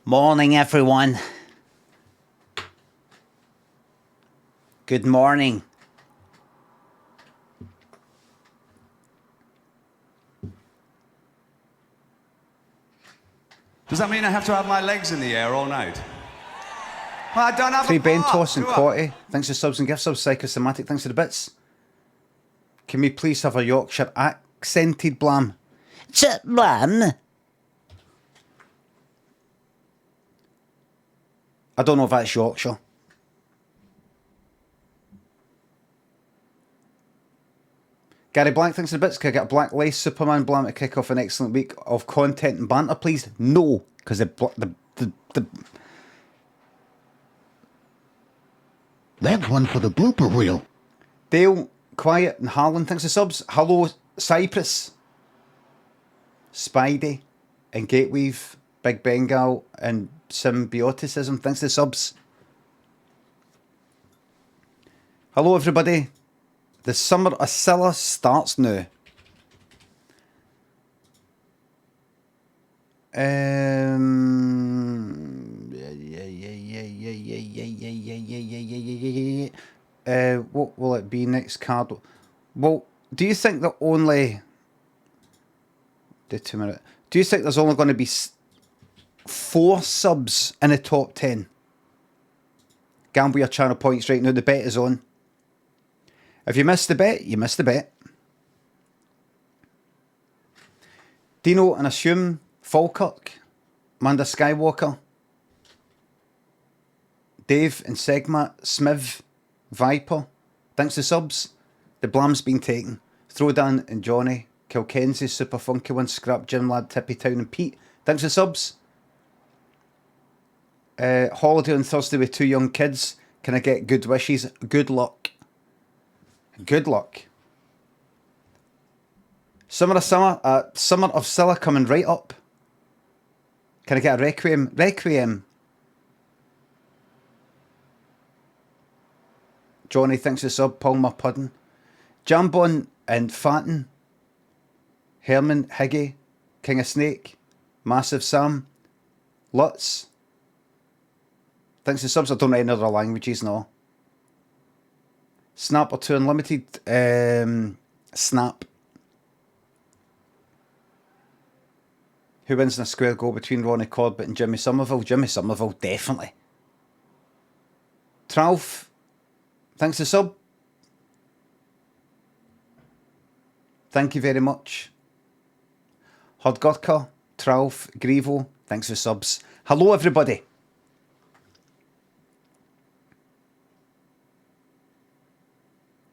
Morning, everyone. Good morning. Does that mean I have to have my legs in the air all night? Well, I don't have Three a Bentos and do I? Cotty. Thanks for subs and gift subs. Psychosomatic. Thanks for the bits. Can we please have a Yorkshire accented blam? Blam? I don't know if that's Yorkshire. Gary Black, thanks for the bits. Can I get a black lace Superman blam to kick off an excellent week of content and banter, please? No, because the That's one for the blooper reel. Dale, Quiet and Harlan, thanks for subs. Hello, Cyprus, Spidey, and Gateweave, Big Bengal, and Symbioticism, thanks for subs. Hello, everybody. The Summer of Cilla starts now. What will it be next card? Well, do you think that only... Do 2 minutes. Do you think there's only going to be 4 subs in the top 10? Gamble your channel points right now. The bet is on. If you missed the bet, you missed the bet. Dino and Assume, Falkirk, Amanda Skywalker, Dave and Segma, Smiv, Viper, thanks to subs. The blam's been taken. Throwdown and Johnny, Kilkenzie, Super Funky One, Scrap, Jim Lad, Tippy Town and Pete, thanks to subs. Holiday on Thursday with 2 young kids. Can I get good wishes? Good luck. Good luck. Summer of Cilla coming right up. Can I get a Requiem? Requiem. Johnny thinks the sub. Palmer Puddin. Jambon and Fatten. Herman Higgy. King of Snake. Massive Sam. Lutz. Thanks to subs. I don't know any other languages, no. Snap or 2 Unlimited. Snap. Who wins in a square goal between Ronnie Corbett and Jimmy Somerville? Jimmy Somerville, definitely. Tralf. Thanks to sub. Thank you very much. Hodgurka, Tralf, Grievo, thanks for subs. Hello, everybody.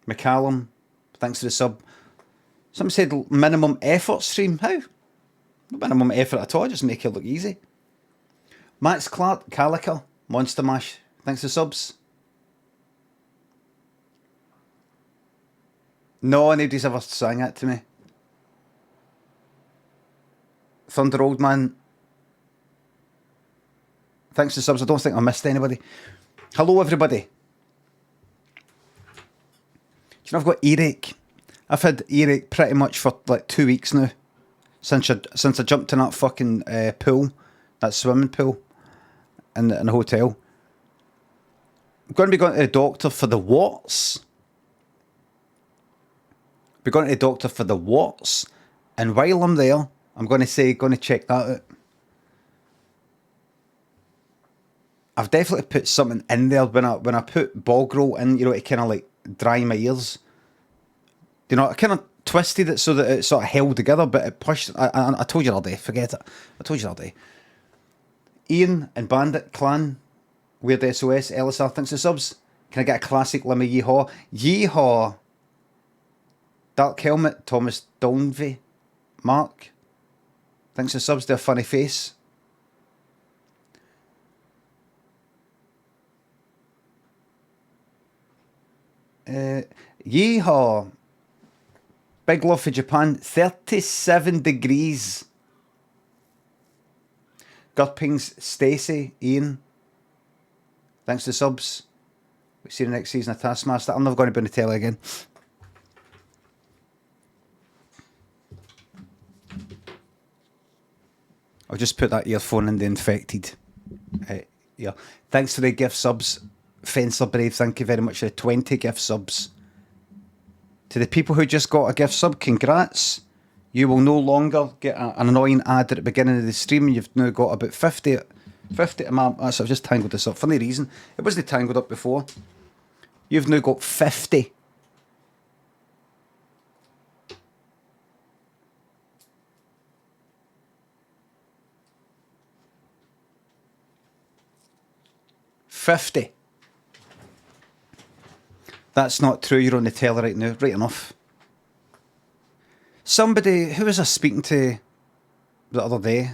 McCallum, thanks for the sub. Some said minimum effort stream. How? No minimum effort at all, just make it look easy. Max Clark, Calica, Monster Mash, thanks for subs. No, nobody's ever sang that to me. Thunder Old Man, thanks for subs. I don't think I missed anybody. Hello, everybody. You know, I've got earache. I've had earache pretty much for like 2 weeks now. Since I jumped in that fucking pool. That swimming pool. In the hotel. I'm going to be going to the doctor for the warts. Be going to the doctor for the warts. And while I'm there, I'm going to check that out. I've definitely put something in there when I put bog roll in, you know, to kind of like dry my ears. You know, I kind of twisted it so that it sort of held together, but it pushed. I told you all day, forget it. I told you all day. Ian and Bandit Clan, Weird SOS, LSR, thanks for subs. Can I get a classic Limmy Yeehaw? Yeehaw! Dark Helmet, Thomas Donvey, Mark, thanks for subs, their funny face. Yeehaw! Big love for Japan. 37 degrees. Gurping's Stacey, Ian. Thanks to subs. We see the next season of Taskmaster. I'm never going to be on the telly again. I'll just put that earphone in the infected. Yeah. Thanks for the gift subs. Fencer Brave, thank you very much for the 20 gift subs. To the people who just got a gift sub, congrats. You will no longer get an annoying ad at the beginning of the stream. You've now got about 50 of my... So I've just tangled this up. For no reason. It wasn't tangled up before. You've now got 50. That's not true. You're on the teller right now. Right enough. Somebody... Who was I speaking to the other day?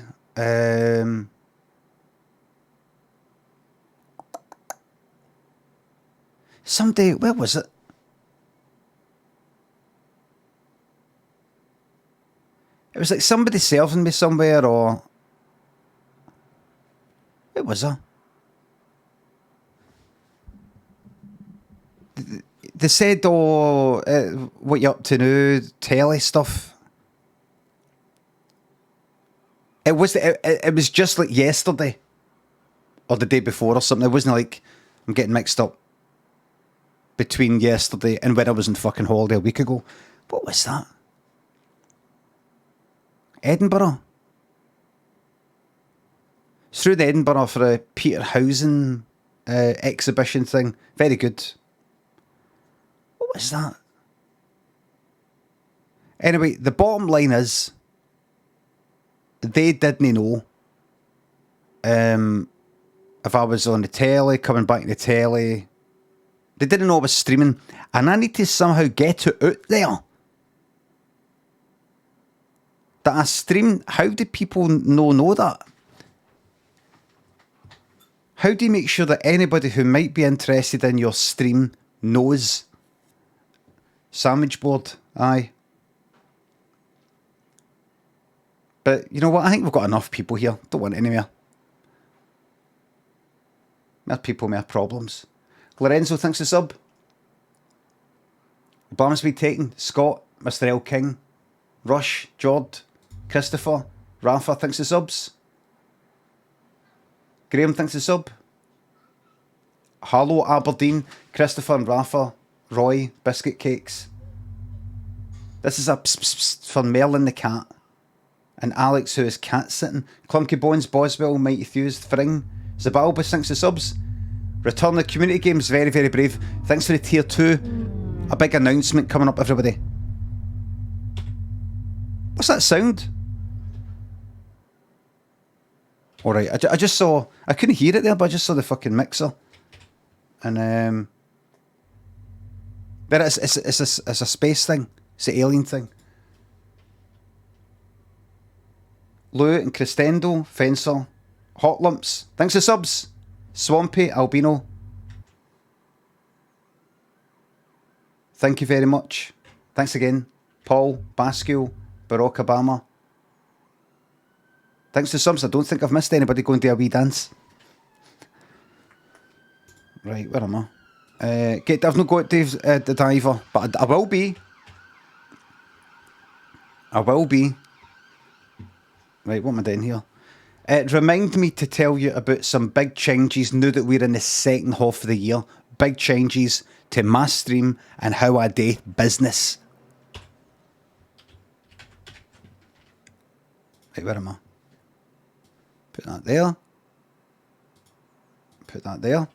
Somebody... Where was it? It was like somebody serving me somewhere, or... Where was I? They said, oh, what you up to now? Telly stuff. It was just like yesterday. Or the day before or something. It wasn't like I'm getting mixed up between yesterday and when I was on fucking holiday a week ago. What was that? Edinburgh. It's through the Edinburgh for a Peter Housen exhibition thing. Very good. What was that? Anyway, the bottom line is they didn't know if I was on the telly, coming back to the telly. They didn't know I was streaming, and I need to somehow get it out there that I stream. How do people know that? How do you make sure that anybody who might be interested in your stream knows? Sandwich board, aye. But you know what? I think we've got enough people here. Don't want any more. More people, more problems. Lorenzo, thanks for sub. Barmsby taken. Scott, Mr. L. King, Rush, Jord, Christopher, Rafa, thanks for subs. Graham, thanks for sub. Hello, Aberdeen, Christopher and Rafa, Roy, Biscuit Cakes. This is a pss, pss, pss for Merlin the cat. And Alex, who is cat sitting. Clunky Bones, Boswell, Mighty Fused, Fring, Zabalbus, thanks for subs. Return the community games, very, very brave. Thanks for the tier 2. A big announcement coming up, everybody. What's that sound? Alright, I just saw... I couldn't hear it there, but I just saw the fucking mixer. And, but it's a space thing. It's an alien thing. Lou and Cristendo, Fencer, Hot Lumps, thanks for subs. Swampy, Albino. Thank you very much. Thanks again. Paul, Basquiel, Barack Obama. Thanks for subs. I don't think I've missed anybody going to a wee dance. Right, where am I? I've not got Dave's the diver, but I will be. I will be. Right, what am I doing here? Remind me to tell you about some big changes now that we're in the second half of the year. Big changes to my stream and how I do business. Right, where am I? Put that there. Put that there.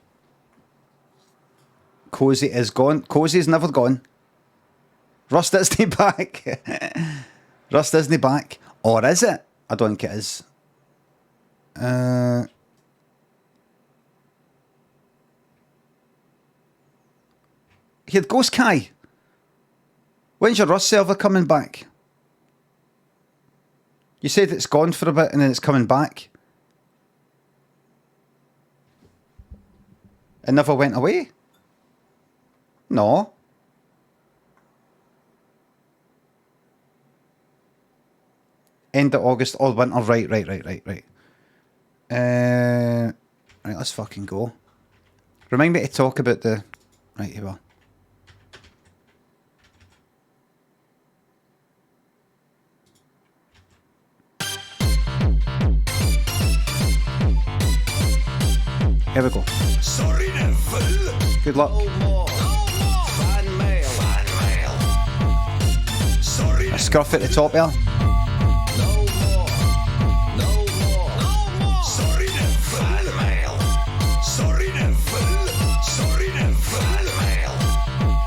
Cozy is gone. Cozy is never gone. Rust isn't back. Rust isn't back. Or is it? I don't think it is. Here, Ghost Kai. When's your Rust server coming back? You said it's gone for a bit and then it's coming back. It never went away? No. End of August, all winter. Right. Right, let's fucking go. Remind me to talk about the... Right, here we are. Here we go. Good luck. A scruff at the top there.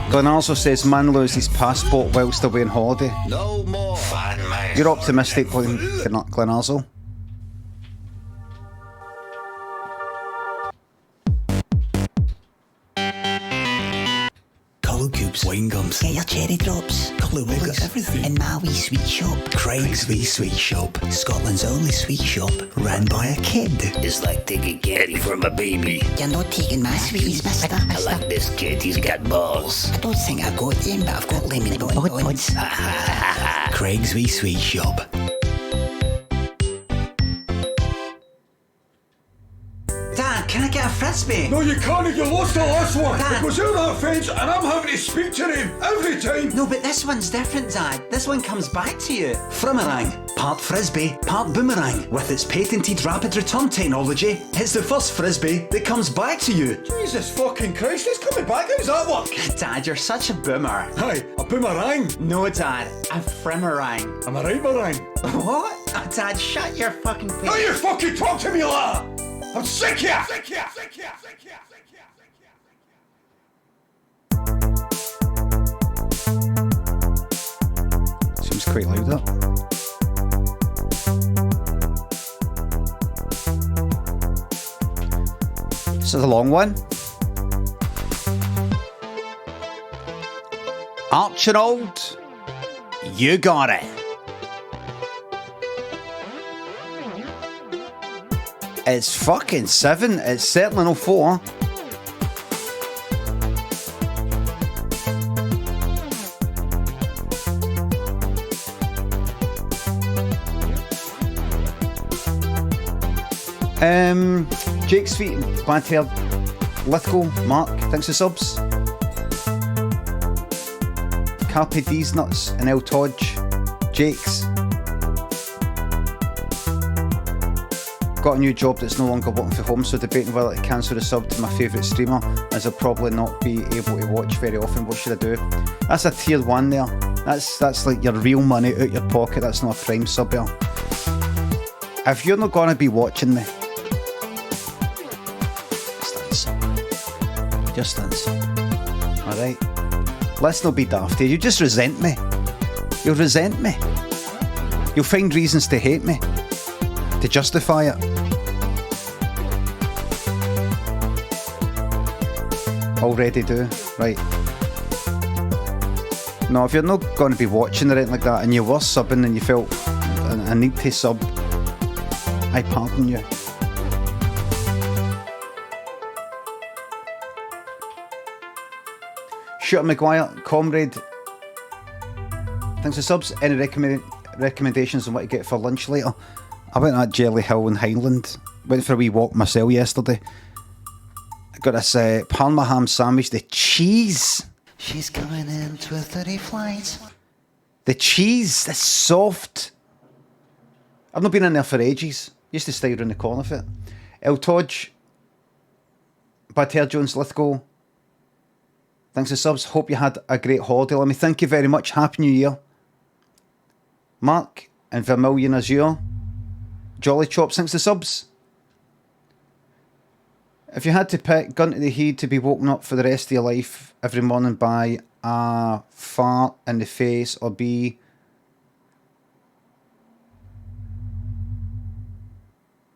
Glenn also says man loses passport whilst away on holiday. No more fan mail. You're optimistic, Glenn also. Colour cubes, wine gums, get your cherry drops, colour wigs, everything in my wee sweet shop. Craig's Wee Sweet Shop, Scotland's only sweet shop, ran by a kid. It's like taking candy from a baby. You're not taking my sweeties, mister. I like this kid, he's got balls. I don't think I've got them, but I've got lemon buns. Craig's Wee Sweet Shop. Dad, can I get a frisbee? No, you can't. You lost the last one. Dad. It goes over that fence, and I'm having to speak to him every time. No, but this one's different, Dad. This one comes back to you. Frumerang, part frisbee, part boomerang. With its patented rapid return technology, it's the first frisbee that comes back to you. Jesus fucking Christ, it's coming back. How's that work? Dad, you're such a boomer. Hi, a boomerang. No, Dad, a frimerang. Am I right, meringue? What? Oh, Dad, shut your fucking face. Now you fucking talk to me like that. I'm sick of you. Seems quite loud, that. This is a long one. Archibald, you got it. It's fucking 7. It's certainly no 4. Jake Sweet, Bad Hair, Lithgow, Mark, thanks for subs. Carpe D's Nuts and El Todge, Jake's. Got a new job that's no longer working from home, so debating whether to cancel the sub to my favourite streamer, as I'll probably not be able to watch very often. What should I do? That's a tier 1 there. That's like your real money out your pocket. That's not a prime sub there. If you're not going to be watching me, distance. Alright? Let's not be dafty. You just resent me. You'll resent me. You'll find reasons to hate me, to justify it. Already do. Right. No, if you're not going to be watching or anything like that and you were subbing and you felt a need to sub, I pardon you. Shooter Maguire, Comrade, thanks for subs. Any recommendations on what to get for lunch later? I went at Jelly Hill in Highland. Went for a wee walk myself yesterday. I got this Parma ham sandwich. The cheese. She's coming in to a 30 flight. The cheese, that's soft. I've not been in there for ages. Used to stay around the corner for it. El Todge, Bad Hair Jones, Lithgow. Thanks for subs. Hope you had a great holiday. Let me thank you very much. Happy New Year. Mark and Vermilion Azure. Jolly Chops, thanks for subs. If you had to pick gun to the head to be woken up for the rest of your life every morning by a fart in the face or be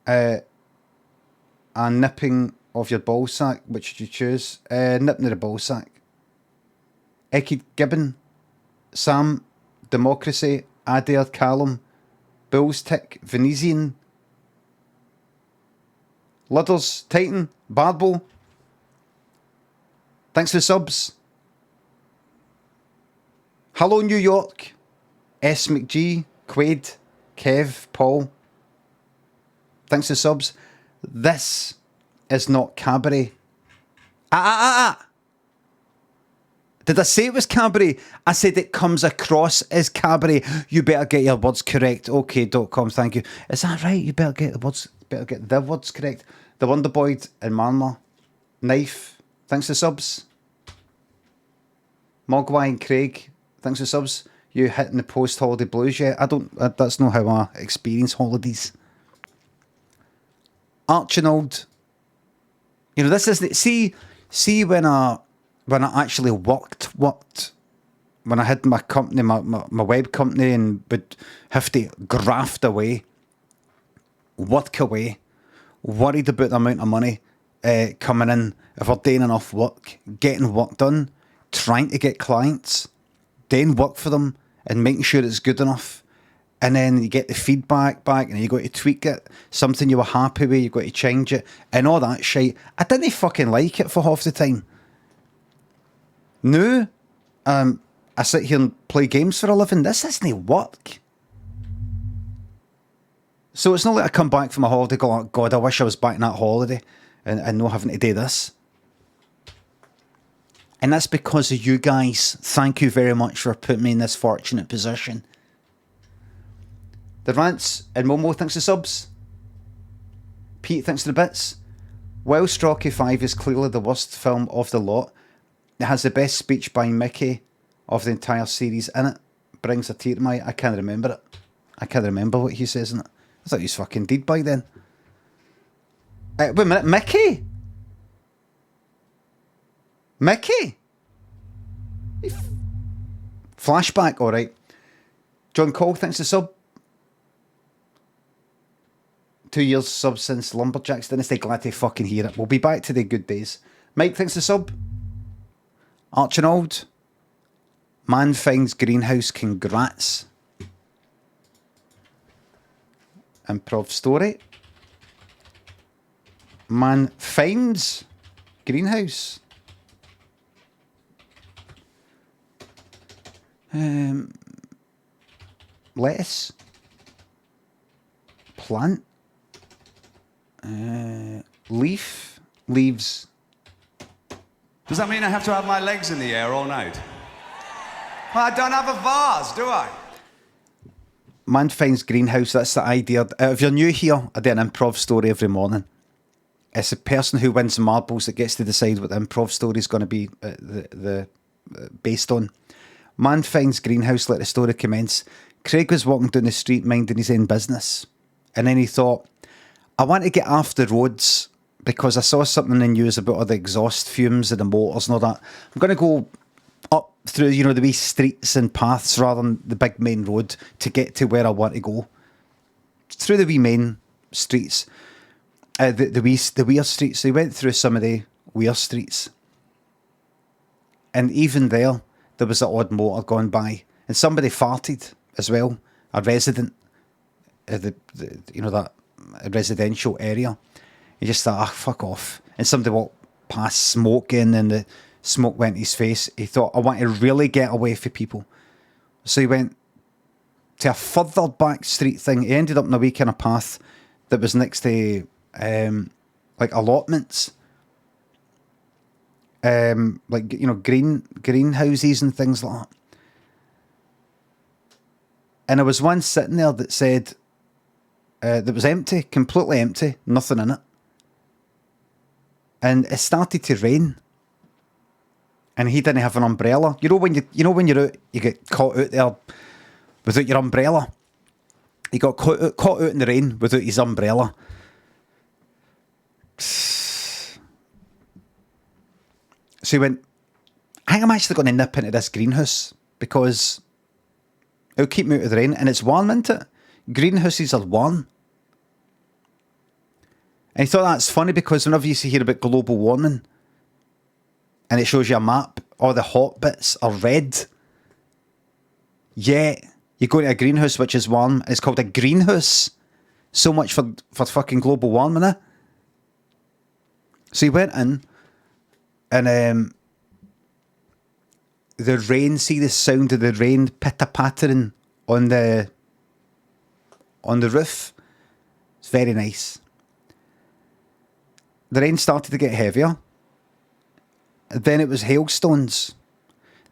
a nipping of your ballsack, which would you choose? Nipping of the ballsack. Eki Gibbon, Sam, Democracy, Adair, Callum, Bulls Tick, Venetian, Ludders, Titan, Barbo. Thanks for the subs. Hello New York, S McG, Quaid, Kev, Paul. Thanks for the subs. This is not cabaret. Did I say it was cabaret? I said it comes across as cabaret. You better get your words correct. OK.com, thank you. Is that right? You better get the words correct. The Wonderboy and Marma. Knife, thanks for subs. Mogwai and Craig, thanks for subs. You hitting the post-holiday blues yet? That's not how I experience holidays. Archinold. You know, this isn't... See when I actually worked, when I had my company, my web company, and would have to graft away, work away, worried about the amount of money coming in, if we're doing enough work, getting work done, trying to get clients, doing work for them, and making sure it's good enough. And then you get the feedback back, and you got to tweak it. Something you were happy with, you got to change it, and all that shit. I didn't fucking like it for half the time. No, I sit here and play games for a living. This isn't work. So it's not like I come back from a holiday, go, oh, God, I wish I was back in that holiday, and not having to do this. And that's because of you guys. Thank you very much for putting me in this fortunate position. The Rants and Momo, thanks for subs. Pete, thanks for the bits. Whilst Rocky 5 is clearly the worst film of the lot, it has the best speech by Mickey of the entire series in it. Brings a tear to my eye. I can't remember it. I can't remember what he says in it. I thought he was fucking dead by then. Wait a minute, Mickey? Mickey? Flashback, alright. John Cole, thanks for sub. 2 years sub since Lumberjacks Dynasty. Glad to fucking hear it. We'll be back to the good days. Mike, thanks for sub. Archinold. Man finds greenhouse, congrats. Improv story. Man finds greenhouse. Lettuce. Plant. Leaf. Leaves. Does that mean I have to have my legs in the air all night? Well, I don't have a vase, do I? Man finds greenhouse, that's the idea. If you're new here, I do an improv story every morning. It's the person who wins the marbles that gets to decide what the improv story is going to be based on. Man finds greenhouse, let the story commence. Craig was walking down the street minding his own business. And then he thought, I want to get off the roads because I saw something in the news about all the exhaust fumes and the motors and all that. I'm going to go up through, you know, the wee streets and paths rather than the big main road to get to where I want to go. Through the wee main streets. The weird streets. So he went through some of the weird streets. And even there was an odd motor going by. And somebody farted as well. A resident. That residential area. He just thought, fuck off. And somebody walked past smoking and the smoke went in his face. He thought, I want to really get away from people. So he went to a further back street thing. He ended up in a wee kind of path that was next to like allotments. Greenhouses and things like that. And there was one sitting there that said that was empty, completely empty, nothing in it. And it started to rain. And he didn't have an umbrella. You know when you're out, you get caught out there without your umbrella. He got caught out in the rain without his umbrella. So he went, I think I'm actually going to nip into this greenhouse because it'll keep me out of the rain and it's warm, isn't it? Greenhouses are warm. And he thought that's funny because whenever you hear about global warming and it shows you a map, all the hot bits are red. Yeah, you go to a greenhouse which is warm and it's called a greenhouse. So much for fucking global warming, eh? So he went in and the rain, see the sound of the rain pitter-pattering on the roof. It's very nice. The rain started to get heavier. Then it was hailstones.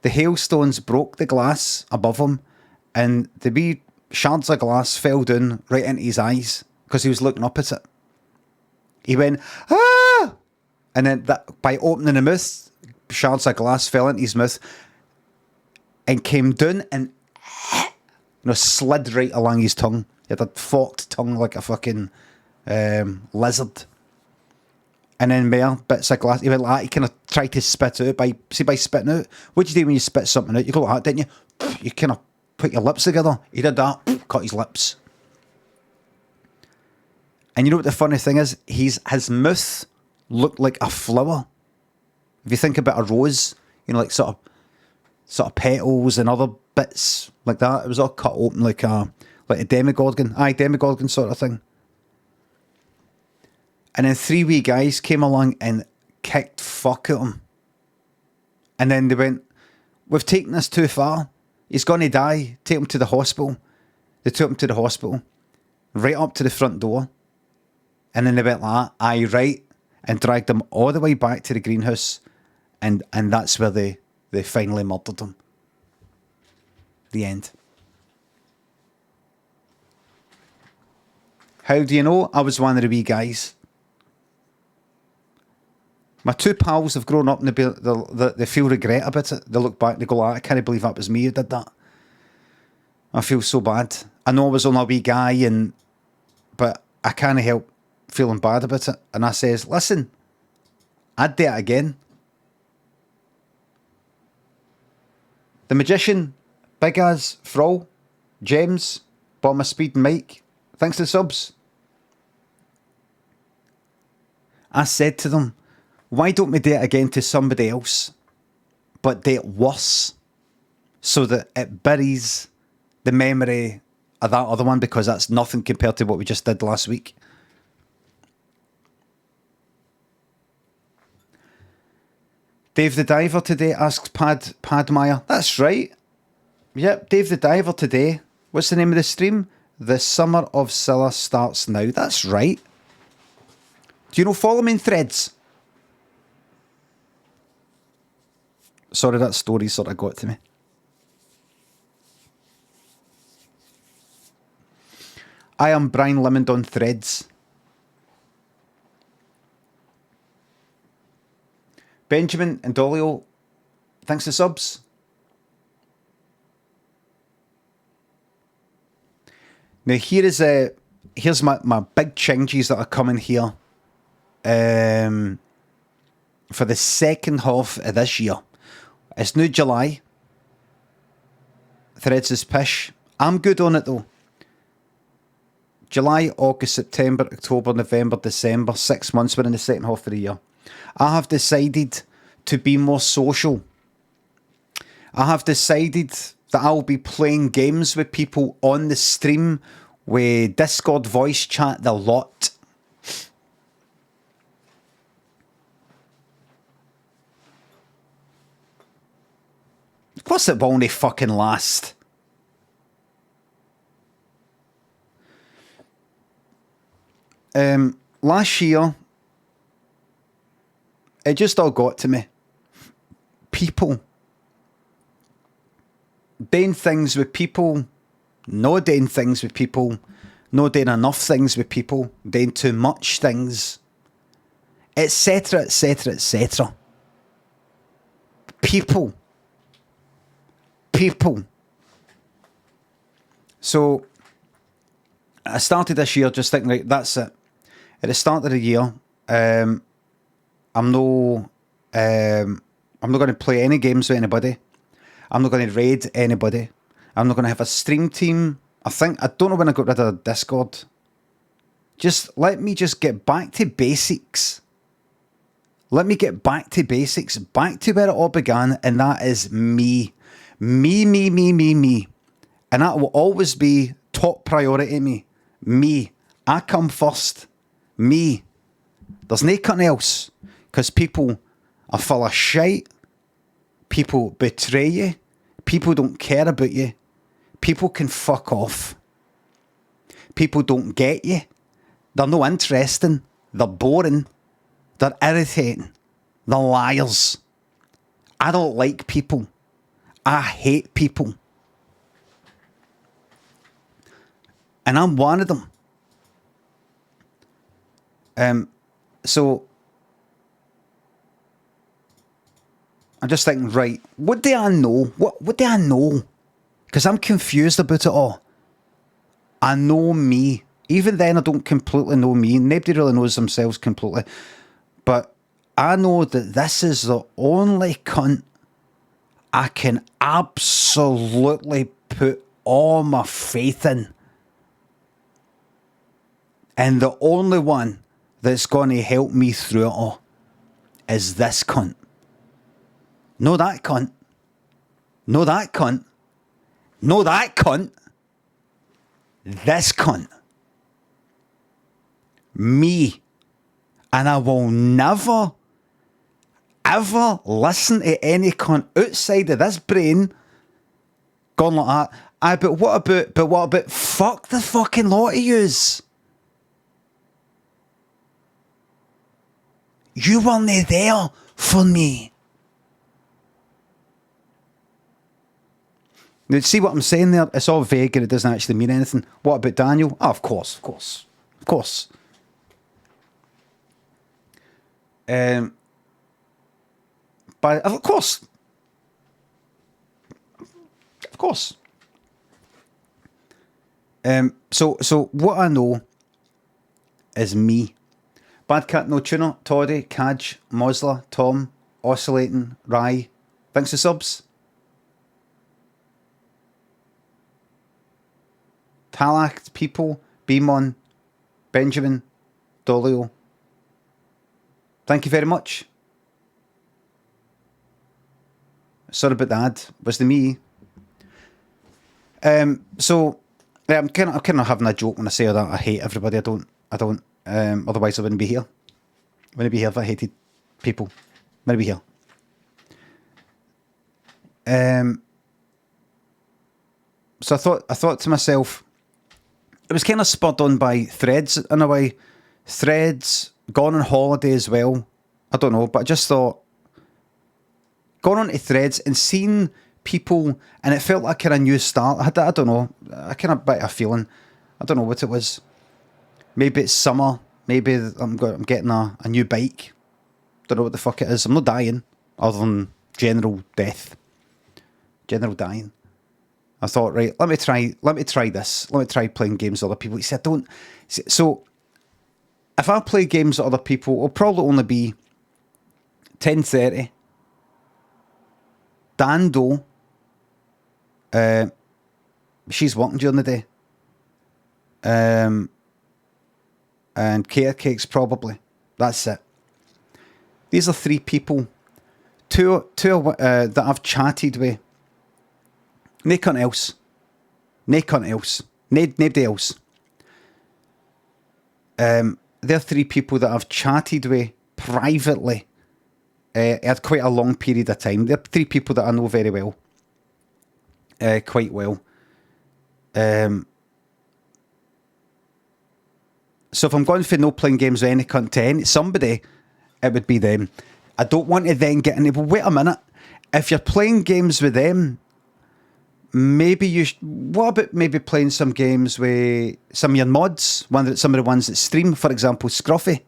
The hailstones broke the glass above him and the wee shards of glass fell down right into his eyes because he was looking up at it. He went, ah! And then by opening the mouth, shards of glass fell into his mouth and came down and slid right along his tongue. He had a forked tongue like a fucking lizard. And then more bits of glass. He went like that. He kind of tried to spit out by spitting out. What do you do when you spit something out? You go like that, didn't you? You kind of put your lips together. He did that, cut his lips. And you know what the funny thing is? His mouth looked like a flower. If you think about a rose, like sort of petals and other bits like that, it was all cut open like a demigorgon. Demigorgon sort of thing. And then 3 wee guys came along and kicked fuck at him. And then they went, we've taken this too far. He's going to die. Take him to the hospital. They took him to the hospital. Right up to the front door. And then they went like that, aye, right. And dragged him all the way back to the greenhouse. And that's where they finally murdered him. The end. How do you know? I was one of the wee guys. My two pals have grown up and they feel regret about it. They look back and they go, I can't believe that was me who did that. I feel so bad. I know I was only a wee guy, but I can't help feeling bad about it. And I says, listen, I'd do it again. The Magician, Big As, Frol, James, Bottom of Speed, Mike, thanks to the subs. I said to them, why don't we do it again to somebody else, but do it worse, so that it buries the memory of that other one, because that's nothing compared to what we just did last week. Dave the Diver today, asks Padmeyer. That's right. Yep, Dave the Diver today. What's the name of the stream? The Summer of Cilla starts now. That's right. Do you follow me in Threads? Sorry, that story sort of got to me. I am Brian Limond on Threads. Benjamin and Dolio, thanks for subs. Now here's my big changes that are coming here for the second half of this year. It's now July. Threads is pish. I'm good on it though. July, August, September, October, November, December. 6 months. We're in the second half of the year. I have decided to be more social. I have decided that I'll be playing games with people on the stream, with Discord voice chat the lot. Of course it will only fucking last. Last year, it just all got to me. People. Doing things with people. Not doing things with people. Not doing enough things with people. Doing too much things. Etc, etc, etc. People. So, I started this year just thinking, right, that's it. At the start of the year, I'm not going to play any games with anybody. I'm not going to raid anybody. I'm not going to have a stream team. I don't know when I got rid of Discord. Just let me just get back to basics. Let me get back to basics, back to where it all began, and that is me. Me. And that will always be top priority to me. Me. I come first. Me. There's nothing else. Because people are full of shite. People betray you. People don't care about you. People can fuck off. People don't get you. They're no interesting. They're boring. They're irritating. They're liars. I don't like people. I hate people. And I'm one of them. So I'm just thinking, right, what do I know? What do I know? Because I'm confused about it all. I know me. Even then, I don't completely know me. Nobody really knows themselves completely. But I know that this is the only cunt I can absolutely put all my faith in. And the only one that's going to help me through it all is this cunt. No, that cunt. No, that cunt. No, that cunt. This cunt. Me. And I will never, ever listen to any cunt outside of this brain going like that. But what about, fuck the fucking lot of yous. You weren't there for me. Now, see what I'm saying there? It's all vague and it doesn't actually mean anything. What about Daniel? Oh, of course. But of course. So what I know is me. Bad Cat No Tuner, Toddy, Kaj, Mosler, Tom, Oscillating, Rye. Thanks for subs. Talak, People, Beamon, Benjamin, Dolio. Thank you very much. Sorry about that. Was the me. So I'm kind of having a joke when I say that I hate everybody. I don't. Otherwise I wouldn't be here. Wouldn't be here if I hated people. Wouldn't be here. So I thought to myself, it was kind of spurred on by Threads in a way. Threads, gone on holiday as well. I don't know, but I just thought, gone on to Threads and seeing people, and it felt like a kind of new start. I don't know, I kind of bit of a feeling. I don't know what it was. Maybe it's summer. Maybe I'm getting a new bike. Don't know what the fuck it is. I'm not dying, other than general death. General dying. I thought, right, let me try this. Let me try playing games with other people. He said, don't. So, if I play games with other people, it'll probably only be 10:30. Dando, she's working during the day. And Carecakes probably. That's it. These are three people. Two that I've chatted with. Nobody else. Nobody else. They're three people that I've chatted with privately at quite a long period of time. They're three people that I know very well. Quite well. So if I'm going for no playing games with any content, somebody, it would be them. I don't want to then get into, well, wait a minute. If you're playing games with them, maybe what about maybe playing some games with some of your mods? Some of the ones that stream, for example, Scruffy.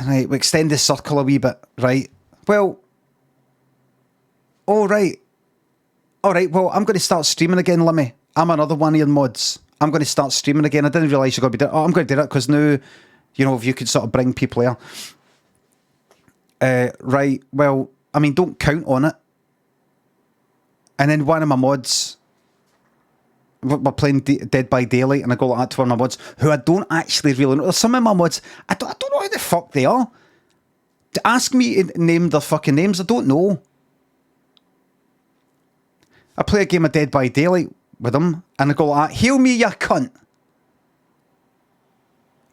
Right, we extend the circle a wee bit, right? Well, all right, well, I'm going to start streaming again, Limmy. I'm another one of your mods. I'm going to start streaming again. I didn't realise you're going to be doing it. Oh, I'm going to do that because now, if you could sort of bring people here. Right, well, I mean, don't count on it. And then one of my mods, we're playing Dead by Daylight, and I go like that to one of my mods, who I don't actually really know. Some of my mods, I don't know who the fuck they are. To ask me to name their fucking names, I don't know. I play a game of Dead by Daylight with them, and I go like that, heal me, you cunt.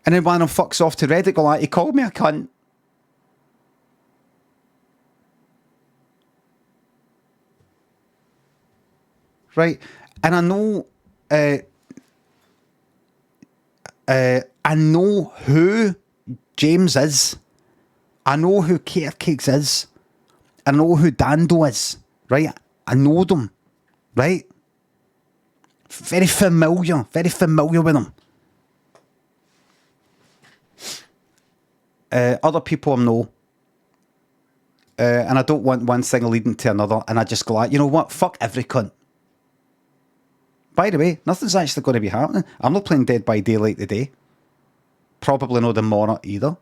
And then one of them fucks off to Reddit, go like, he called me a cunt. Right, and I know who James is. I know who Carecakes is. I know who Dando is. Right, I know them. Right, very familiar with them. Other people I know. And I don't want one thing leading to another. And I just go like, you know what? Fuck every cunt. By the way, nothing's actually going to be happening. I'm not playing Dead by Daylight today. Probably not tomorrow either.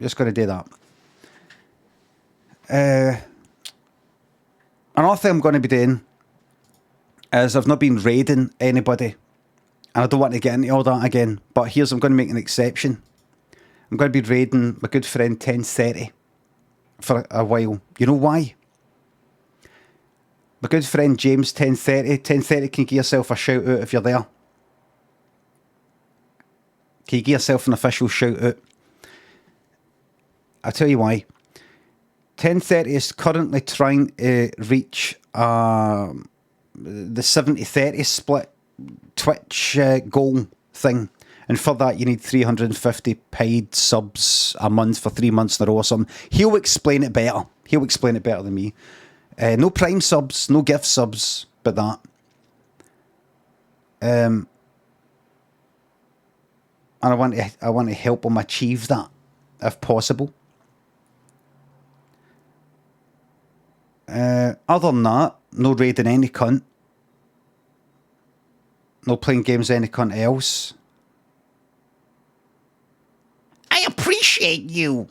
Just going to do that. Another thing I'm going to be doing is I've not been raiding anybody. And I don't want to get into all that again. But I'm going to make an exception. I'm going to be raiding my good friend 1030 for a while. You know why? My good friend James 1030. 1030, can you give yourself a shout out if you're there? Can you give yourself an official shout out? I'll tell you why. 1030 is currently trying to reach the 70-30 split Twitch goal thing. And for that, you need 350 paid subs a month for 3 months in a row or something. He'll explain it better. He'll explain it better than me. No Prime subs, no gift subs, but that. And I want to help him achieve that, if possible. Other than that, no raiding any cunt. No playing games with any cunt else. I appreciate you.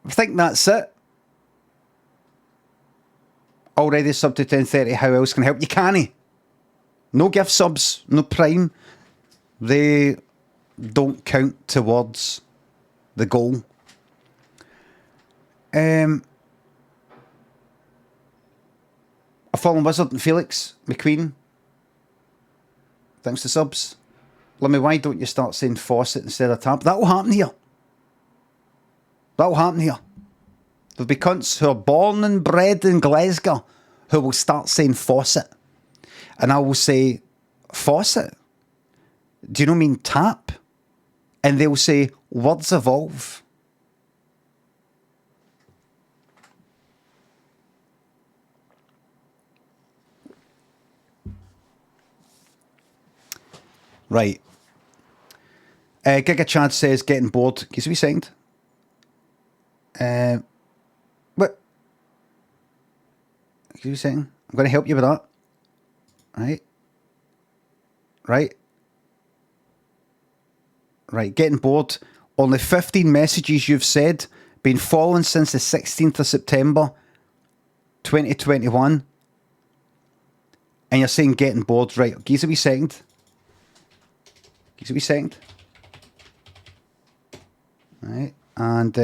I think that's it. Already sub to 1030. How else can I help? You can't. No gift subs, no Prime. They don't count towards the goal. A Fallen Wizard and Felix McQueen. Thanks to subs. Limmy, why don't you start saying faucet instead of tap? That'll happen here. That'll happen here. There'll be cunts who are born and bred in Glasgow who will start saying faucet. And I will say, faucet? Do you know mean tap? And they'll say, words evolve. Right. Giga Chad says, getting bored. Can you be signed? What? Can you saying? I'm going to help you with that. Right. Right. Right. Getting bored. Only 15 messages you've said. Been following since the 16th of September 2021. And you're saying getting bored. Right. Give us a wee second. Give us a wee second. Right. And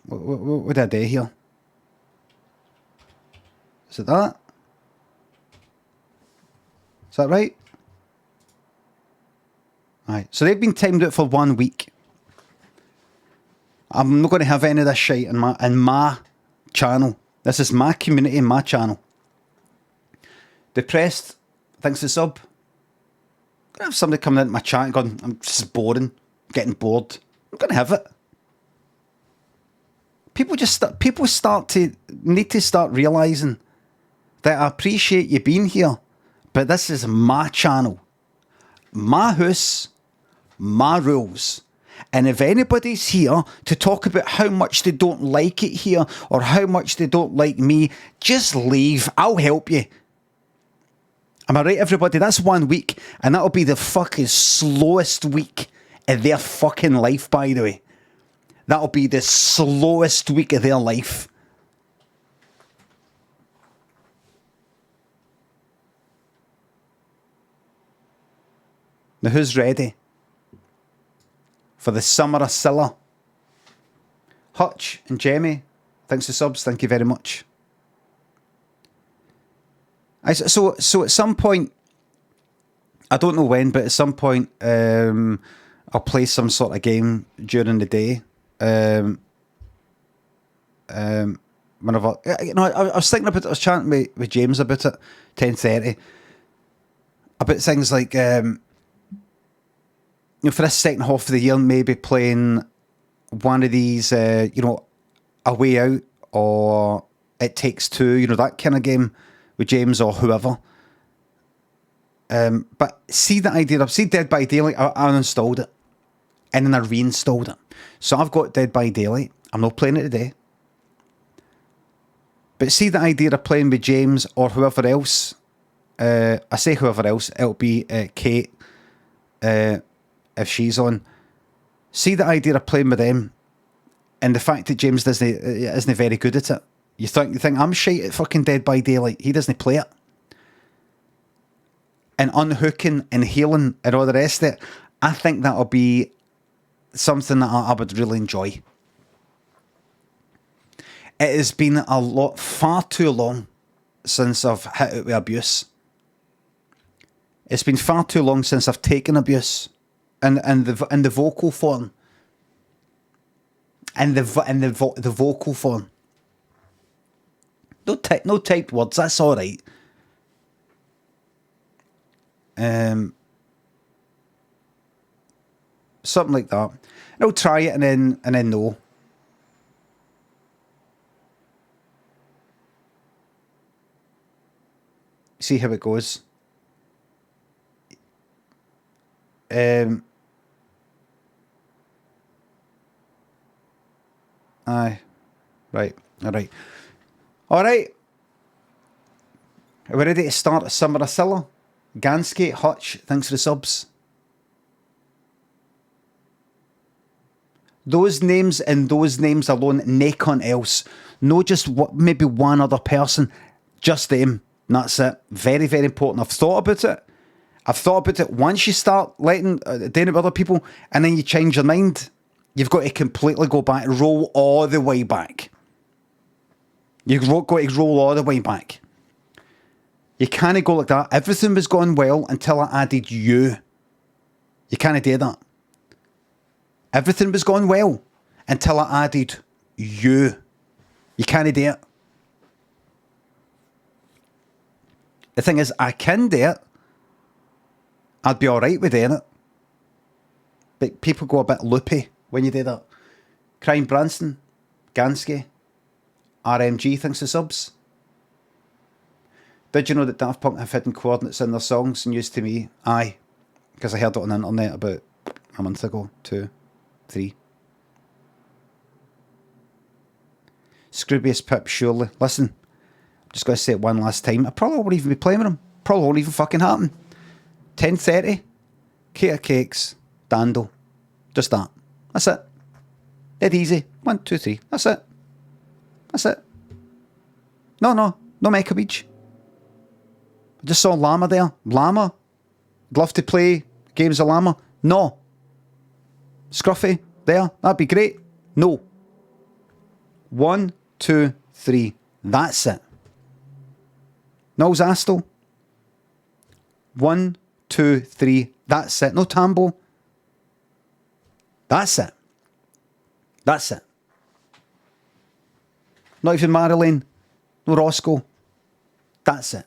what did I do here? Is it that? Is that right? Right. So they've been timed out for 1 week. I'm not going to have any of this shit in my channel. This is my community, my channel. Depressed, thanks to sub. I'm going to have somebody coming into my chat and going, this is boring, getting bored. I'm going to have it. People need to start realising that I appreciate you being here, but this is my channel, my house, my rules. And if anybody's here to talk about how much they don't like it here or how much they don't like me, just leave. I'll help you. Am I right, everybody? That's 1 week, and that'll be the fucking slowest week of their fucking life, by the way. That'll be the slowest week of their life. Now, who's ready for the Summer of Cilla? Hutch and Jamie, thanks for subs. Thank you very much. So at some point, I don't know when, but at some point, I'll play some sort of game during the day. Whenever, I was thinking about it, I was chatting with James about it, 10:30, about things like, for this second half of the year, maybe playing one of these, A Way Out or It Takes Two, that kind of game, with James or whoever. But see the idea of Dead by Daylight, I uninstalled it and then I reinstalled it. So I've got Dead by Daylight. I'm not playing it today. But see the idea of playing with James or whoever else. I say whoever else, it'll be Kate if she's on. See the idea of playing with them and the fact that James isn't very good at it. You think I'm shite at fucking Dead by Daylight. He doesn't play it. And unhooking and healing and all the rest of it, I think that'll be something that I would really enjoy. It has been far too long since I've hit out with abuse. It's been far too long since I've taken abuse, and the vocal form, and the vocal form. No typed words. That's all right. Something like that. And I'll try it and then no. See how it goes. Aye. Right. Alright. Alright. Are we ready to start Summer of Cilla? Gansky, Hutch, thanks for the subs. Those names and those names alone, nae on else. No just maybe one other person. Just them. That's it. Very, very important. I've thought about it. Once you start letting doing it with other people and then you change your mind, you've got to completely go back, roll all the way back. You've got to roll all the way back. You can't go like that. Everything was going well until I added you. You can't do that. Everything was going well until I added you. You can't do it. The thing is, I can do it. I'd be alright with doing it. But people go a bit loopy when you do that. Crime Branson, Gansky, RMG, thanks for subs. Did you know that Daft Punk have hidden coordinates in their songs and used to me? Aye. Because I heard it on the internet about a month ago. 2, 3. Scroobius Pip, surely. Listen, I'm just going to say it one last time. I probably won't even be playing with them. Probably won't even fucking happen. 10:30. Cater Cakes. Dando. Just that. That's it. Dead easy. 1, 2, 3. That's it. That's it. No Mecha Beach. I just saw Llama there. Llama? I'd love to play games of Llama. No. Scruffy there. That'd be great. No. 1, 2, 3. That's it. Noel's Astle. 1, 2, 3. That's it. No Tambo. That's it. That's it. Not even Marilyn. No Roscoe. That's it.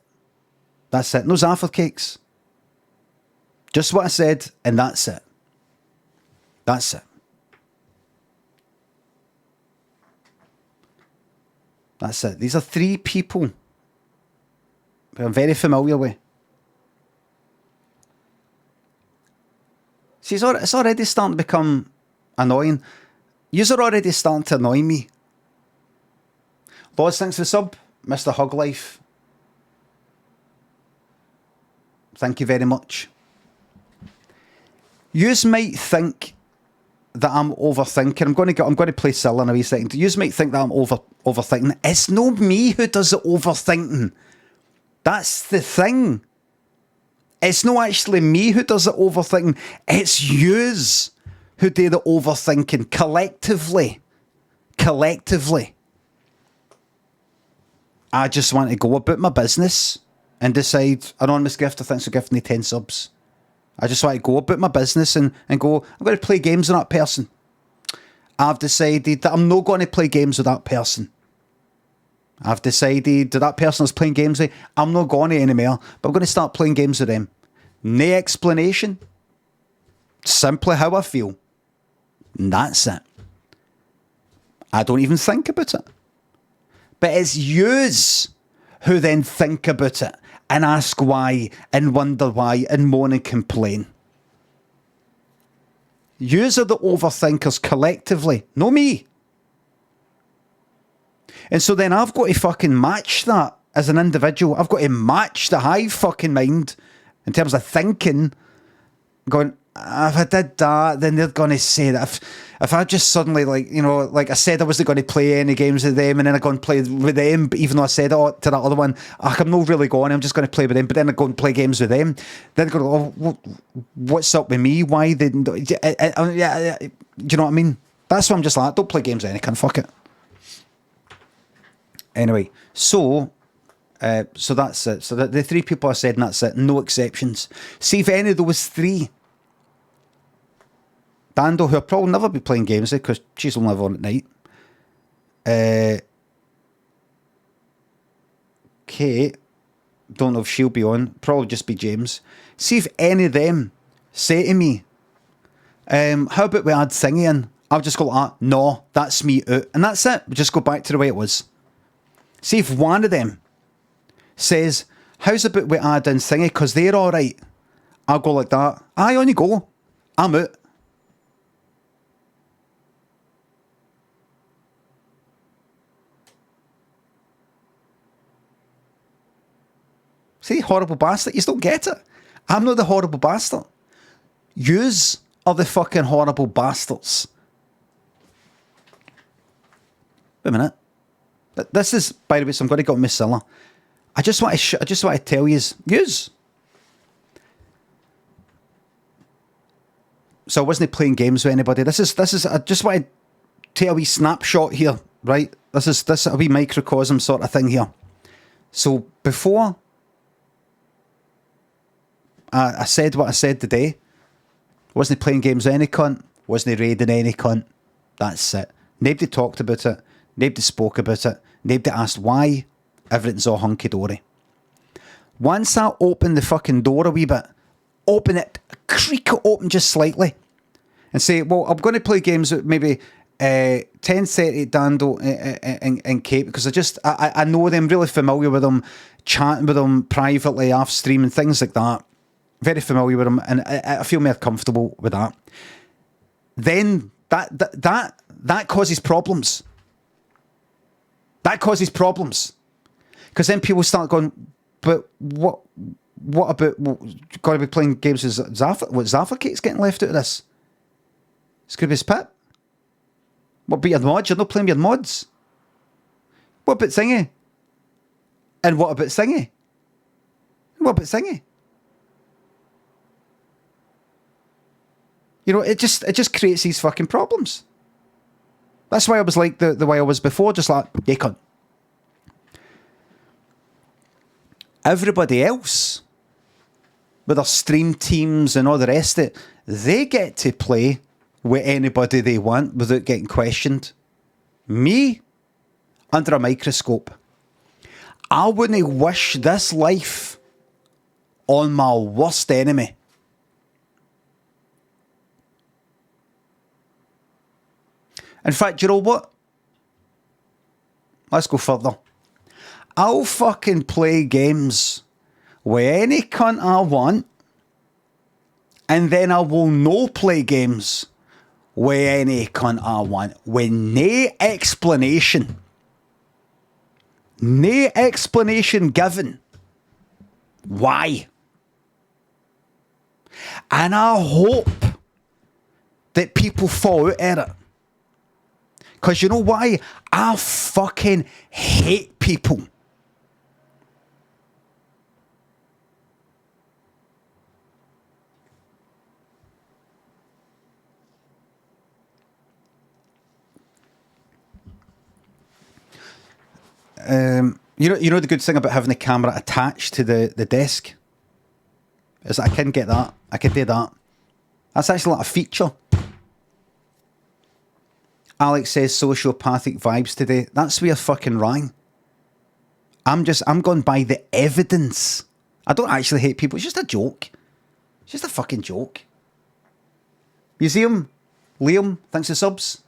That's it. No Zaffer Cakes. Just what I said, and that's it. That's it. That's it. These are 3 people who I'm very familiar with. See, it's already starting to become annoying. Yous are already starting to annoy me. Loz, thanks for the sub. Mr. Hug Life. Thank you very much. Yous might think that I'm overthinking. I'm going to play Cilla in a wee second. Yous might think that I'm overthinking. It's no me who does the overthinking. That's the thing. It's not actually me who does the overthinking. It's yous who do the overthinking collectively. Collectively. I just want to go about my business and decide, anonymous gifter, thanks for gifting me 10 subs. I just want to go about my business and go, I'm going to play games with that person. I've decided that I'm not going to play games with that person. I've decided that person I was playing games with, I'm not going to anymore, but I'm going to start playing games with them. No explanation. Simply how I feel. And that's it. I don't even think about it. But it's yous who then think about it and ask why and wonder why and moan and complain. Yous are the overthinkers collectively, no me. And so then I've got to fucking match that as an individual. I've got to match the hive fucking mind in terms of thinking, going, if I did that, then they're going to say that. If I just suddenly, like, you know, like I said, I wasn't going to play any games with them, and then I go and play with them, but even though I said to that other one, I'm not really going, I'm just going to play with them, but then I go and play games with them. Then I go, oh, what's up with me? Why didn't... do you know what I mean? That's why I'm just like, don't play games with any cunt, fuck it. Anyway, so that's it. So the three people I said, and that's it. No exceptions. See if any of those three... Dando, who I'll probably never be playing games with because she's only on at night. Kate, don't know if she'll be on. Probably just be James. See if any of them say to me, how about we add thingy in? I'll just go like that. No, that's me out. And that's it. We just go back to the way it was. See if one of them says, how's about we add in thingy because they're all right. I'll go like that. Aye, on you go. I'm out. See, horrible bastard. You don't get it. I'm not the horrible bastard. Yous are the fucking horrible bastards. Wait a minute. This is, by the way, so I'm going to go Miss Cilla. I just want to tell yous. So I wasn't playing games with anybody. This is. I just want to take a wee snapshot here, right? This is a wee microcosm sort of thing here. So before I said what I said today. Wasn't playing games with any cunt. Wasn't raiding any cunt. That's it. Nobody talked about it. Nobody spoke about it. Nobody asked why. Everything's all hunky-dory. Once I open the fucking door a wee bit, open it, creak it open just slightly, and say, well, I'm going to play games with maybe 10:30 Dando and Kate, because I know them, really familiar with them, chatting with them privately, off stream and things like that. Very familiar with them, and I feel more comfortable with that. Then that causes problems. That causes problems. Because then people start going, but what about, got to be playing games with Zaffa? What, Zaffa Kate's getting left out of this? It's going to be his pit. What about your mods? You're not playing your mods. What about Thingy? And what about Thingy? What about Thingy? You know, it just creates these fucking problems. That's why I was like the way I was before, just like, yeah, cunt. Everybody else, with their stream teams and all the rest of it, they get to play with anybody they want without getting questioned. Me, under a microscope. I wouldn't wish this life on my worst enemy. In fact, you know what? Let's go further. I'll fucking play games with any cunt I want, and then I will no play games with any cunt I want, with no explanation. No explanation given. Why? And I hope that people fall out at it. Because you know why? I fucking hate people. You know the good thing about having the camera attached to the desk is that I can get that. I can do that. That's actually like a feature. Alex says sociopathic vibes today. That's where fucking rang. I'm going by the evidence. I don't actually hate people. It's just a joke. It's just a fucking joke. Museum, Liam, thanks for subs.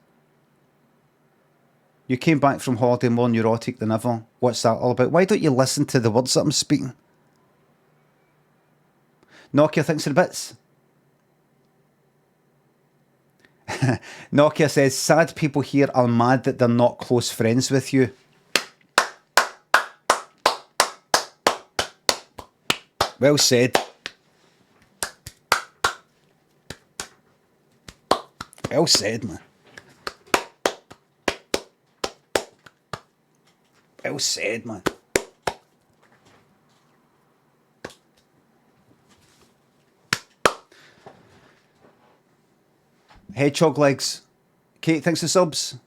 You came back from holiday more neurotic than ever. What's that all about? Why don't you listen to the words that I'm speaking? Nokia thinks in bits. Nokia says, sad people here are mad that they're not close friends with you. Well said. Well said, man. Well said, man. Hedgehog legs. Kate, thanks for subs.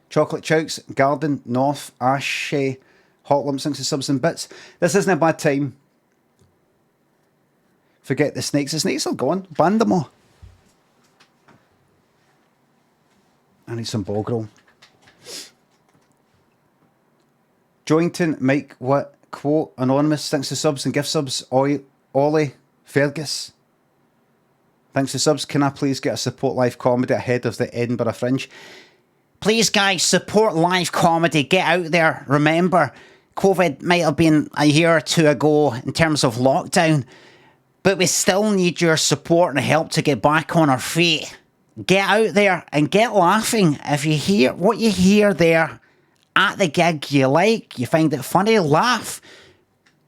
Chocolate Chokes, Garden, North, Ash, Hot Lump, thanks for subs and bits. This isn't a bad time. Forget the snakes. The snakes are gone. Ban them all. I need some bog roll. Jointon, Mike, what? Quote, Anonymous, thanks for subs and gift subs. Ollie, Fergus, thanks for subs. Can I please get a support live comedy ahead of the Edinburgh Fringe? Please, guys, support live comedy. Get out there. Remember, COVID might have been a year or two ago in terms of lockdown, but we still need your support and help to get back on our feet. Get out there and get laughing. If you hear what you hear there at the gig you like, you find it funny, laugh.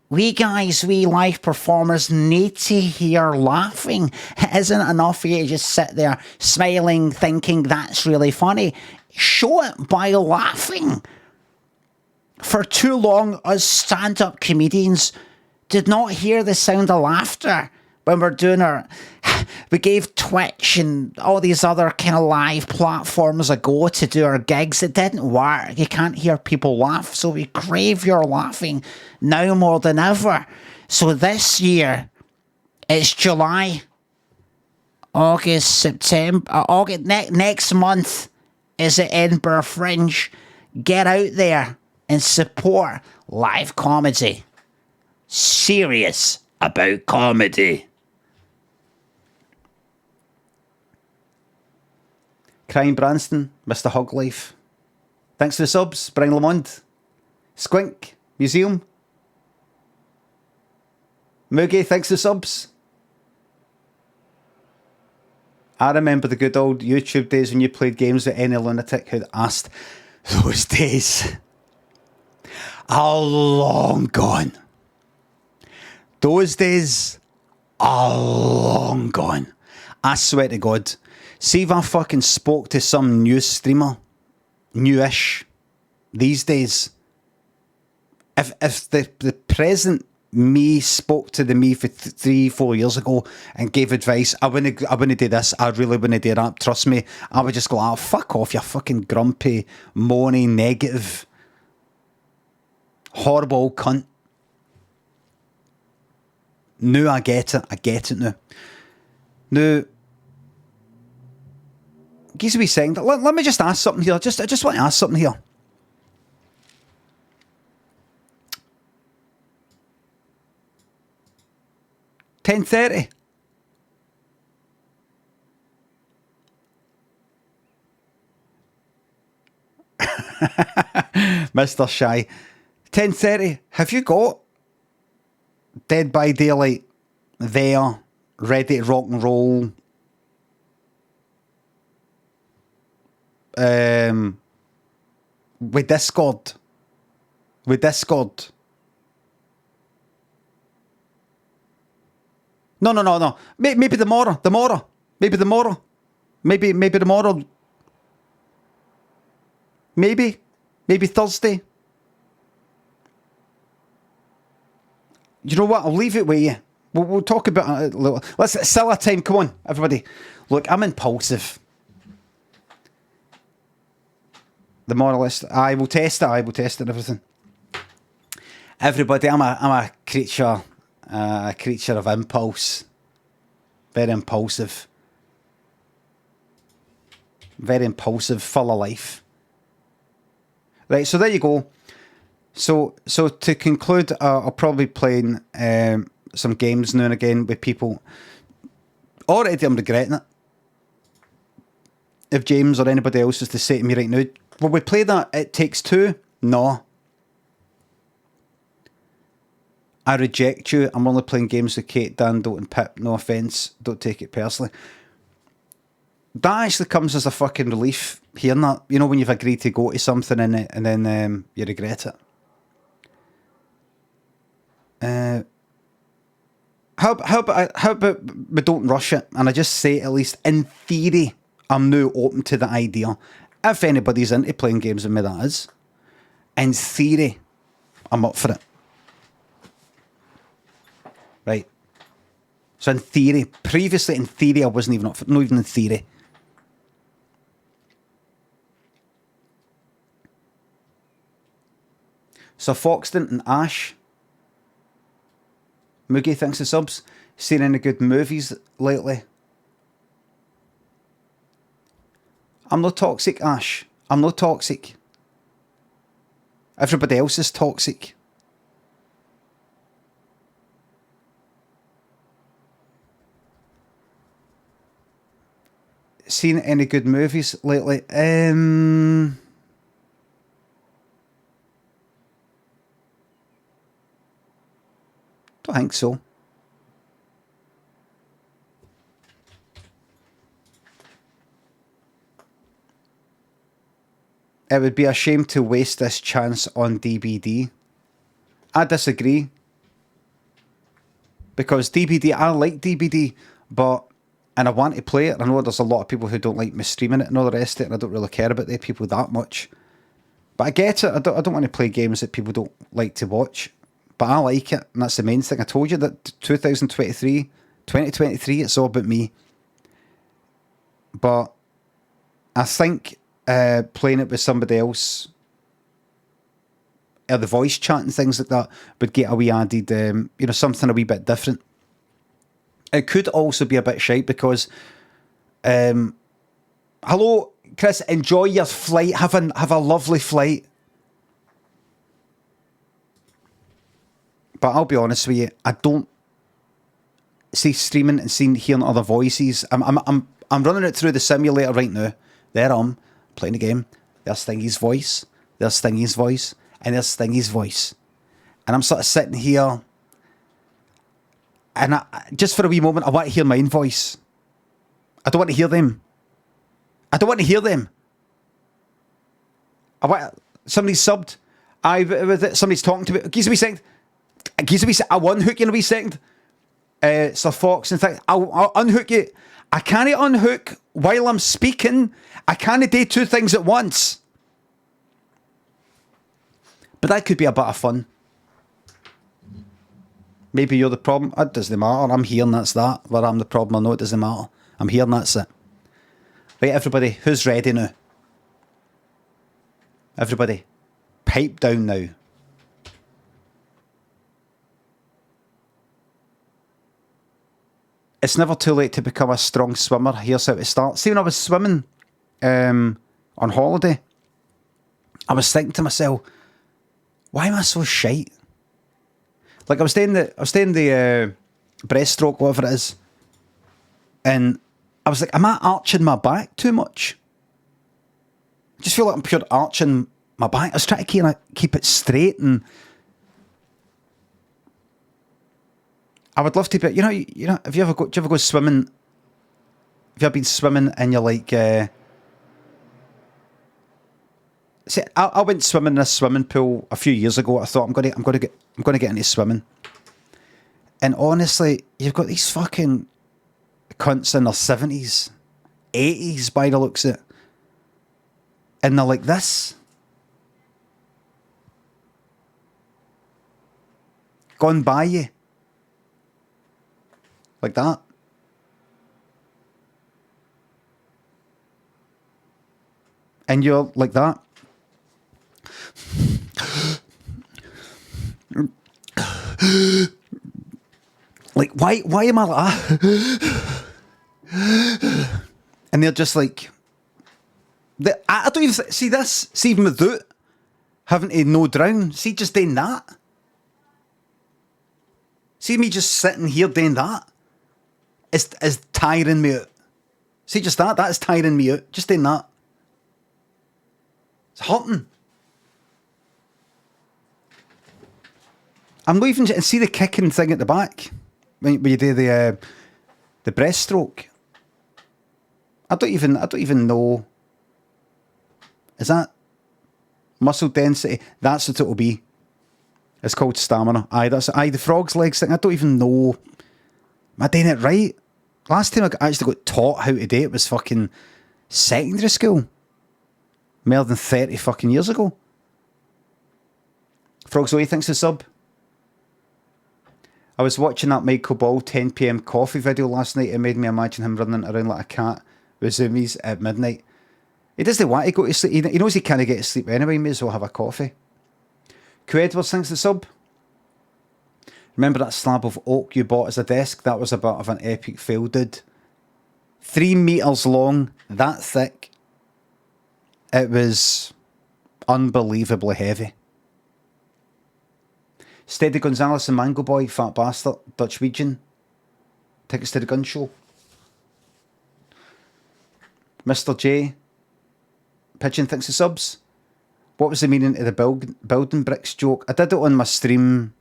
We guys, we live performers need to hear laughing. It isn't enough for you to just sit there smiling, thinking that's really funny. Show it by laughing. For too long, us stand-up comedians did not hear the sound of laughter when we're doing our... We gave Twitch and all these other kind of live platforms a go to do our gigs. It didn't work. You can't hear people laugh. So we crave your laughing now more than ever. So this year, it's July, August, September, August, next month is the Edinburgh Fringe. Get out there and support live comedy. Serious about comedy. Crying Branston, Mr. Hug Life. Thanks for the subs, Brian Lamond. Squink, Museum. Moogie, thanks for the subs. I remember the good old YouTube days when you played games with any lunatic who'd asked. Those days are long gone. Those days are long gone. I swear to God. See if I fucking spoke to some new streamer, newish, these days. If the present me spoke to the me for 3-4 years ago and gave advice, I wouldn't do this, I really wouldn't do that, trust me. I would just go, oh, fuck off, you fucking grumpy, moany, negative, horrible old cunt. Now I get it now. Now, give me a second. Let me just ask something here. I just want to ask something here. $10:30. Mr. Shy. 10:30. Have you got Dead by Daylight there, ready to rock and roll? With Discord. No. Maybe tomorrow. Maybe tomorrow. Maybe Thursday. You know what? I'll leave it with you. We'll talk about it a little. Let's Cilla time. Come on, everybody. Look, I'm impulsive. The moralist. I will test it and everything. Everybody, I'm a creature of impulse. Very impulsive. Very impulsive, full of life. Right, so there you go. So to conclude, I'll probably be playing some games now and again with people. Already I'm regretting it. If James or anybody else is to say to me right now, will we play that It Takes Two? No. I reject you. I'm only playing games with Kate, Dan, and Pip. No offence. Don't take it personally. That actually comes as a fucking relief hearing that. You know, when you've agreed to go to something and then you regret it. How about we don't rush it, and I just say, at least in theory, I'm now open to the idea. If anybody's into playing games with me, that is. In theory, I'm up for it. Right. So in theory, previously in theory, I wasn't even up for it. Not even in theory. So Foxton and Ash. Moogie thinks the subs. Seen any good movies lately? I'm not toxic, Ash. I'm not toxic. Everybody else is toxic. Seen any good movies lately? Don't think so. It would be a shame to waste this chance on DVD. I disagree. Because DVD, I like DVD, and I want to play it. I know there's a lot of people who don't like me streaming it and all the rest of it, and I don't really care about the people that much. But I get it. I don't want to play games that people don't like to watch. But I like it, and that's the main thing. I told you that 2023, it's all about me. But I think playing it with somebody else, or the voice chat and things like that, would get a wee added, something a wee bit different. It could also be a bit shite because, hello, Chris, enjoy your flight. Have a lovely flight. But I'll be honest with you, I don't see streaming and hearing other voices. I'm running it through the simulator right now. There I'm playing the game. There's Stingy's voice. There's Stingy's voice. And there's Stingy's voice. And I'm sort of sitting here, and just for a wee moment, I want to hear my own voice. I don't want to hear them. I don't want to hear them. Somebody's subbed. Somebody's talking to me. Gives a wee second. I will unhook you in a wee second. Sir Fox and things. I'll unhook you. I can't unhook while I'm speaking. I can't do two things at once. But that could be a bit of fun. Maybe you're the problem. It doesn't matter. I'm here and that's that. Whether I'm the problem or no, it doesn't matter. I'm here and that's it. Right, everybody, who's ready now? Everybody, pipe down now. It's never too late to become a strong swimmer. Here's how to start. See, when I was swimming on holiday, I was thinking to myself, why am I so shite? Like I was doing the breaststroke, whatever it is, and I was like, am I arching my back too much? I just feel like I'm pure arching my back. I was trying to keep it straight, and I would love to be. You know, do you ever go swimming? Have you ever been swimming and you're like, see, I went swimming in a swimming pool a few years ago. I thought I'm going to get into swimming, and honestly, you've got these fucking cunts in their 70s, 80s by the looks of it, and they're like this, gone by you. Like that. And you're like that. Like, why am I like that? And they're just like, I don't even see this. See, even with that, having to no drown. See, just doing that. See me just sitting here doing that. Is tiring me out. See, just that is tiring me out. Just doing that. It's hurting. I'm not even... And see the kicking thing at the back? When you do the breaststroke. I don't even know. Is that muscle density? That's what it'll be. It's called stamina. The frog's legs thing. I don't even know. Am I doing it right? Last time I actually got taught how to do it was fucking secondary school. More than 30 fucking years ago. Frogs, what do you think's the sub? I was watching that Michael Ball 10 PM coffee video last night. It made me imagine him running around like a cat with zoomies at midnight. He doesn't want to go to sleep. He knows he can't get to sleep anyway. He may as well have a coffee. Q Edwards thinks the sub. Remember that slab of oak you bought as a desk? That was a bit of an epic fail, dude. 3 meters long, that thick. It was unbelievably heavy. Steady Gonzalez and Mango Boy, Fat Bastard, Dutch Region. Tickets to the gun show. Mr. J. Pigeon thinks the subs. What was the meaning of the building bricks joke? I did it on my stream.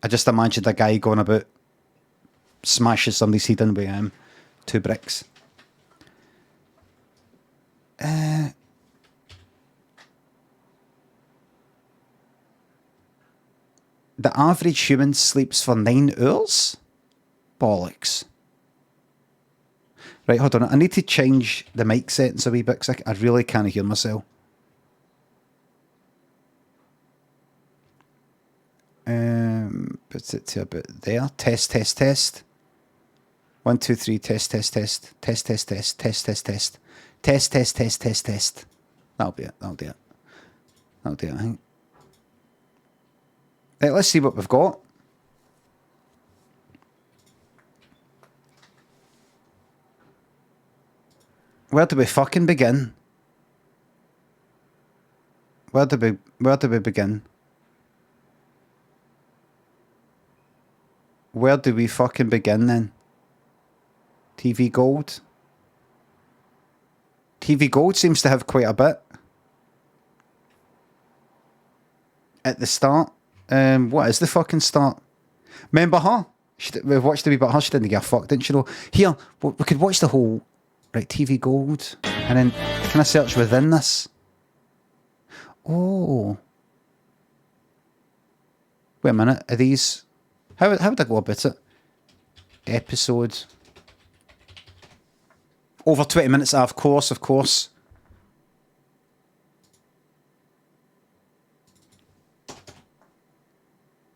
I just imagined a guy going about smashing somebody's head in with 2 bricks. The average human sleeps for 9 hours? Bollocks. Right, hold on. I need to change the mic settings a wee bit because I really can't hear myself. Puts it to about there. Test. 1, 2, 3. Test. Test. That'll be it. I think. Right, let's see what we've got. Where do we fucking begin? Where do we begin? Where do we fucking begin then? TV Gold. TV Gold seems to have quite a bit at the start. What is the fucking start? Remember her? We watched a wee bit of her. She didn't give a fuck, didn't she? Know? Here, we could watch the whole. Right, TV Gold, and then can I search within this? Oh, wait a minute. Are these? How would I go about it? Episode. Over 20 minutes. Of course.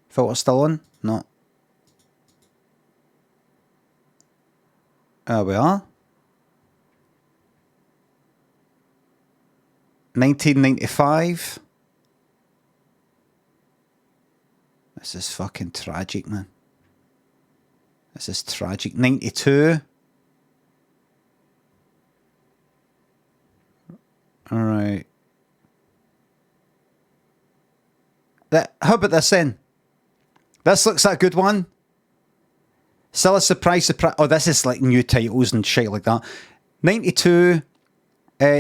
Filter still on? No. There we are. 1995. This is fucking tragic, man. This is tragic. 92. Alright. How about this then? This looks like a good one. Cilla surprise. Oh, this is like new titles and shit like that. 92.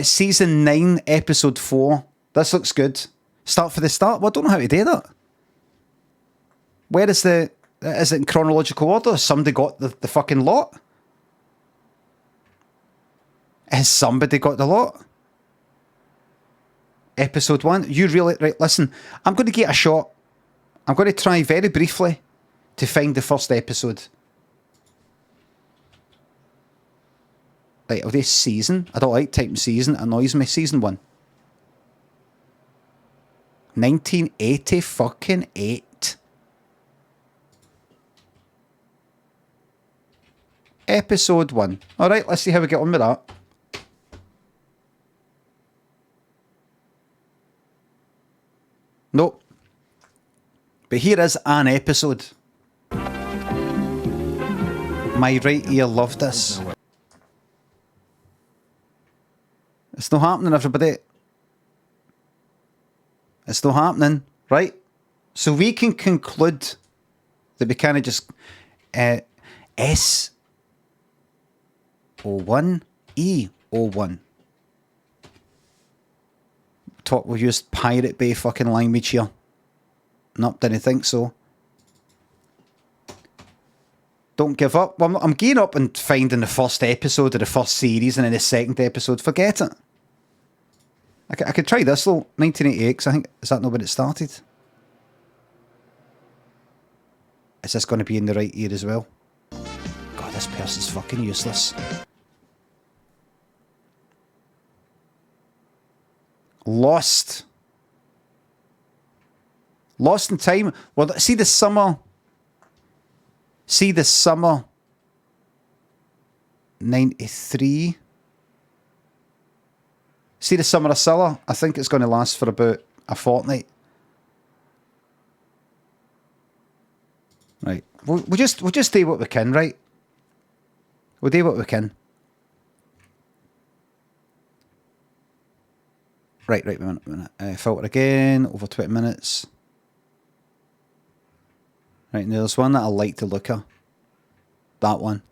Season 9, episode 4. This looks good. Start for the start? Well, I don't know how to do that. Where is the... Is it in chronological order? Somebody got the fucking lot? Has somebody got the lot? Episode 1. You really... Right, listen. I'm going to get a shot. I'm going to try very briefly to find the first episode. Right, I'll do season. I don't like typing season. It annoys me. Season 1. 1980 fucking 8. Episode 1. Alright, let's see how we get on with that. Nope. But here is an episode. My right ear loved this. It's not happening, everybody. It's not happening, right? So we can conclude that we kind of just S01 E01. Talk. We used Pirate Bay fucking language here. Nope, didn't think so. Don't give up. Well, I'm gearing up and finding the first episode of the first series and then the second episode. Forget it. I could try this though. 1988, 'cause I think, is that not when it started? Is this going to be in the right year as well? God, this person's fucking useless. Lost. Lost in Time. Well, see the summer 93. See the Summer of Cilla. I think it's going to last for about a fortnight. Right. We'll just do what we can, right? We'll do what we can. Right, wait a minute. Filter again, over 20 minutes. Right, now there's one that I like to look at. That one.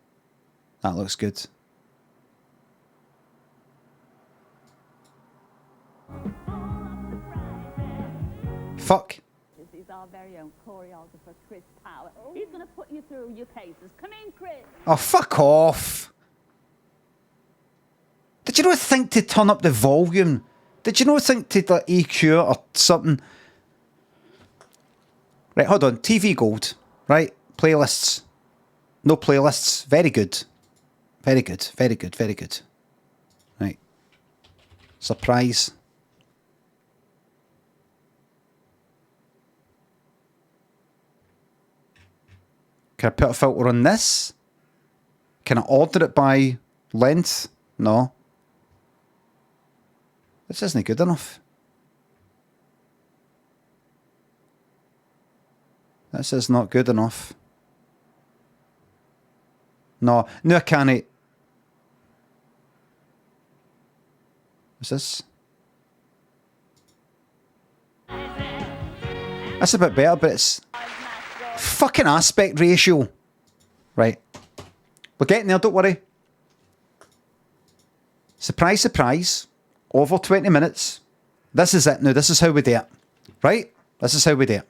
That looks good. Fuck. This is our very own choreographer, Chris Power. He's going to put you through your paces. Come in, Chris. Oh, fuck off. Did you not think to turn up the volume? Did you not think to like, EQ or something? Right, hold on. TV Gold. Right? Playlists. No playlists. Very good. Very good. Very good. Very good. Right. Surprise. Can I put a filter on this? Can I order it by length? No. This isn't good enough. This is not good enough. No, I can't. What's this? That's a bit better, but it's fucking aspect ratio. Right. We're getting there, don't worry. Surprise, surprise. Over 20 minutes. This is it now. This is how we do it. Right? This is how we do it.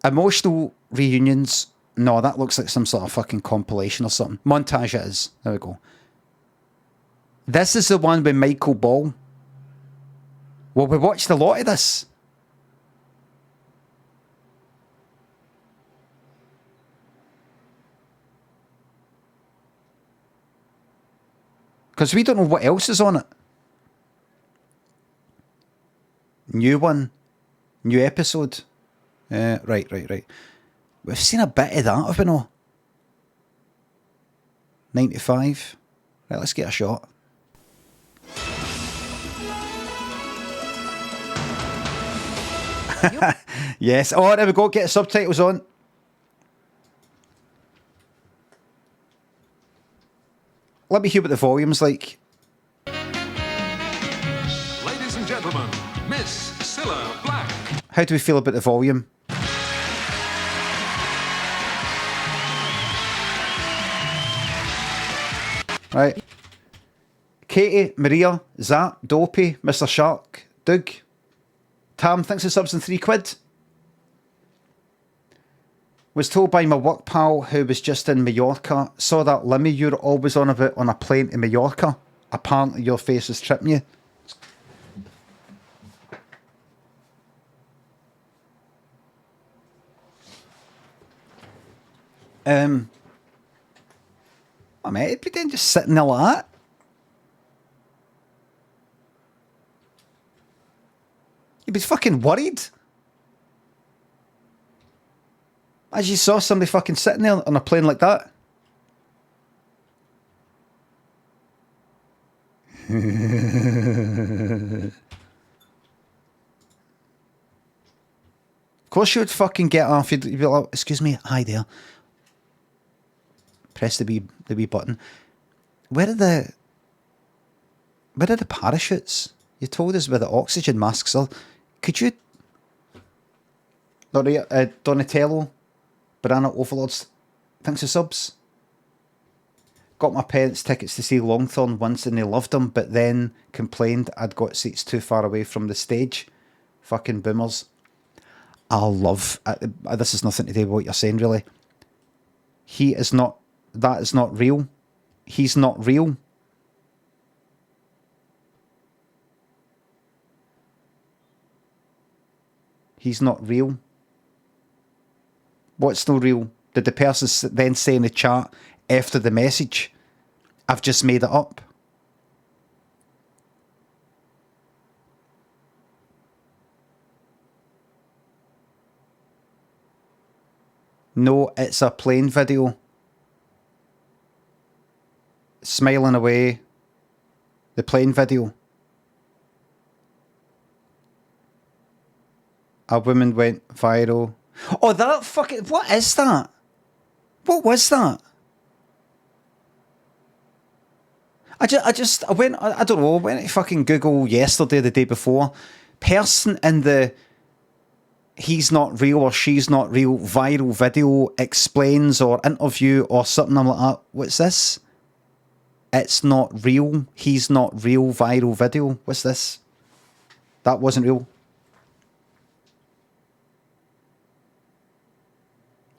Emotional reunions. No, that looks like some sort of fucking compilation or something. Montage it is. There we go. This is the one with Michael Ball. Well, we watched a lot of this. Because we don't know what else is on it. New one. New episode. Right. We've seen a bit of that, have we not? 95. Right, let's get a shot. Yes. Oh, there we go. Get the subtitles on. Let me hear what the volume's like. Ladies and gentlemen, Miss Cilla Black. How do we feel about the volume? Right. Katie, Maria, Zap, Dopey, Mr. Shark, Doug. Tam thinks the sub's in £3. Was told by my work pal who was just in Mallorca, saw that Limmy you're always on about on a plane to Mallorca. Apparently your face is tripping you. I mean, it'd be then just sitting there like that. You'd be fucking worried. As you saw somebody fucking sitting there on a plane like that. Of course you would fucking get off. You'd be like, excuse me, hi there. Press the wee button. Where are the parachutes? You told us where the oxygen masks are. Could you... Donatello, Banana Overlords, thanks for subs. Got my parents tickets to see Longthorn once and they loved them, but then complained I'd got seats too far away from the stage. Fucking boomers. This is nothing to do with what you're saying, really. That is not real. He's not real. He's not real. What's not real? Did the person then say in the chat after the message, I've just made it up? No, it's a plane video. Smiling away. The plane video. A woman went viral. Oh, that fucking... What is that? What was that? I don't know, I went to fucking Google yesterday, the day before. Person in the he's not real or she's not real viral video explains or interview or something. I'm like, what's this? It's not real. He's not real viral video. What's this? That wasn't real.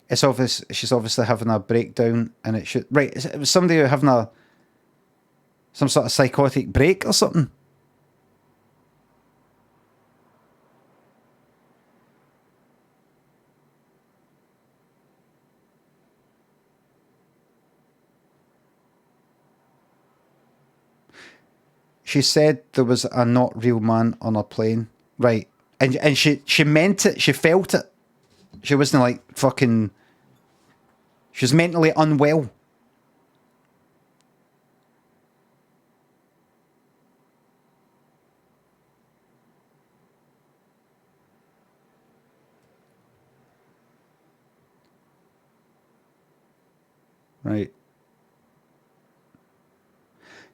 It's obvious she's obviously having a breakdown, and it should it was somebody having some sort of psychotic break or something. She said there was a not real man on a plane, right? And she meant it. She felt it. She wasn't like fucking... She was mentally unwell. Right.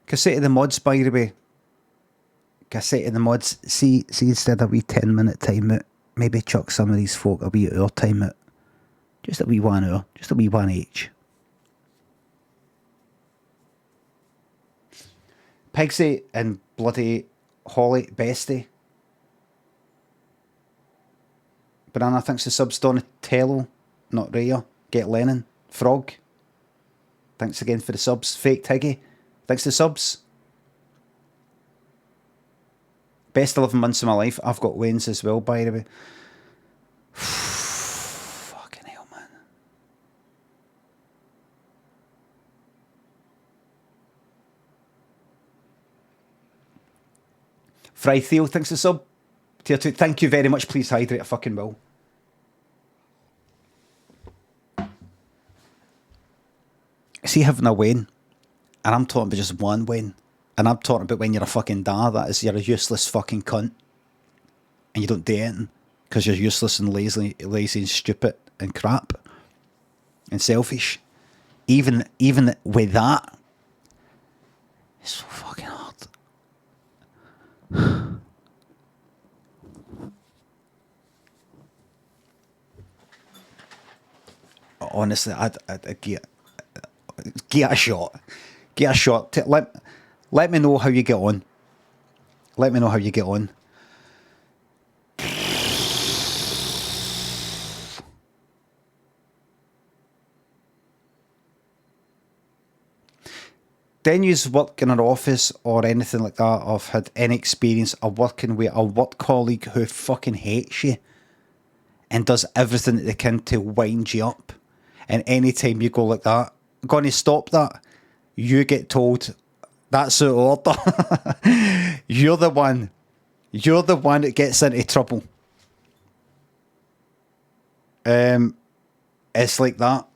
Cassette of the mods, by the way. Cassette of the mods. See instead of a wee 10-minute time out, maybe chuck some of these folk a wee hour time out. Just a wee 1 hour. Just a wee one each. Pigsy and bloody Holly Bestie. Banana thanks to subs. Donatello. Not Raya. Get Lennon. Frog. Thanks again for the subs. Fake Tiggy. Thanks to subs. Best 11 months of my life. I've got Wayne's as well, by the way. Fucking hell, man. Fry Theo, thanks to sub. Tier 2, thank you very much. Please hydrate, I fucking will. See, having a Wayne, and I'm talking about just one Wayne, and I'm talking about when you're a fucking dad, that is, you're a useless fucking cunt, and you don't do anything, because you're useless and lazy and stupid and crap, and selfish. Even with that, it's so fucking hard. Honestly, I'd get a shot. Get a shot. Let me know how you get on. Let me know how you get on. Then you work in an office or anything like that, or have had any experience of working with a work colleague who fucking hates you and does everything that they can to wind you up. And any time you go like that, going to stop that, you get told that's the order. You're the one that gets into trouble. It's like that.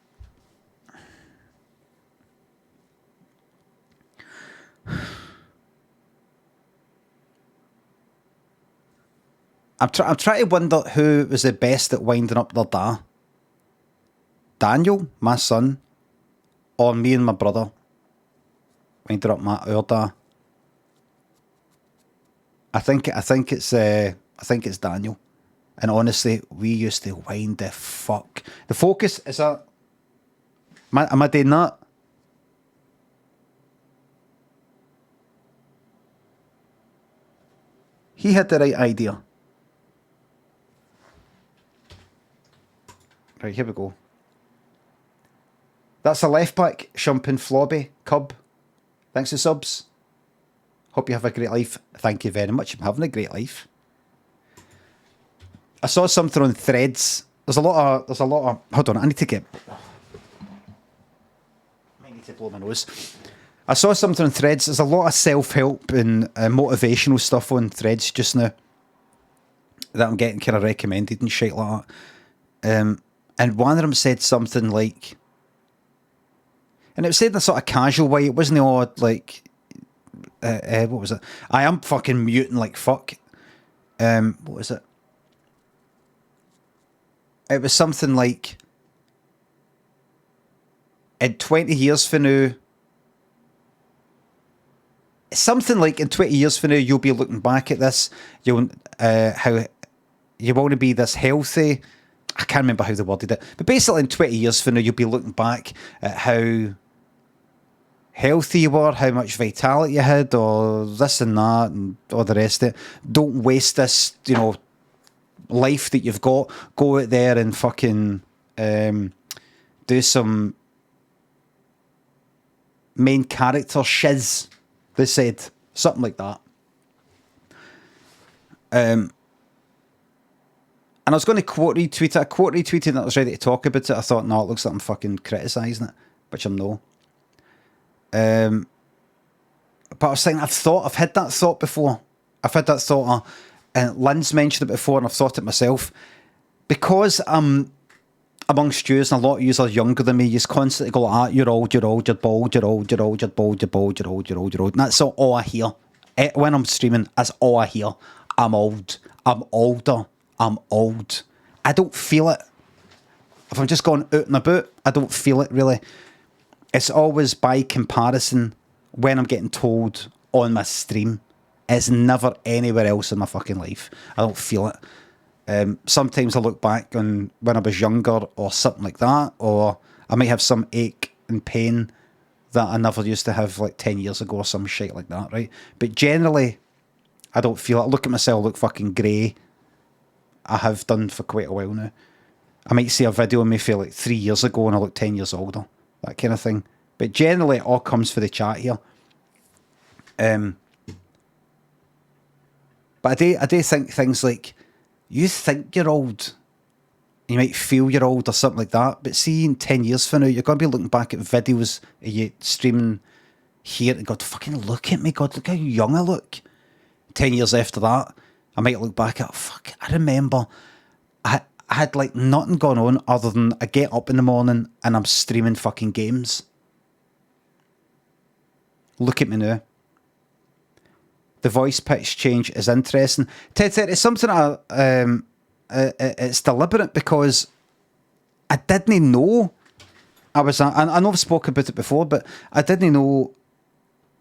I'm trying to wonder who was the best at winding up their da. Daniel, my son, or me and my brother winding up our da. I think it's Daniel. And honestly, we used to wind the fuck. The focus is that. Am I doing that? He had the right idea. Right, here we go. That's a left back, Shumpin Flobby, Cub. Thanks for subs. Hope you have a great life. Thank you very much. I'm having a great life. I saw something on Threads. There's a lot of. Hold on, I need to blow my nose. I saw something on Threads. There's a lot of self-help and motivational stuff on Threads just now that I'm getting kind of recommended and shit like that. And one of them said something like, and it was said in a sort of casual way. It wasn't all like, what was it? I am fucking muting like fuck. What was it? It was something like, in 20 years from now, something like in 20 years from now, you'll be looking back at this. You'll how you want to be this healthy. I can't remember how they worded it, but basically, in 20 years from now, you'll be looking back at how healthy you were, how much vitality you had, or this and that, and all the rest of it. Don't waste this, life that you've got. Go out there and fucking do some main character shiz. They said something like that. And I was going to quote retweet it. I quote retweeted and I was ready to talk about it. I thought, no, it looks like I'm fucking criticising it, which I'm no. But I was saying, I've had that thought before. I've had that thought, and Lynn's mentioned it before, and I've thought it myself. Because I'm amongst yous, and a lot of yous are younger than me, you constantly go like, you're old, you're bald, you're bald, you're old, you're bald, you're bald, you're old, you're old, you're old. And that's all I hear. When I'm streaming, that's all I hear. I'm old. I'm older. I'm old. I don't feel it. If I'm just going out and about, I don't feel it really. It's always by comparison when I'm getting told on my stream. It's never anywhere else in my fucking life. I don't feel it. Sometimes I look back on when I was younger or something like that, or I might have some ache and pain that I never used to have like 10 years ago or some shit like that, right? But generally, I don't feel it. I look at myself, look fucking grey. I have done for quite a while now. I might see a video of me for like 3 years ago and I look 10 years older, that kind of thing. But generally, it all comes for the chat here. But I do think things like, you think you're old, you might feel you're old or something like that, but see, in 10 years from now, you're going to be looking back at videos of you streaming here and God, fucking look at me, God, look how young I look. 10 years after that, I might look back at, fuck, I remember I had like nothing going on other than I get up in the morning and I'm streaming fucking games. Look at me now. The voice pitch change is interesting. Ted, it's something it's deliberate because I didn't know I know I've spoken about it before, but I didn't know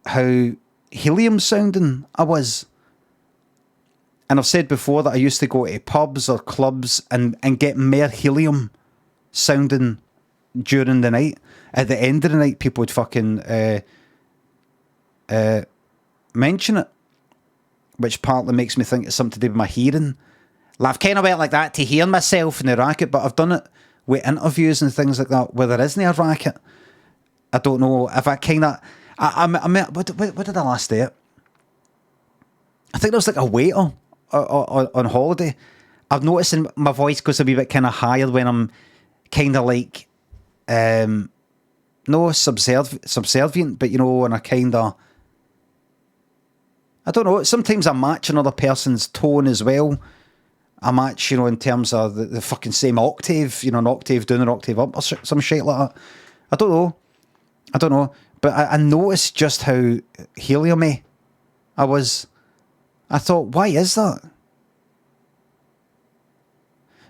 how helium sounding I was. And I've said before that I used to go to pubs or clubs and get more helium sounding during the night. At the end of the night, people would fucking mention it, which partly makes me think it's something to do with my hearing. I've kind of went like that to hear myself in the racket, but I've done it with interviews and things like that where there isn't a racket. I don't know if I kind of... what did I last day at? I think there was like a waiter on holiday. I've noticed my voice goes a wee bit kind of higher when I'm kind of like... no, subservient, but when I kind of... I don't know, sometimes I match another person's tone as well. I match, in terms of the fucking same octave, an octave down, an octave up, or some shit like that. I don't know. But I noticed just how helium-y I was. I thought, why is that?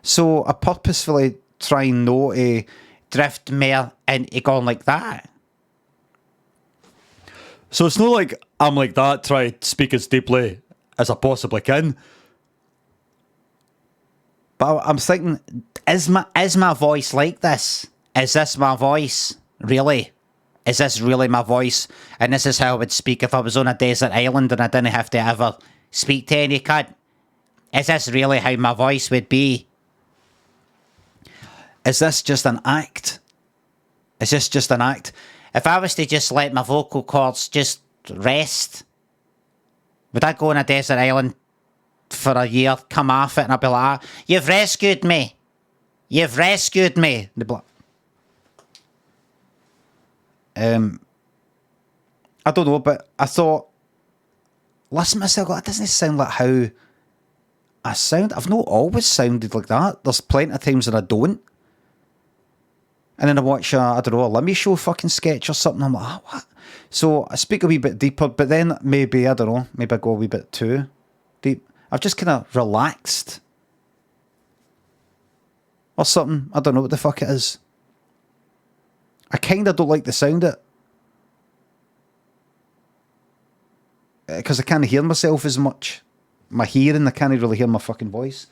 So I purposefully try not to drift more into going like that. So it's not like I'm like that, try to speak as deeply as I possibly can. But I'm thinking, is my voice like this? Is this my voice? Really? Is this really my voice? And this is how I would speak if I was on a desert island and I didn't have to ever speak to any cunt. Is this really how my voice would be? Is this just an act? Is this just an act? If I was to just let my vocal cords just rest, would I go on a desert island for a year, come off it, and I'd be like, you've rescued me. You've rescued me. They'd be like, I don't know, but I thought, listen to myself, that doesn't sound like how I sound. I've not always sounded like that. There's plenty of times that I don't. And then I watch I don't know, a Limmy Show fucking sketch or something. I'm like, what? So I speak a wee bit deeper, but then maybe, I don't know, maybe I go a wee bit too deep. I've just kind of relaxed. Or something. I don't know what the fuck it is. I kind of don't like the sound of it. Because I can't hear myself as much. My hearing, I can't really hear my fucking voice.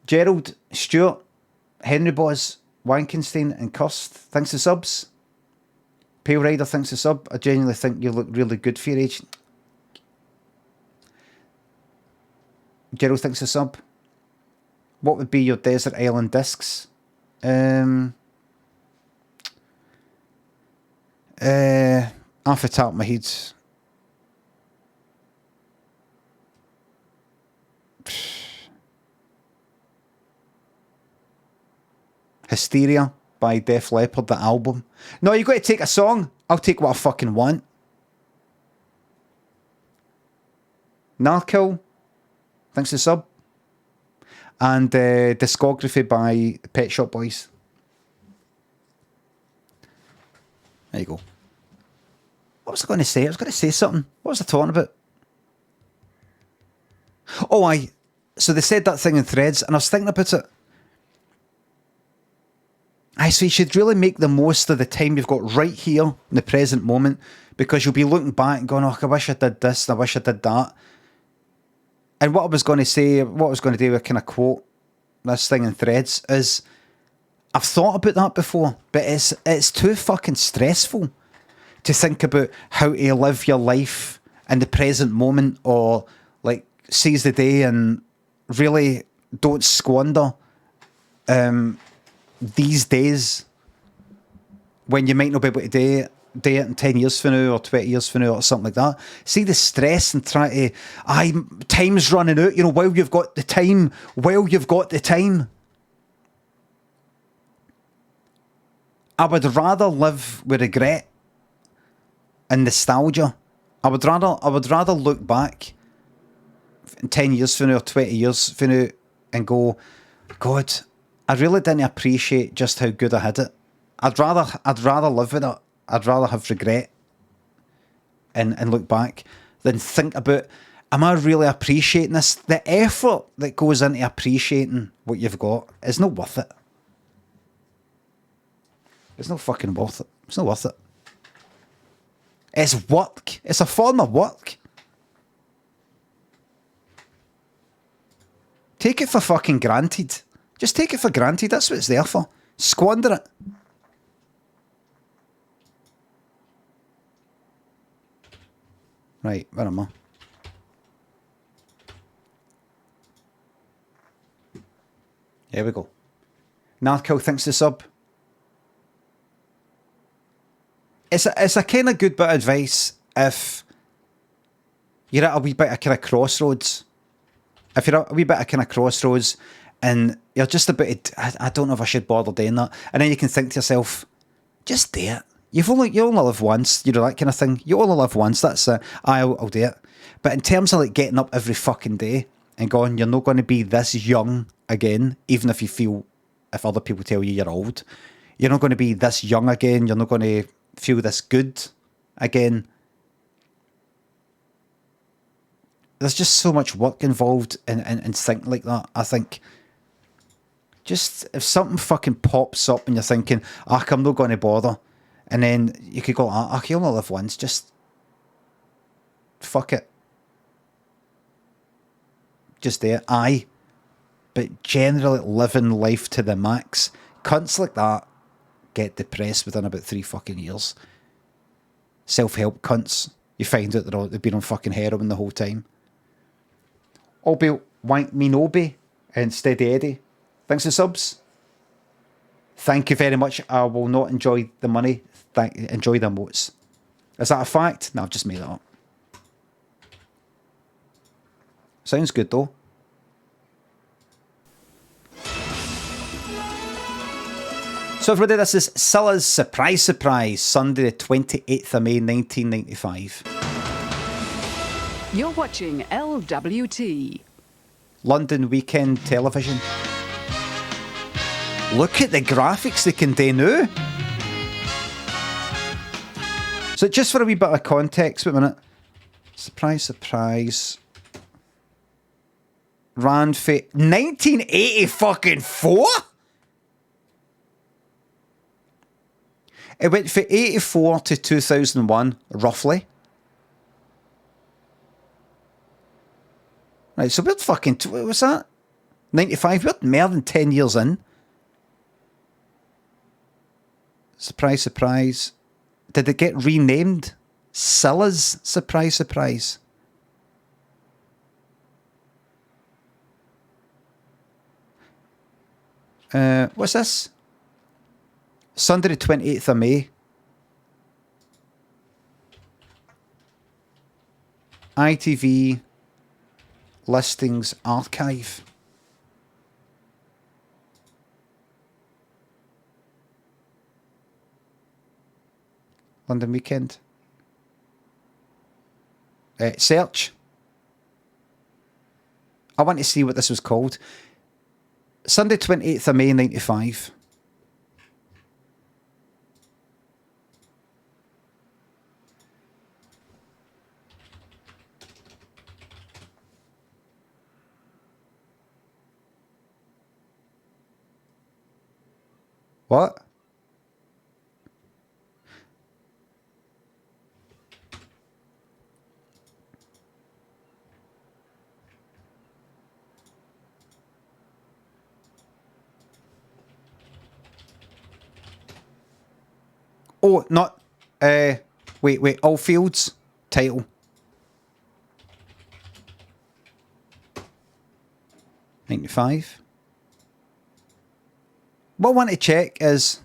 Gerald, Stuart, Henry Boz, Wankenstein and Kirst, thanks to subs. Pale Rider, thanks to sub. I genuinely think you look really good for your age. Gerald, thanks to sub. What would be your desert island discs? Off the top of my head. Hysteria by Def Leppard, the album. No, you've got to take a song. I'll take what I fucking want. Narkill, thanks to sub. And discography by Pet Shop Boys. There you go. What was I going to say? I was going to say something. What was I talking about? Oh, so they said that thing in Threads, and I was thinking about it. So you should really make the most of the time you've got right here in the present moment, because you'll be looking back and going, oh, I wish I did this, and I wish I did that. And what I was going to say, what I was going to do with kind of quote this thing in Threads is, I've thought about that before, but it's too fucking stressful to think about how to live your life in the present moment, or like seize the day and really don't squander these days when you might not be able to do it in 10 years from now or 20 years from now or something like that. See the stress and try to, time's running out, while you've got the time, I would rather live with regret and nostalgia. I would rather look back 10 years from now or 20 years from now and go, God, I really didn't appreciate just how good I had it. I'd rather live with it. I'd rather have regret and look back than think about, am I really appreciating this? The effort that goes into appreciating what you've got is not worth it. It's not fucking worth it. It's not worth it. It's work. It's a form of work. Take it for fucking granted. Just take it for granted. That's what it's there for. Squander it. Right, where am I? Here we go. Narco thinks the sub. It's a kind of good bit of advice if you're at a wee bit of kind of crossroads. If you're at a wee bit of kind of crossroads and you're just a bit, I don't know if I should bother doing that. And then you can think to yourself, just do it. You only live once, that kind of thing. You only live once, that's it. I'll do it. But in terms of like getting up every fucking day and going, you're not going to be this young again, even if if other people tell you you're old. You're not going to be this young again. You're not going to feel this good again. There's just so much work involved in thinking like that. I think just if something fucking pops up and you're thinking, I'm not going to bother, and then you could go, you only live once, just fuck it. just there, aye. But generally living life to the max. Cunts like that get depressed within about 3 fucking years. Self-help cunts. You find out they've been on fucking heroin the whole time. Obi Wank Me Nobi and Steady Eddie. Thanks for subs. Thank you very much. I will not enjoy the money. Enjoy the emotes. Is that a fact? No, I've just made it up. Sounds good though. So everybody, this is Cilla's Surprise Surprise, Sunday the 28th of May 1995. You're watching LWT. London Weekend Television. Look at the graphics they can do now. So just for a wee bit of context, wait a minute. Surprise, surprise. Ran for 1980 fucking 4? It went from 84 to 2001, roughly. Right, so we're fucking... What was that? 95? We're more than 10 years in. Surprise, surprise. Did it get renamed? Cilla's Surprise, Surprise. What's this? Sunday the 28th of May. ITV listings archive. London Weekend. Search. I want to see what this was called. Sunday 28th of May 95. What? Oh, not... wait, All Fields title. '95. What I want to check is...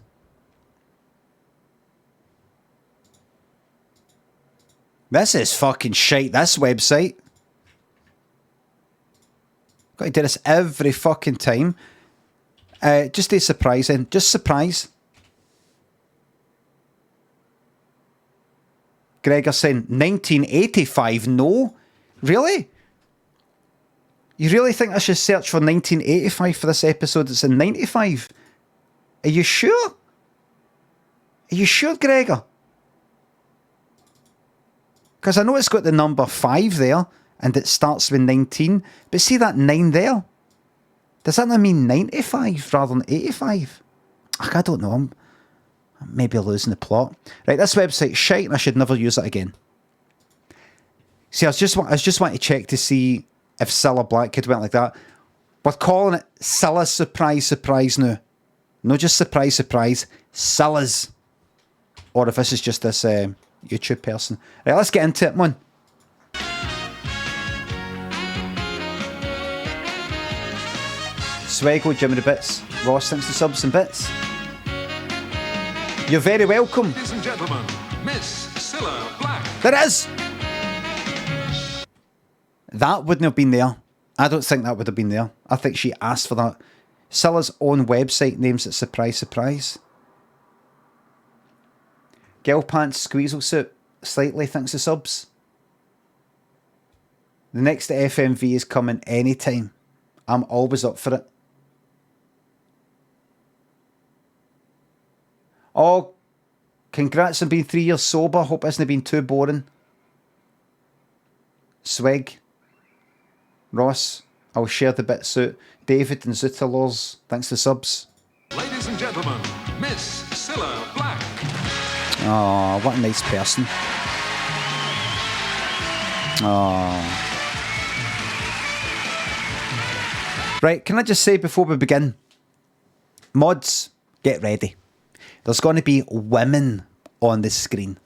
This is fucking shite, this website. Got to do this every fucking time. Just a surprising. Just surprise. Gregor saying 1985. No? Really? You really think I should search for 1985 for this episode? It's in 95. Are you sure? Are you sure, Gregor? Because I know it's got the number 5 there, and it starts with 19. But see that 9 there? Does that not mean 95 rather than 85? I don't know. I'm maybe losing the plot. Right, this website's shite, and I should never use it again. See, I was just wanting to check to see if Cilla Blackhead went like that. We're calling it Cilla's Surprise Surprise now. Not just Surprise Surprise, Cilla's. Or if this is just this YouTube person. Right, let's get into it, man. Swego, Jimmy the Bits, Ross, thanks for subs and bits. You're very welcome. Ladies and gentlemen, Miss Cilla Black. There it is! That wouldn't have been there. I don't think that would have been there. I think she asked for that. Cilla's own website names it Surprise Surprise. Girl Pants Squeezle Suit, slightly, thanks for subs. The next FMV is coming anytime. I'm always up for it. Oh, congrats on being 3 years sober. Hope it hasn't been too boring. Swig. Ross, I'll share the bit suit. David and Zootalors, thanks for subs. Ladies and gentlemen, Miss Cilla Black. Oh, what a nice person. Oh. Right, can I just say before we begin, mods, get ready. There's going to be women on the screen.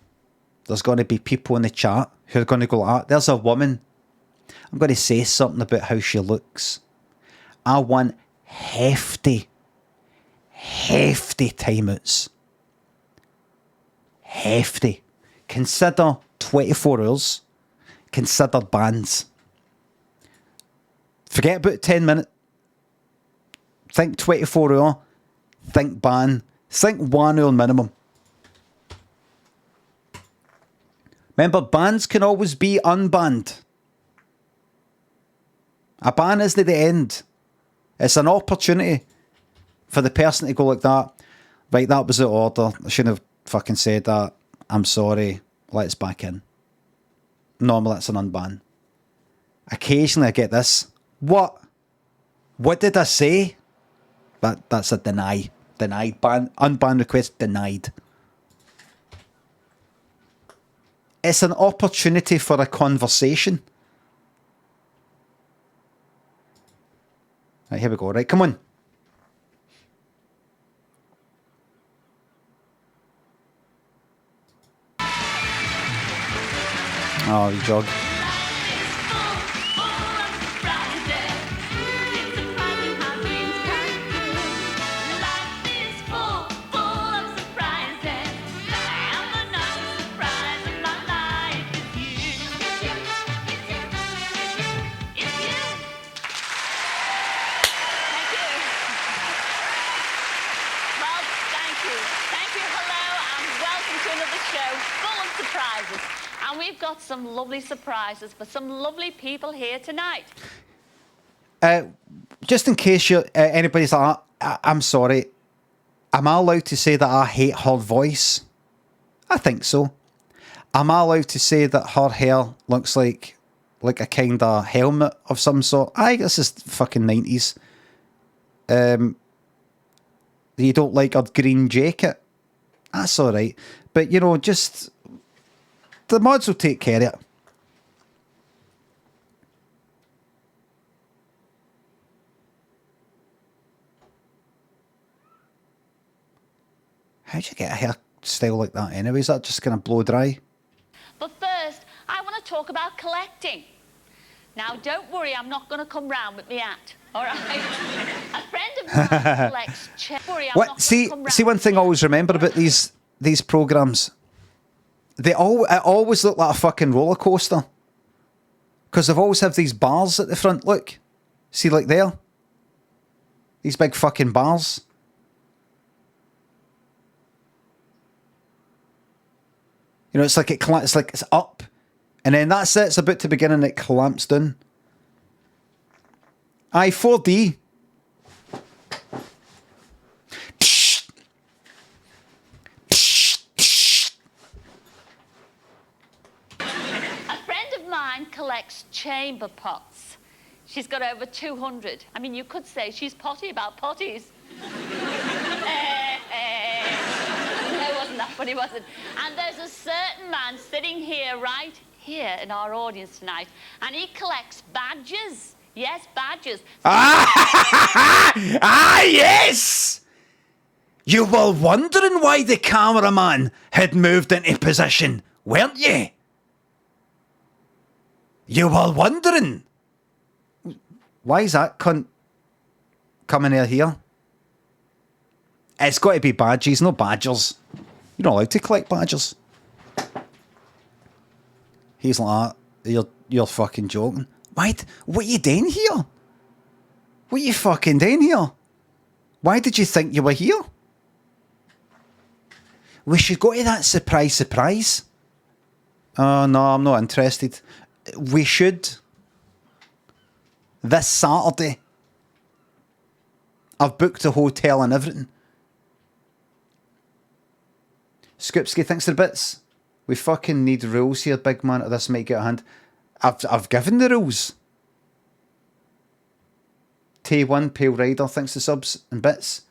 There's going to be people in the chat who are going to go like that. There's a woman. I'm going to say something about how she looks. I want hefty timeouts. Hefty. Consider 24 hours. Consider bans. Forget about 10 minutes. Think 24 hour. Think ban. Think 1 hour minimum. Remember, bans can always be unbanned. A ban isn't the end. It's an opportunity for the person to go like that. Right, that was the order. I shouldn't have fucking said that. I'm sorry. Let's back in. Normally it's an unban. Occasionally I get this. What? What did I say? That's a deny. Denied. Unban request denied. It's an opportunity for a conversation. Right, here we go. Right, come on. Oh, you jog. And we've got some lovely surprises for some lovely people here tonight. Just in case anybody's like, I'm sorry, am I allowed to say that I hate her voice? I think so. Am I allowed to say that her hair looks like a kind of helmet of some sort? I guess it's fucking 90s. You don't like her green jacket? That's alright. But, you know, just... the mods will take care of it. How'd you get a hairstyle like that anyway? Is that just going to blow dry? But first, I want to talk about collecting. Now, don't worry, I'm not going to come round with me hat. All right? A friend of mine collects... What? See one thing I always remember about these programmes? It always look like a fucking roller coaster. Because they've always have these bars at the front. Look. See, like there? These big fucking bars. You know, it's like it's up. And then that's it. It's about to begin and it clamps down. Aye, 4D. Collects chamber pots. She's got over 200. I mean, you could say she's potty about potties. No, wasn't that funny, was it? And there's a certain man sitting here, right here in our audience tonight, and he collects badges. Yes, badges. Yes! You were wondering why the cameraman had moved into position, weren't you? You were wondering. Why is that cunt coming out here? It's got to be badges, no badgers. You're not allowed to collect badgers. He's like, you're fucking joking. What are you doing here? What are you fucking doing here? Why did you think you were here? We should go to that surprise. Oh, no, I'm not interested. We should. This Saturday. I've booked a hotel and everything. Scoopsky thinks they're bits. We fucking need rules here, big man, or this might get a hand. I've given the rules. T1 Pale Rider thinks the subs and bits.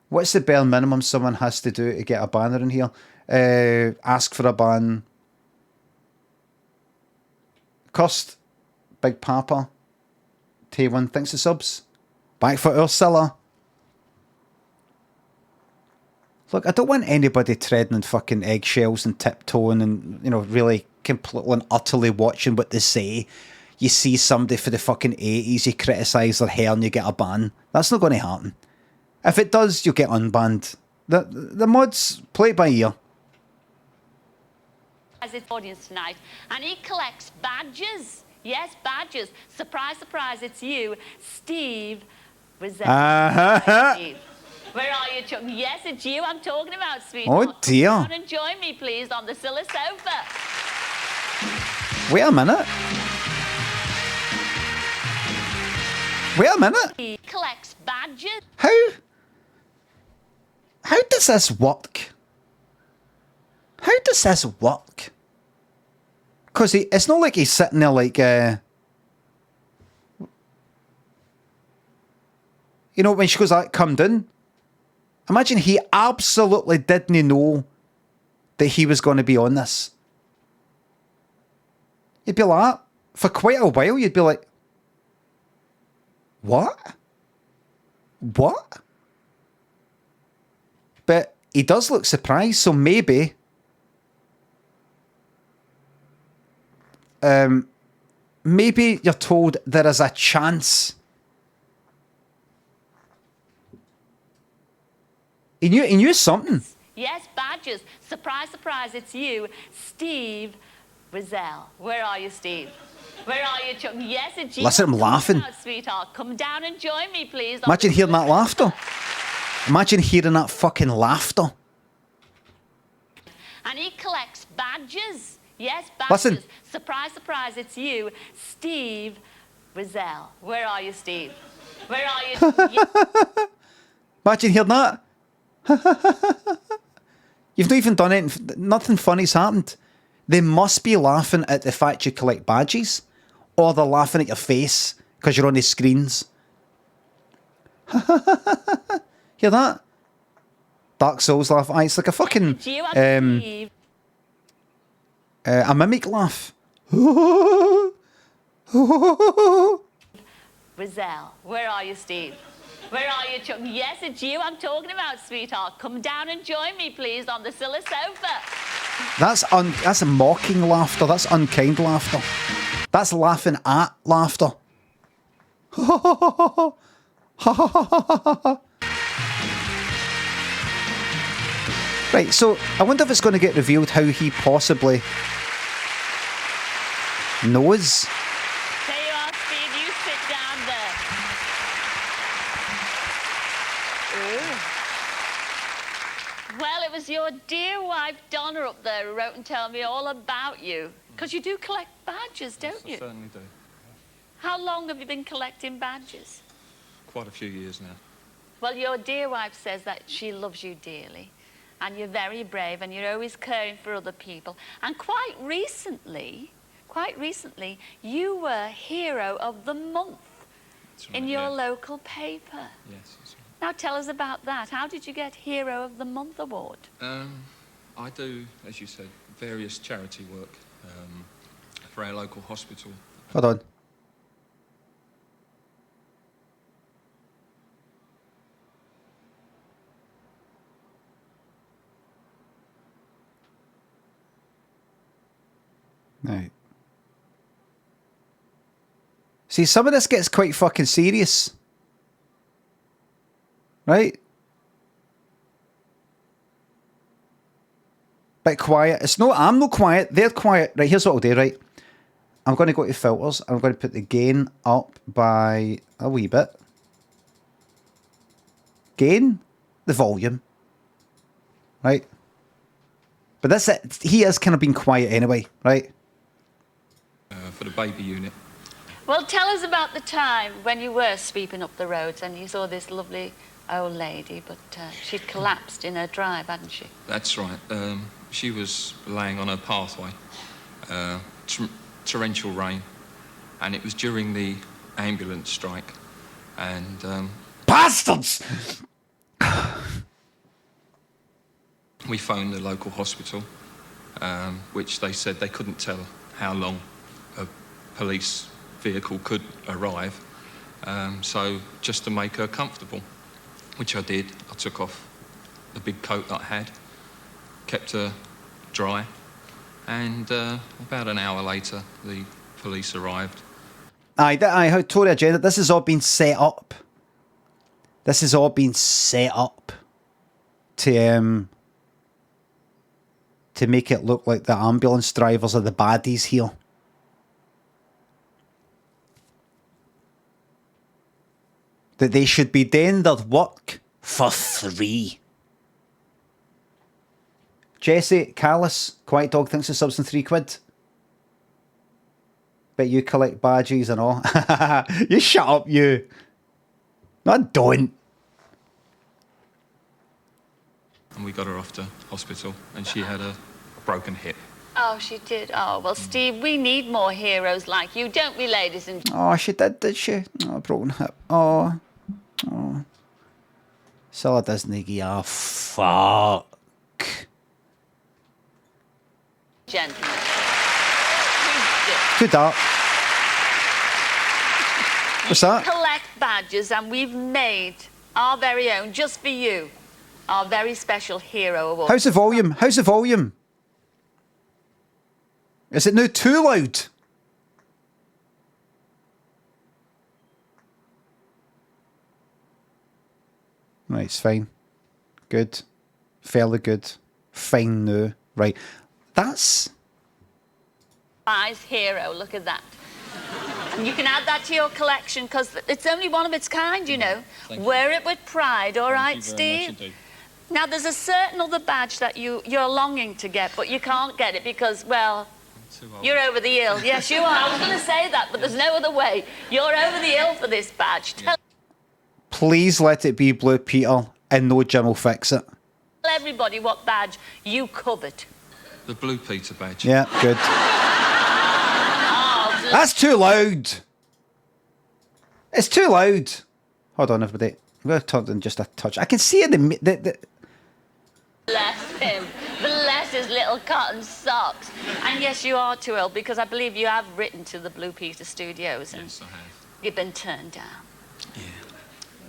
What's the bare minimum someone has to do to get a banner in here? Ask for a ban. Cost, Big Papa, T1 thinks the subs. Back for our Cilla. Look, I don't want anybody treading on fucking eggshells and tiptoeing and, you know, really completely and utterly watching what they say. You see somebody for the fucking 80s, you criticise their hair and you get a ban. That's not going to happen. If it does, you'll get unbanned. The mods, play it by ear. As its audience tonight, and he collects badges. Yes, badges. Surprise, surprise, it's you, Steve Rizzo. Steve. Where are you, Chuck? Yes, it's you I'm talking about, sweetheart. Oh, dear. Come down and join me, please, on the Cilla sofa. Wait a minute. Wait a minute. He collects badges. How does this work? How does this work? Because it's not like he's sitting there like, you know, when she goes like, come down. Imagine he absolutely didn't know that he was going to be on this. You'd be like, for quite a while, you'd be like, what? What? But he does look surprised, so maybe maybe you're told there is a chance. He knew something. Yes, badges. Surprise, surprise, it's you, Steve Rizzo. Where are you, Steve? Where are you, Chuck? Yes, it's you. Listen, I'm laughing. Sweetheart, come down and join me, please. Imagine hearing that laughter. Imagine hearing that fucking laughter. And he collects badges. Yes, badges. Listen. Surprise, surprise, it's you, Steve Rizzo. Where are you, Steve? Where are you? Imagine hearing that. You've not even done it. Nothing funny's happened. They must be laughing at the fact you collect badges, or they're laughing at your face because you're on the screens. Hear that? Dark Souls laugh. It's like a fucking a mimic laugh. Rizzo, where are you, Steve? Where are you, Chuck? Yes, it's you I'm talking about, sweetheart. Come down and join me, please, on the Cilla sofa. That's a mocking laughter. That's unkind laughter. That's laughing at laughter. Right, so I wonder if it's going to get revealed how he possibly knows. There you are, Steve. You sit down there. Ooh. Well, it was your dear wife, Donna, up there who wrote and told me all about you. Because you do collect badges, don't you? I certainly do. How long have you been collecting badges? Quite a few years now. Well, your dear wife says that she loves you dearly. And you're very brave and you're always caring for other people. And quite recently, you were Hero of the Month in your local paper. Yes, that's right. Now tell us about that. How did you get Hero of the Month award? I do, as you said, various charity work for our local hospital. Hold on. Right. See, some of this gets quite fucking serious. Right? Bit quiet. It's no, I'm not quiet. They're quiet. Right, here's what I'll do, right? I'm going to go to filters. I'm going to put the gain up by a wee bit. Gain the volume. Right? But that's it. He has kind of been quiet anyway, right? For the baby unit. Well, tell us about the time when you were sweeping up the roads and you saw this lovely old lady, but she'd collapsed in her drive, hadn't she? That's right. She was laying on her pathway. Torrential rain. And it was during the ambulance strike. And... Bastards! We phoned the local hospital, which they said they couldn't tell how long a police vehicle could arrive. So just to make her comfortable, which I did, I took off the big coat that I had, kept her dry, and about an hour later, the police arrived. Aye, how Tory agenda. This has all been set up. This has all been set up to make it look like the ambulance drivers are the baddies here. That they should be doing their work for free. Jesse, Callus, Quiet Dog thinks the sub's in £3. Bet you collect badges and all. You shut up, you. No, I don't. And we got her off to hospital, and she had a broken hip. Oh, she did. Oh, well, Steve, we need more heroes like you, don't we, ladies and Oh, she did she? Oh, broken hip. Oh. Cilla doesn't give a fuck. gentlemen? Too dark. What's that? Collect badges, and we've made our very own, just for you, our very special hero award. How's the volume? How's the volume? Is it now too loud? Right, it's fine. Good. Fairly good. Fine now. Right. That's... Prize hero, look at that. And you can add that to your collection, because it's only one of its kind, you know. Wear it with pride, all right, Steve? Now, there's a certain other badge that you're longing to get, but you can't get it because, well, you're over the hill. Yes, you are. I was going to say that, but there's no other way. You're over the hill for this badge. Please let it be Blue Peter, and no Jim will fix it. Tell everybody what badge you covet. The Blue Peter badge. Yeah, good. That's too loud. It's too loud. Hold on, everybody. I'm going to turn it in just a touch. I can see it. Bless him. Bless his little cotton socks. And yes, you are too old, because I believe you have written to the Blue Peter Studios. And yes, I have. You've been turned down. Yeah.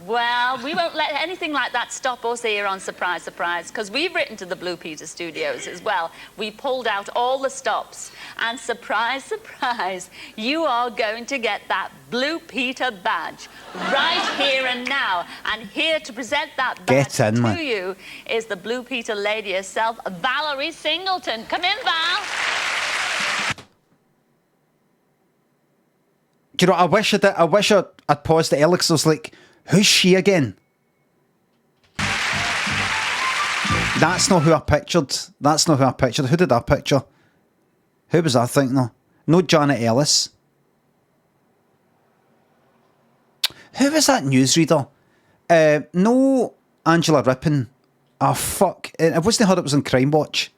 Well, we won't let anything like that stop us here on Surprise, Surprise, because we've written to the Blue Peter Studios as well. We pulled out all the stops, and surprise, surprise, you are going to get that Blue Peter badge right here and now. And here to present that badge to you is the Blue Peter lady herself, Valerie Singleton. Come in, Val. Do you know, I wish I'd paused the Alex. I was like, who's she again? That's not who I pictured. That's not who I pictured. Who did I picture? Who was I thinking of? No Janet Ellis. Who was that newsreader? No Angela Rippon. Oh, fuck. It wasn't her that was on Crime Watch.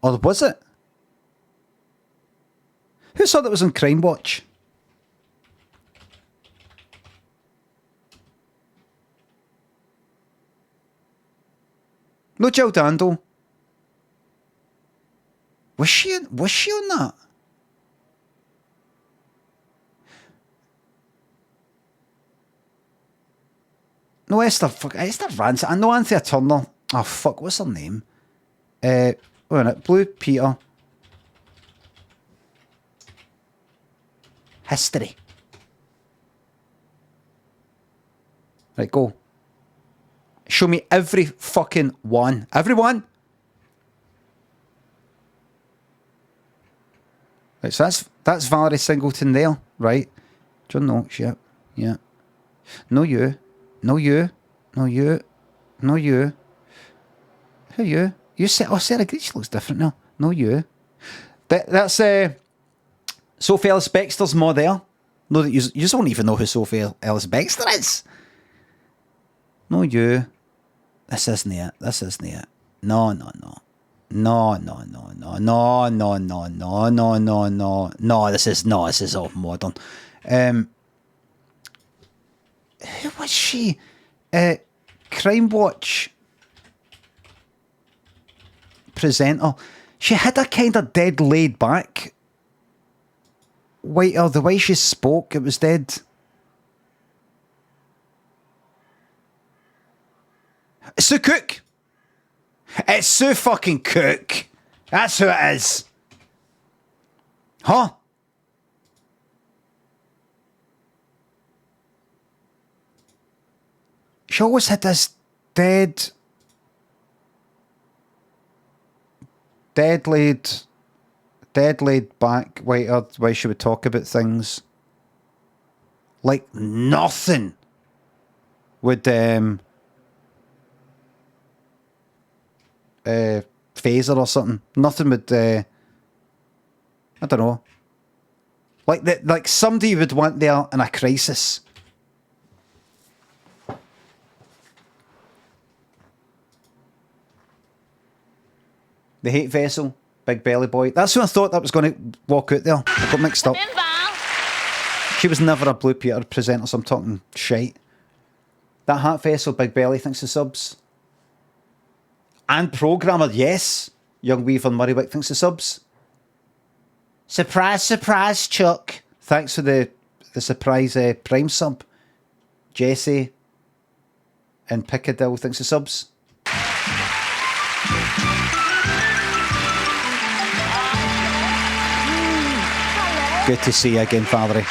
Or was it? Who saw that was on Crime Watch? No Jill Dando. Was she on that? No, Esther Rance. I know Anthea Turner. Oh, fuck, what's her name? Wait a minute. Blue Peter. History. Right, go. Show me every fucking one. Everyone. Right, so that's Valerie Singleton there, right? John Knox, yeah. Yeah. No you. No you. No you. No you. Who you? You said, oh, Sarah Green, she looks different now. No you. That's Sophie Ellis Bextor's more there. No, that you just don't even know who Sophie Ellis Bextor is. No you. This isn't it. This isn't it. No. No, this is all modern. Who was she? Crime Watch presenter. She had a kind of dead laid back way, or the way she spoke, it was dead. It's Sue Cook. It's Sue fucking Cook. That's who it is. Huh? She always had this dead laid back way she would talk about things. Like nothing would phase her or something. Nothing would I don't know. Like somebody would want there in a crisis. The hate vessel, big belly boy. That's who I thought that was going to walk out there. I got mixed up. She was never a Blue Peter presenter, so I'm talking shite. That hat vessel, big belly, thanks to subs. And programmer, yes. Young Weaver Murraywick, thanks to subs. Surprise, surprise, Chuck. Thanks for the surprise Prime sub. Jesse and Piccadilly, thanks to subs. Good to see you again, Valerie.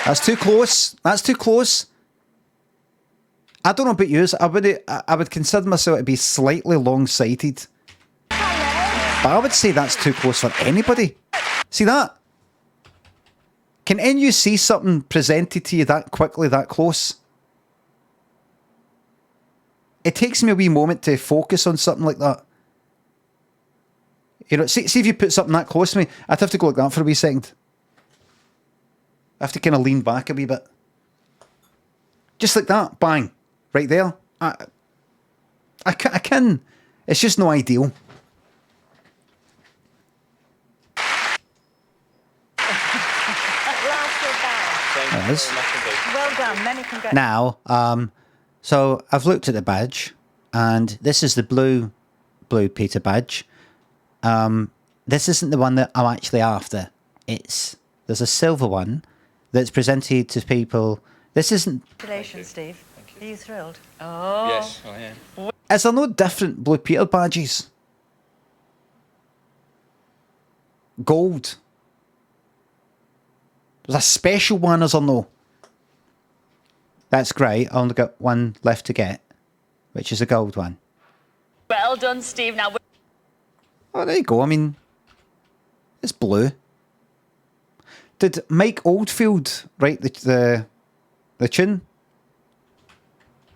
That's too close. That's too close. I don't know about you. I would consider myself to be slightly long-sighted. But I would say that's too close for anybody. See that? Can you see something presented to you that quickly, that close? It takes me a wee moment to focus on something like that. You know, see if you put something that close to me, I'd have to go like that for a wee second. I have to kind of lean back a wee bit. Just like that, bang, right there. I can. It's just no ideal. It is. Well done, many congratulations. Now, so I've looked at the badge, and this is the blue Peter badge. This isn't the one that I'm actually after. There's a silver one that's presented to people. This isn't. Congratulations, Steve. Are you thrilled? Oh. Yes, I am. Is there no different Blue Peter badges? Gold. There's a special one, is there no? That's great. I only got one left to get, which is a gold one. Well done, Steve. Now. Oh, there you go. I mean, it's blue. Did Mike Oldfield write the tune?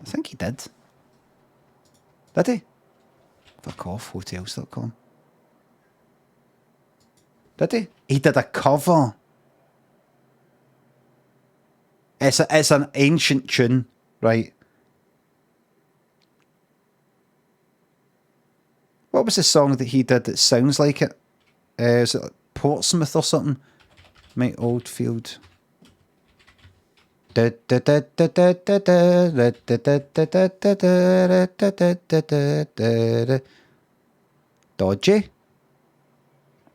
I think he did. Did he? Fuck off, hotels.com. Did he? He did a cover. It's an ancient tune, right? What was the song that he did that sounds like it? Is it like Portsmouth or something? Mike Oldfield. Dodgy?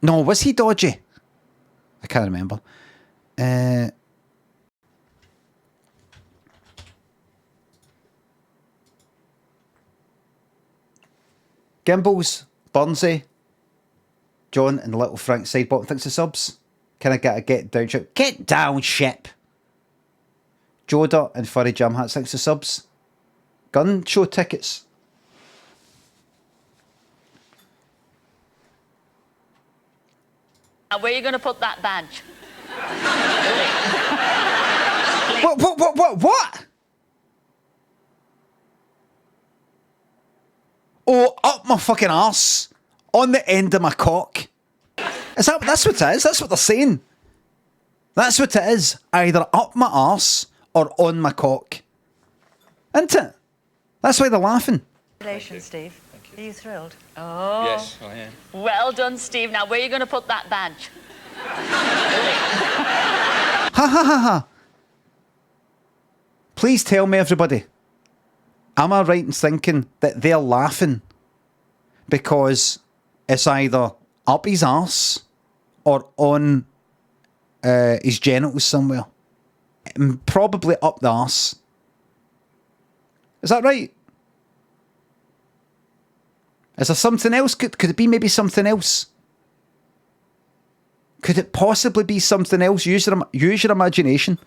No, was he dodgy? I can't remember. Gimbals, Burnsy, John and Little Frank Sidebottom thinks the subs. Can I get a get down ship? Get down ship! Joda and Furry Jam Hats thinks the subs. Gun show tickets. Now, where are you going to put that badge? What? Oh, up my fucking arse. On the end of my cock. That's what it is. That's what they're saying. That's what it is. Either up my arse or on my cock. Isn't it? That's why they're laughing. Congratulations, Steve. Are you thrilled? Oh. Yes, I am. Well done, Steve. Now, where are you going to put that badge? Ha ha ha ha. Please tell me, everybody. Am I right in thinking that they're laughing because it's either up his arse or on his genitals somewhere? Probably up the arse. Is that right? Is there something else? Could it be maybe something else? Could it possibly be something else? Use your imagination.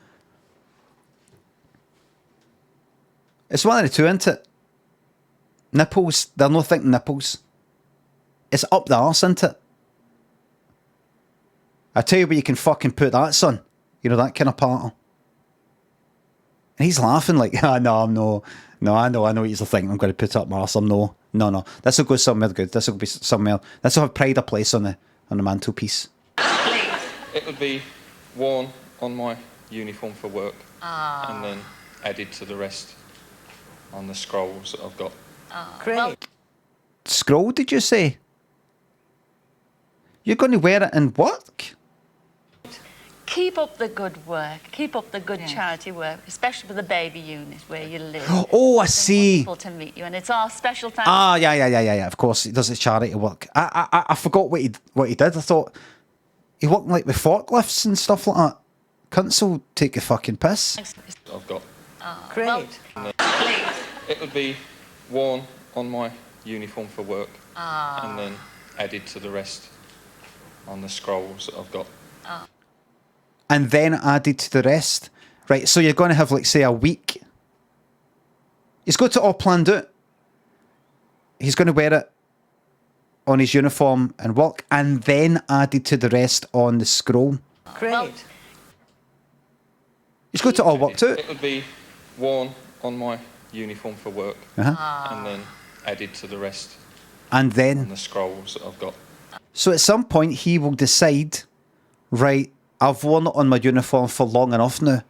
It's one of the two, isn't it? Nipples. They're not thinking nipples. It's up the arse, isn't it? I tell you where you can fucking put that, son. You know, that kind of part. And he's laughing like, no, I know what you're thinking. I'm going to put it up my arse. No. This will go somewhere good. This will be somewhere. This will have pride of place on the mantelpiece. It would be worn on my uniform for work, and then added to the rest on the scrolls that I've got. Great. Scroll, did you say? You're going to wear it in work? Keep up the good work. Keep up the good charity work, especially with the baby unit where you live. Oh, I It's been see. wonderful to meet you, and it's our special time. Yeah. Of course, he does his charity work. I forgot what he did. I thought he worked like with forklifts and stuff like that. Cunts will take a fucking piss. I've got. Great. It would be worn on my uniform for work, and then added to the rest on the scrolls that I've got. And then added to the rest. Right, so you're going to have, like, say, a week. He's got it all planned out. He's going to wear it on his uniform and work, and then added to the rest on the scroll. Great. He's got it all worked out. It would be worn on my uniform for work, and then added to the rest And on then... the scrolls that I've got. So at some point, he will decide, right, I've worn it on my uniform for long enough now.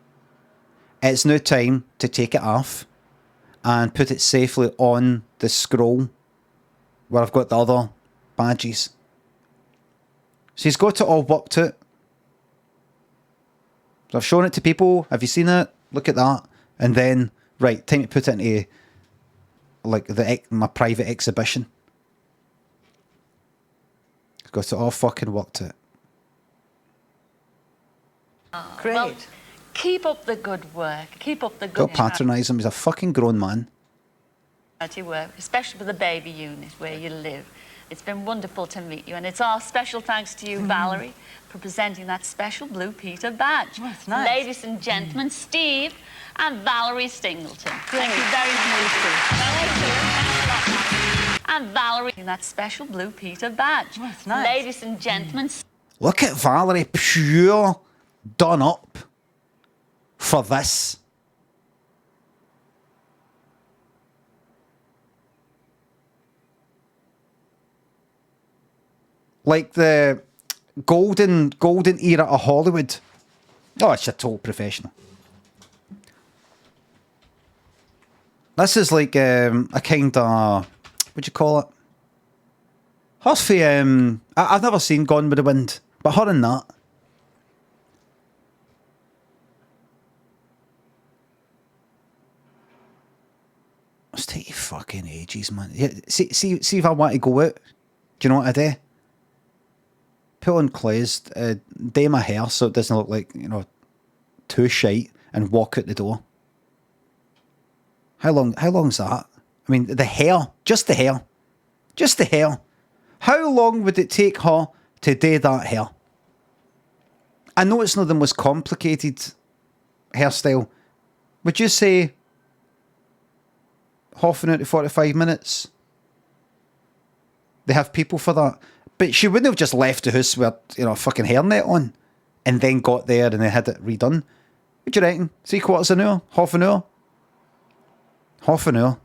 It's now time to take it off and put it safely on the scroll where I've got the other badges. So he's got it all worked out. So I've shown it to people. Have you seen it? Look at that. And then, right, time to put it into like my private exhibition. He's got it all fucking worked out. Great. Well, keep up the good work. Keep up the Don't good patronise him. He's a fucking grown man. charity work, especially with the baby unit where you live. It's been wonderful to meet you, and it's our special thanks to you, Valerie, for presenting that special Blue Peter badge. Oh, it's nice. Ladies and gentlemen, Steve and Valerie Singleton. Thank you very much. And Valerie, that special Blue Peter badge. Oh, it's nice. Ladies and gentlemen, Look at Valerie, pure, done up for this. Like the golden era of Hollywood. Oh, it's a total professional. This is like a kind of, what'd you call it? Hers for, I've never seen Gone with the Wind, but her in that. It's taking fucking ages, man. Yeah, see if I want to go out, do you know what I do? Put on clothes, dye my hair so it doesn't look like, you know, too shite, and walk out the door. How long's that? I mean, the hair, just the hair. Just the hair. How long would it take her to dye that hair? I know it's not the most complicated hairstyle. Would you say half an hour to 45 minutes? They have people for that. But she wouldn't have just left the house with, you know, a fucking hairnet on and then got there and they had it redone. What do you reckon? 3/4 an hour? Half an hour? Half an hour.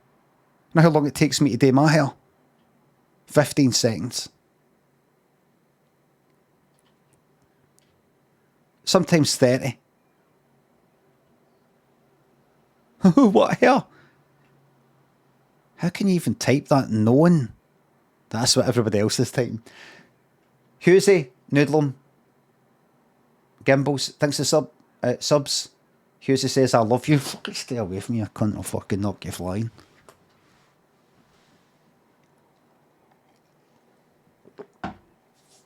You know how long it takes me to do my hair? 15 seconds. Sometimes 30. What hair? How can you even type that knowing that's what everybody else is typing? Husey, Noodlum, Gimbals, thanks for subs. Husey says, I love you. Fucking stay away from me, I cunt. I'll fucking knock you flying.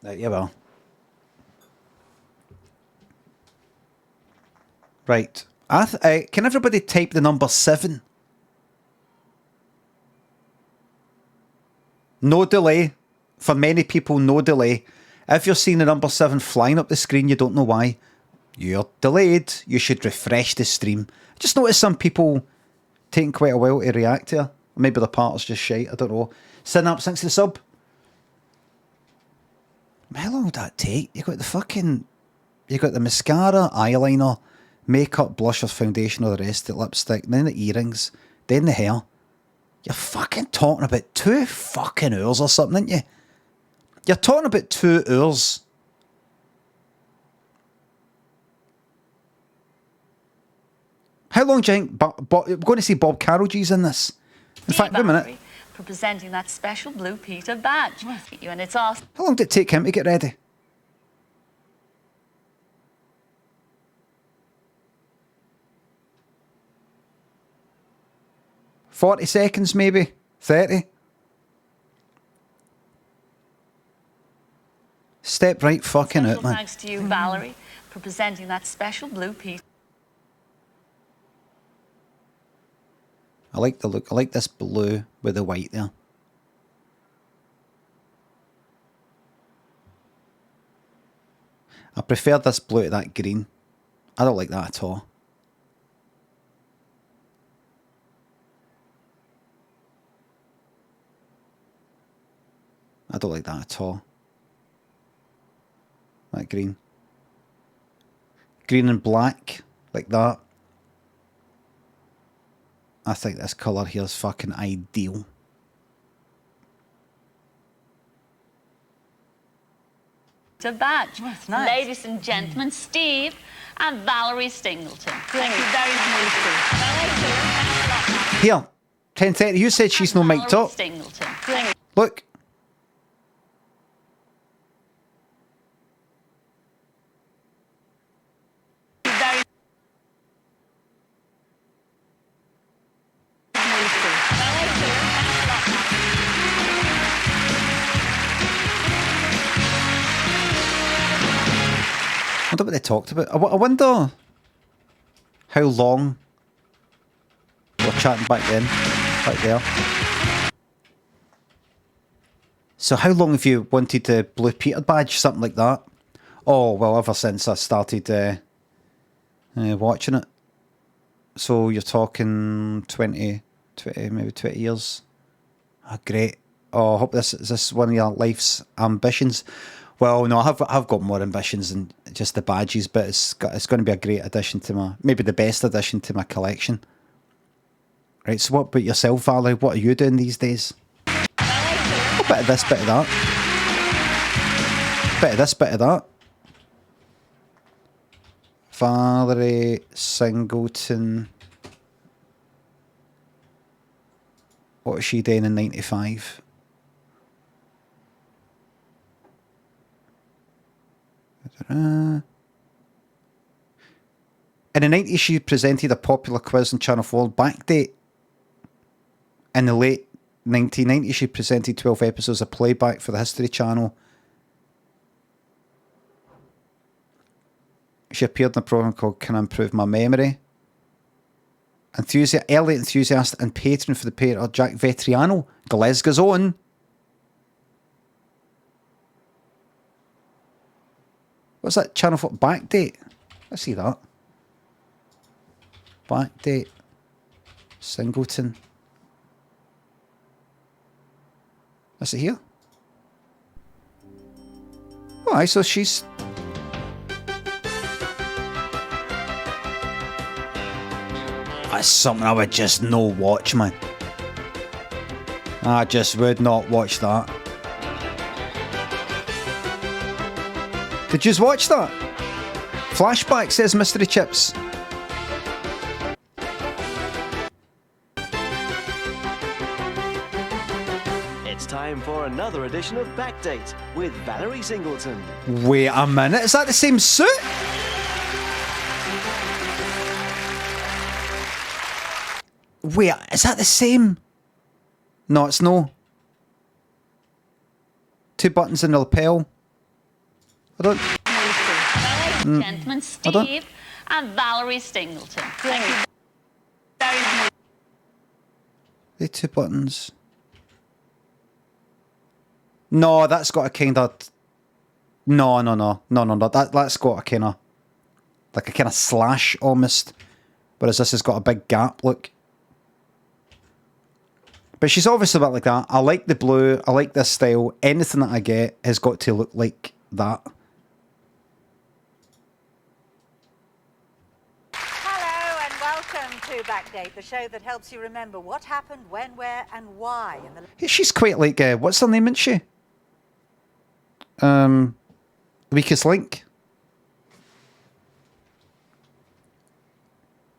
Right, yeah, well. Right. Can everybody type the number 7? No delay. For many people, no delay. If you're seeing the number 7 flying up the screen, you don't know why. You're delayed. You should refresh the stream. I just noticed some people taking quite a while to react to her. Maybe the part's just shite. I don't know. Synapse, thanks to the sub. How long would that take? You got the mascara, eyeliner, makeup, blusher, foundation, all the rest of the lipstick, then the earrings, then the hair. You're fucking talking about 2 fucking hours or something, aren't you? You're talking about 2 hours. How long do you think we're going to see Bob Carroll G's in this? In fact, wait a minute. For presenting that special Blue Peter badge. And it's awesome. How long did it take him to get ready? $40 seconds, maybe? 30? Step right fucking out, man. Thanks to you, Valerie, for presenting that special Blue Peter. I like the look. I like this blue with the white there. I prefer this blue to that green. I don't like that at all. I don't like that at all. That green. Green and black, like that. I think this colour here is fucking ideal. To badge. Nice. Ladies and gentlemen, Steve and Valerie Singleton. Thank you very much. Here, 10:30. You said she's no mic'd up. Singleton. Look. I wonder what they talked about. I wonder how long we were chatting back then, back there. So how long have you wanted the Blue Peter badge, something like that? Oh, well, ever since I started watching it. So you're talking 20, maybe 20 years. Oh, great. Oh, I hope this is one of your life's ambitions. Well, no, I've got more ambitions than just the badges, but it's going to be a great addition to maybe the best addition to my collection. Right, so what about yourself, Valerie? What are you doing these days? A bit of this, bit of that. Bit of this, bit of that. Valerie Singleton. What was she doing in 95? In the 90s, she presented a popular quiz on Channel 4, Backdate. In the late 1990s, she presented 12 episodes of playback for the History Channel. She appeared in a program called Can I Improve My Memory? Early enthusiast and patron for the painter Jack Vetriano, Glasgow's own. What's that? Channel 4 Backdate? Let's see that. Backdate. Singleton. Is it here? Oh, aye, so she's... That's something I would just no watch, man. I just would not watch that. Did you just watch that? Flashback, says Mystery Chips. It's time for another edition of Backdate with Valerie Singleton. Wait a minute, is that the same suit? Wait, is that the same? No, it's no. 2 buttons in the lapel. I don't... Gentlemen, Steve and Valerie Singleton. Thank you very much. The 2 buttons. No, that's got a kind of... No. That's got a kind of... Like a kind of slash, almost. Whereas this has got a big gap, look. But she's obviously a bit like that. I like the blue. I like this style. Anything that I get has got to look like that. Hello and welcome to Backdate, the show that helps you remember what happened, when, where, and why. She's quite like... what's her name, isn't she? Weakest Link.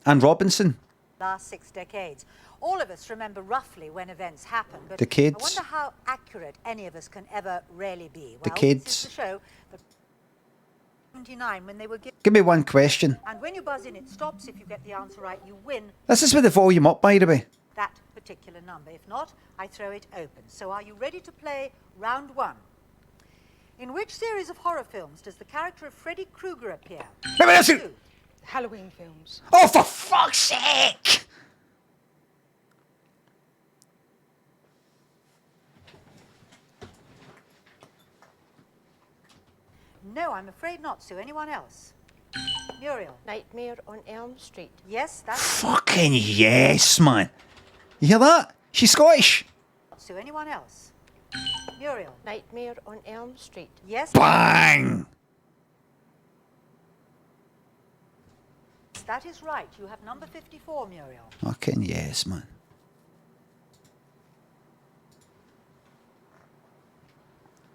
Anne Robinson. Last 6 decades. All of us remember roughly when events happen, but Decades. I wonder how accurate any of us can ever really be. Well, Decades. This is the show that 79 when they were given. Give me one question. And when you buzz in, it stops. If you get the answer right, you win This is with the volume up, by the way. that particular number. If not, I throw it open. So are you ready to play round one? In which series of horror films does the character of Freddy Krueger appear? Two. Halloween films. Oh, for fuck's sake! No, I'm afraid not, Sue. Anyone else? Muriel. Nightmare on Elm Street. Yes, that's Fucking yes, man. You hear that? She's Scottish. Sue. Anyone else? Muriel. Nightmare on Elm Street. Yes. Bang! That is right. You have number 54, Muriel. Fucking yes, man.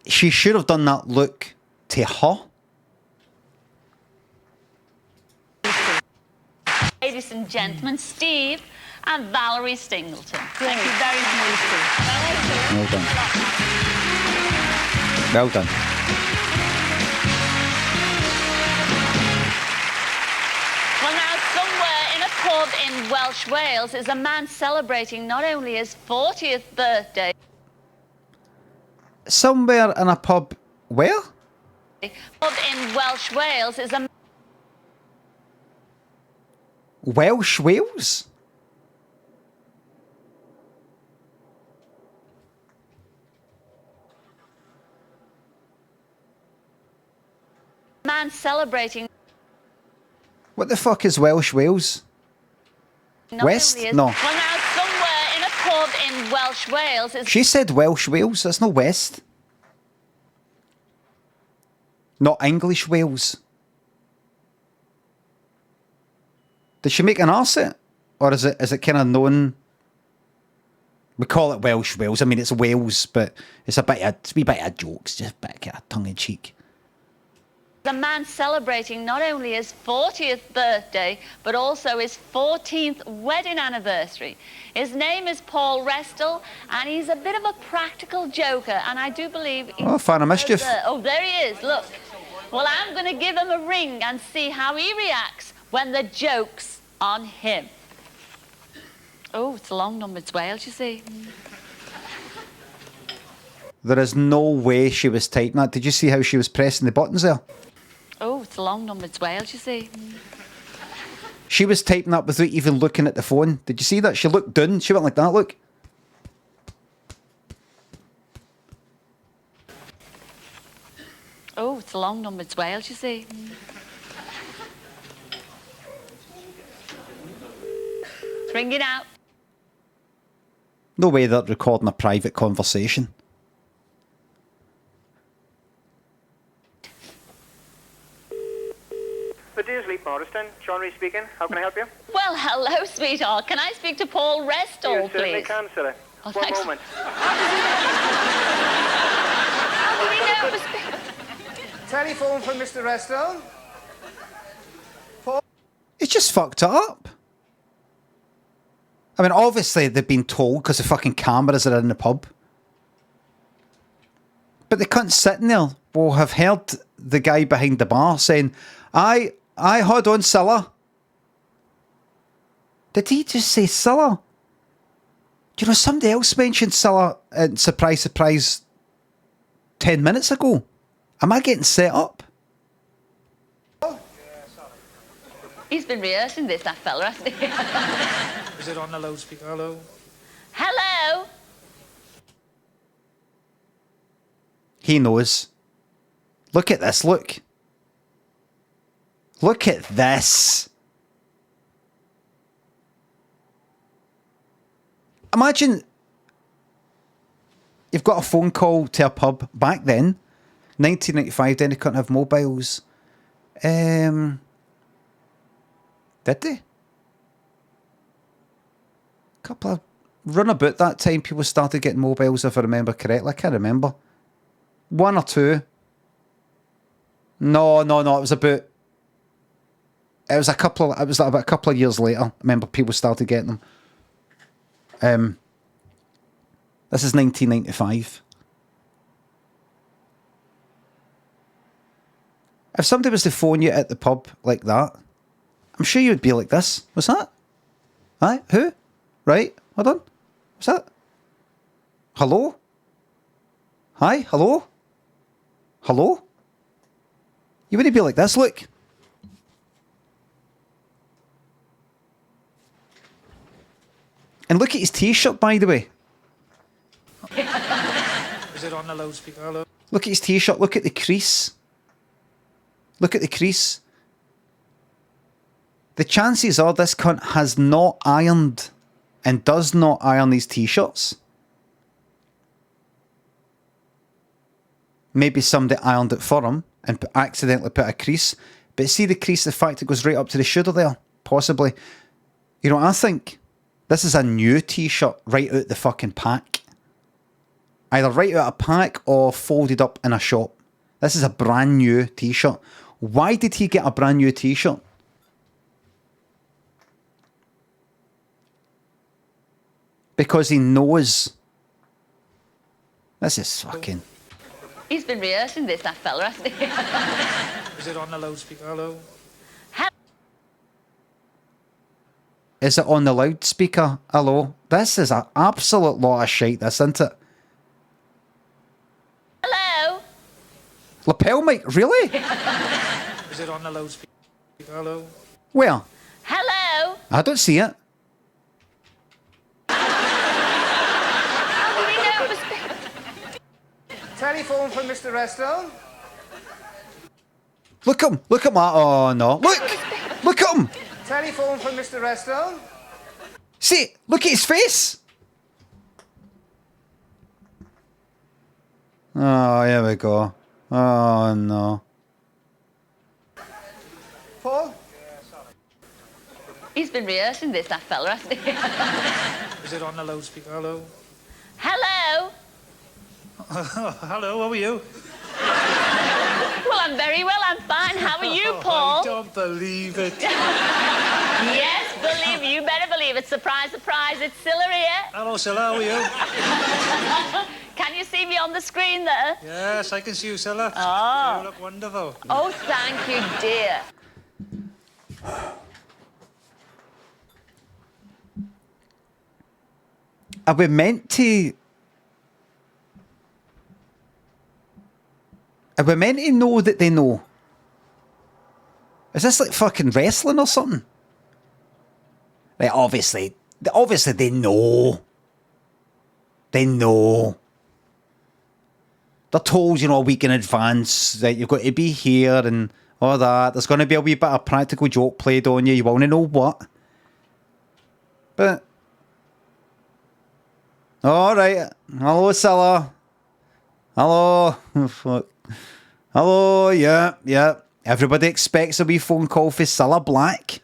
She should have done that look to her. Ladies and gentlemen, Steve and Valerie Stingleton. Thank you very much. Well done. Well done. Well, now, somewhere in a pub in Welsh Wales is a man celebrating not only his 40th birthday... Somewhere in a pub... Where? Pub in Welsh Wales is a... Welsh Wales? man celebrating... What the fuck is Welsh Wales? not West? only is- No. Well, now, somewhere in a pub in Welsh Wales is... She said Welsh Wales. That's not West. Not English Wales. Did she make an arse it? Or is it kind of known? We call it Welsh Wales. I mean, it's Wales, but it's a wee bit of jokes, just a bit of tongue in cheek. The man celebrating not only his 40th birthday, but also his 14th wedding anniversary. His name is Paul Restle, and he's a bit of a practical joker, and I do believe... Oh, fan of mischief. Oh, there he is, look. Well, I'm going to give him a ring and see how he reacts when the joke's on him. Oh, it's a long number. It's Wales, you see. There is no way she was typing that. Did you see how she was pressing the buttons there? Oh, it's a long number. It's Wales, you see. She was typing that without even looking at the phone. Did you see that? She looked down. She went like that, look. Oh, it's a long number. It's Wales, you see. It's ringing out. No way they're recording a private conversation. The Dearsley Morriston, Sean Rees speaking. How can I help you? Well, hello, sweetheart. Can I speak to Paul Restle, You certainly please? can, Cilla. Oh, One thanks. moment. How did he know it was... Telephone for Mr. Resto. It's just fucked up. I mean, obviously they've been told because the fucking cameras are in the pub. But the cunt sitting there will have heard the guy behind the bar saying, I hold on, Cilla. Did he just say Cilla? Do you know, somebody else mentioned Cilla and surprise, surprise 10 minutes ago. Am I getting set up? He's been rehearsing this, that fella, hasn't he? Is it on the loudspeaker? Hello? Hello? He knows. Look at this, look. Look at this. Imagine you've got a phone call to a pub back then, 1995, then they couldn't have mobiles. Did they? Couple of run about that time, people started getting mobiles, if I remember correctly. I can't remember. 1 or 2. No. It was about. It was about a couple of years later. I remember people started getting them. This is 1995. If somebody was to phone you at the pub like that, I'm sure you would be like this. What's that? Hi? Who? Right? Hold on. What's that? Hello? Hi? Hello? Hello? You wouldn't be like this, look. And look at his t-shirt, by the way. Is it on the loudspeaker? Hello? Look at his t-shirt, look at the crease. Look at the crease. The chances are this cunt has not ironed and does not iron these t-shirts. Maybe somebody ironed it for him and accidentally put a crease. But see the crease, the fact it goes right up to the shoulder there? Possibly. You know what I think? This is a new t-shirt right out the fucking pack. Either right out of a pack or folded up in a shop. This is a brand new t-shirt. Why did he get a brand new t-shirt? Because he knows. This is fucking... He's been rehearsing this, that fella, hasn't he? Is it on the loudspeaker? Hello? Is it on the loudspeaker? Hello? This is an absolute lot of shite, this, isn't it? Hello? Lapel mic? Really? Is it on the loudspeaker? Hello? Where? Hello? I don't see it. Telephone for Mr. Redstone. Look at him. Look at my... Oh, no. Look! Look at him! Telephone for Mr. Redstone. See, look at his face. Oh, here we go. Oh, no. Paul? He's been rehearsing this, that fella, hasn't he? Is it on the loudspeaker? Hello? Hello? Hello, how are you? Well, I'm very well, I'm fine. How are you, Paul? I don't believe it. Yes, believe you better believe it. Surprise, surprise, it's Cilla here. Hello, Cilla, how are you? Can you see me on the screen there? Yes, I can see you, Cilla. Oh. You look wonderful. Oh, thank you, dear. Are we meant to... Are we meant to know that they know? Is this like fucking wrestling or something? Like, obviously they know. They know. They're told, you know, a week in advance that you've got to be here and all that. There's going to be a wee bit of practical joke played on you. You want to know what. But... Alright. Hello, Cilla. Hello. Fuck. Hello, yeah. Everybody expects a wee phone call for Cilla Black.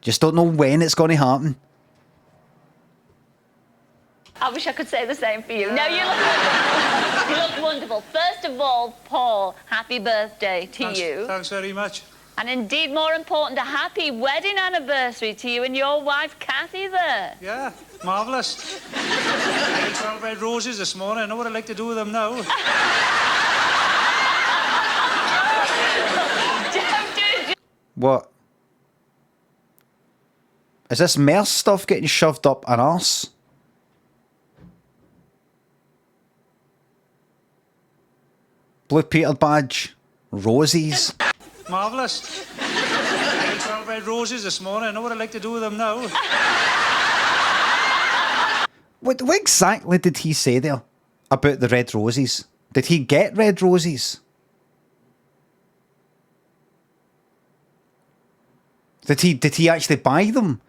Just don't know when it's going to happen. I wish I could say the same for you. No, you look wonderful. You look wonderful. First of all, Paul, happy birthday to you. Thanks very much. And indeed, more important, a happy wedding anniversary to you and your wife, Kathy, there. Yeah, marvellous. I ate 12 red roses this morning. I know what I'd like to do with them now. What? Is this Merce stuff getting shoved up an arse? Blue Peter badge. Roses. Marvellous. I ate 12 red roses this morning. I know what I'd like to do with them now. What exactly did he say there? about the red roses? Did he get red roses? Did he actually buy them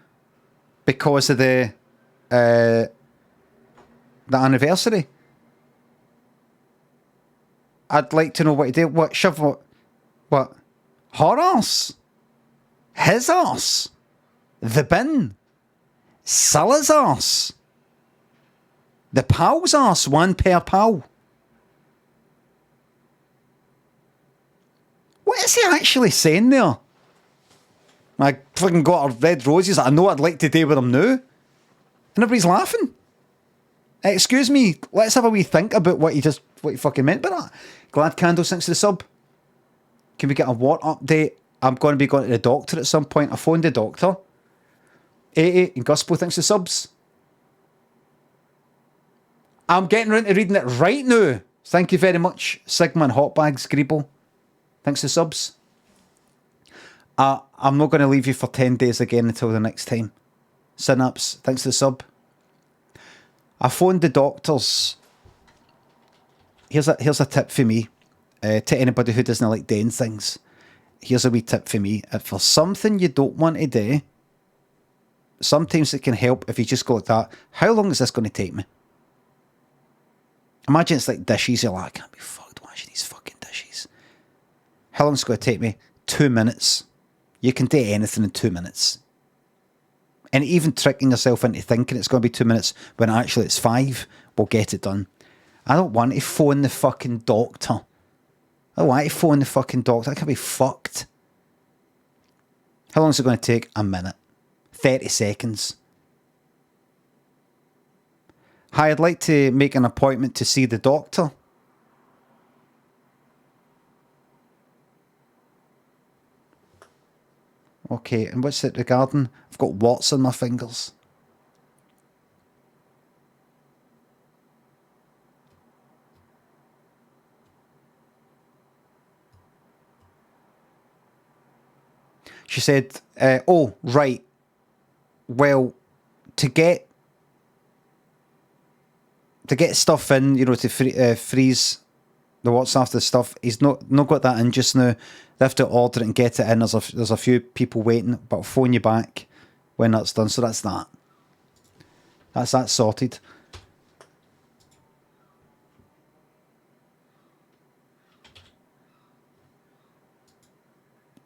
because of the anniversary? I'd like to know what he did. What shove? What? Her arse? His arse? The bin? Cilla's arse? The pal's arse? One per pal? What is he actually saying there? I fucking got her red roses. I know what I'd like to do with them now. And everybody's laughing. Excuse me, let's have a wee think about what he fucking meant by that. Glad Candle thanks to the sub. Can we get a what update? I'm going to be going to the doctor at some point. I phoned the doctor. 88 and Guspo thanks to subs. I'm getting around to reading it right now. Thank you very much, Sigma and Hotbags Greeble. Thanks to subs. I'm not going to leave you for 10 days again until the next time. Synapse, thanks to the sub. I phoned the doctors. Here's a tip for me. To anybody who doesn't like doing things. Here's a wee tip for me. If for something you don't want to do, sometimes it can help if you just go like that. How long is this going to take me? Imagine it's like dishes. You're like, I can't be fucked washing these fucking dishes. How long is it going to take me? 2 minutes. You can do anything in 2 minutes. And even tricking yourself into thinking it's going to be 2 minutes when actually it's 5 will get it done. I don't want to phone the fucking doctor. I don't want to phone the fucking doctor. I can be fucked. How long is it going to take? A minute. 30 seconds. Hi, I'd like to make an appointment to see the doctor. Okay, and what's it regarding? I've got warts on my fingers. She said, oh, right. Well, to get stuff in, you know, to freeze the what's after the stuff, he's not got that in just now. They have to order it and get it in. There's a few people waiting, but I'll phone you back when that's done. So that's that. That's that sorted.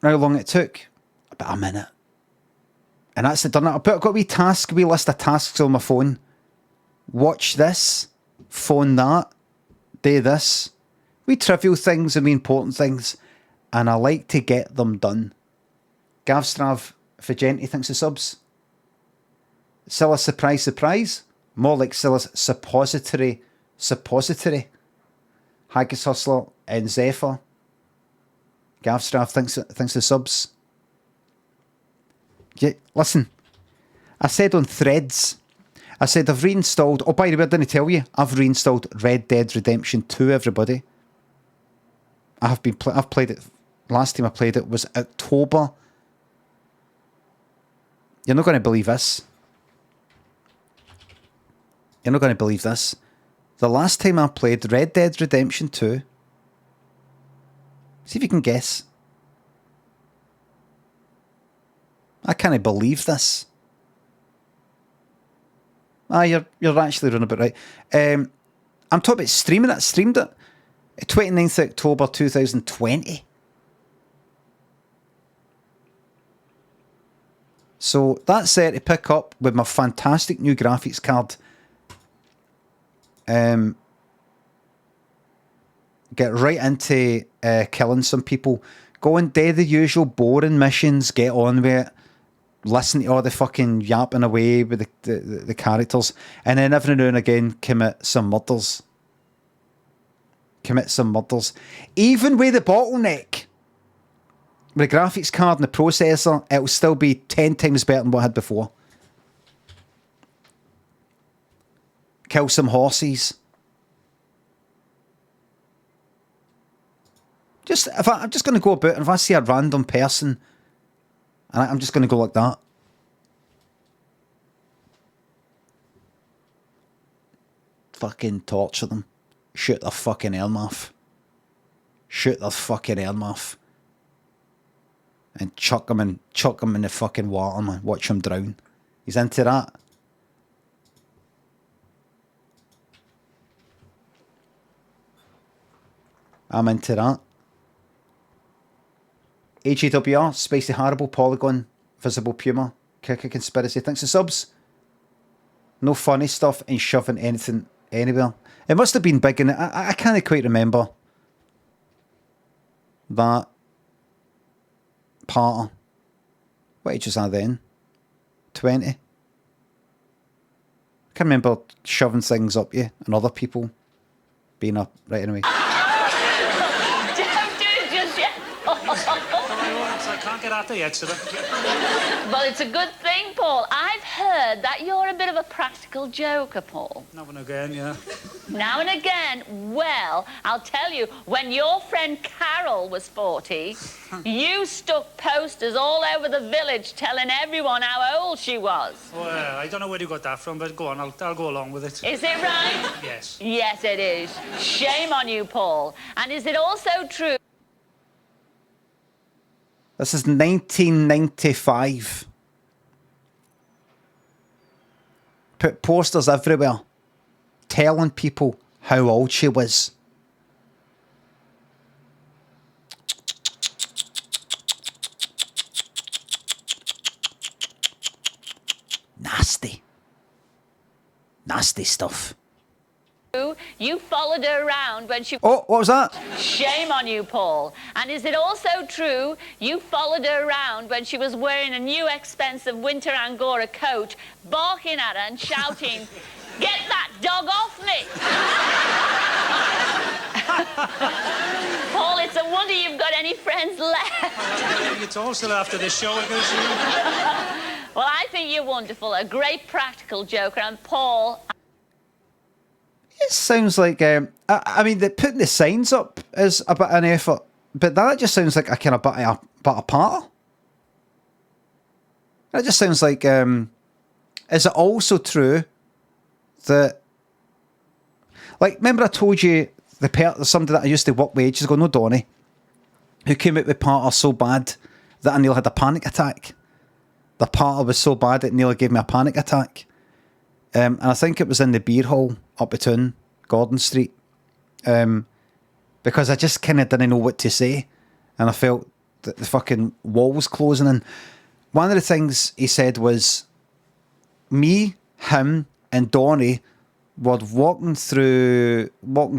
How long it took? About a minute. And that's it done. I've got a wee list of tasks on my phone. Watch this. Phone that. Do this. Wee trivial things and wee important things. And I like to get them done. Gavstrav Fagenti thinks the subs. Cilla surprise. More like Cilla's suppository. Haggis Hustler and Zephyr. Gavstrav thinks the subs. Yeah, listen. I said on Threads, I said I've reinstalled. Oh, by the way, I didn't tell you. I've reinstalled Red Dead Redemption 2, everybody. I've played it. Last time I played it was October. You're not going to believe this. You're not going to believe this. The last time I played Red Dead Redemption 2. See if you can guess. I can't believe this. You're actually running about right. I'm talking about streaming it. I streamed it 29th October 2020. So that's there to pick up with my fantastic new graphics card. Get right into killing some people. Go and do the usual boring missions. Get on with it. Listen to all the fucking yapping away with the characters. And then every now and again commit some murders. Even with the bottleneck. With the graphics card and the processor, it'll still be 10 times better than what I had before. Kill some horses. I'm just going to go about, and if I see a random person, and I'm just going to go like that. Fucking torture them. shoot their fucking arm off. Shoot their fucking arm off. And chuck him in the fucking water, man. Watch him drown. He's into that. I'm into that. AGWR, Spicy Horrible, Polygon, Visible Puma, Kicker Conspiracy. Thanks for subs. No funny stuff and shoving anything anywhere. It must have been big in it. I can't quite remember that part. What age was I then? 20? I can remember shoving things up you and other people being up right anyway. Don't do it just yet. I can't get out the edge of it. Well, it's a good thing, Paul. I've heard that you're a bit of a practical joker, Paul. Now and again, yeah. Now and again. Well, I'll tell you, when your friend Carol was 40, you stuck posters all over the village telling everyone how old she was. Well, I don't know where you got that from, but go on, I'll go along with it. Is it right? Yes. Yes, it is. Shame on you, Paul. And is it also true? This is 1995. Put posters everywhere telling people how old she was. Nasty. Nasty stuff. You followed her around when she... Oh, what was that? Shame on you, Paul. And is it also true you followed her around when she was wearing a new expensive winter Angora coat, barking at her and shouting, "Get that dog off me!" Paul, it's a wonder you've got any friends left. It's also after the show, I guess. Well, I think you're wonderful, a great practical joker, and Paul... It sounds like, I mean, putting the signs up is a bit of an effort, but that just sounds like a kind of bit of part. That just sounds like, is it also true that, like, remember I told you somebody that I used to work with ages ago, no Donnie, who came out with parter so bad that I nearly had a panic attack. The parter was so bad it nearly gave me a panic attack. And I think it was in the beer hall up between Gordon Street. Because I just kind of didn't know what to say. And I felt that the fucking wall was closing in. One of the things he said was, me, him, and Donnie were walking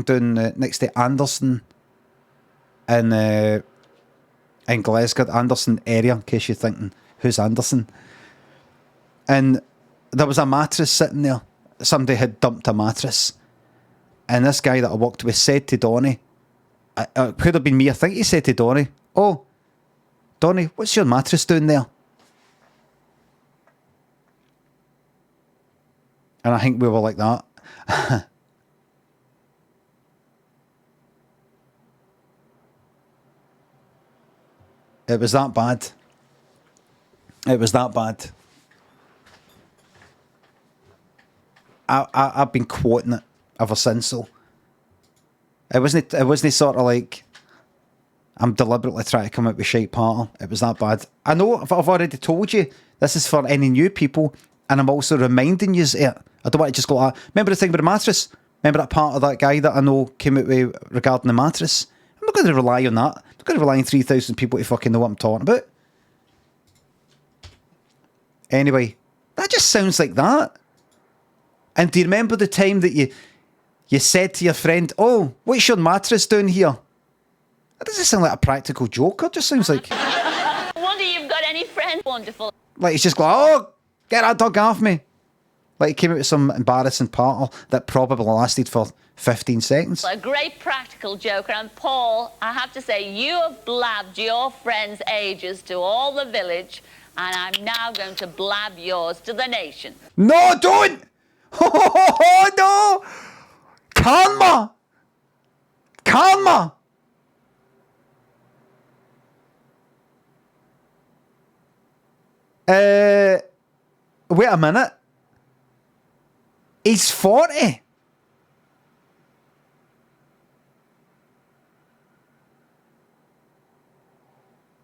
down next to Anderson in Glasgow, Anderson area, in case you're thinking, who's Anderson? And there was a mattress sitting there. Somebody had dumped a mattress. And this guy that I walked with said to Donnie, it could have been me, I think he said to Donnie, "Oh, Donnie, what's your mattress doing there?" And I think we were like that. It was that bad. It was that bad. I've been quoting it ever since, so it wasn't sort of like I'm deliberately trying to come out with shite parter. It was that bad. I know I've already told you this is for any new people, and I'm also reminding you it. I don't want to just go like, remember the thing with the mattress? Remember that part of that guy that I know came out with regarding the mattress? I'm not going to rely on that. I'm not going to rely on 3,000 people to fucking know what I'm talking about. Anyway, that just sounds like that. And do you remember the time that you said to your friend, "Oh, what's your mattress doing here?" That doesn't sound like a practical joke. It just sounds like... I wonder you've got any friends. Wonderful. Like he's just going, "Oh, get that dog off me." Like he came out with some embarrassing parter that probably lasted for 15 seconds. A great practical joker. And Paul, I have to say, you have blabbed your friends' ages to all the village, and I'm now going to blab yours to the nation. No, don't! Oh, no! Karma! Karma! Wait a minute. He's 40.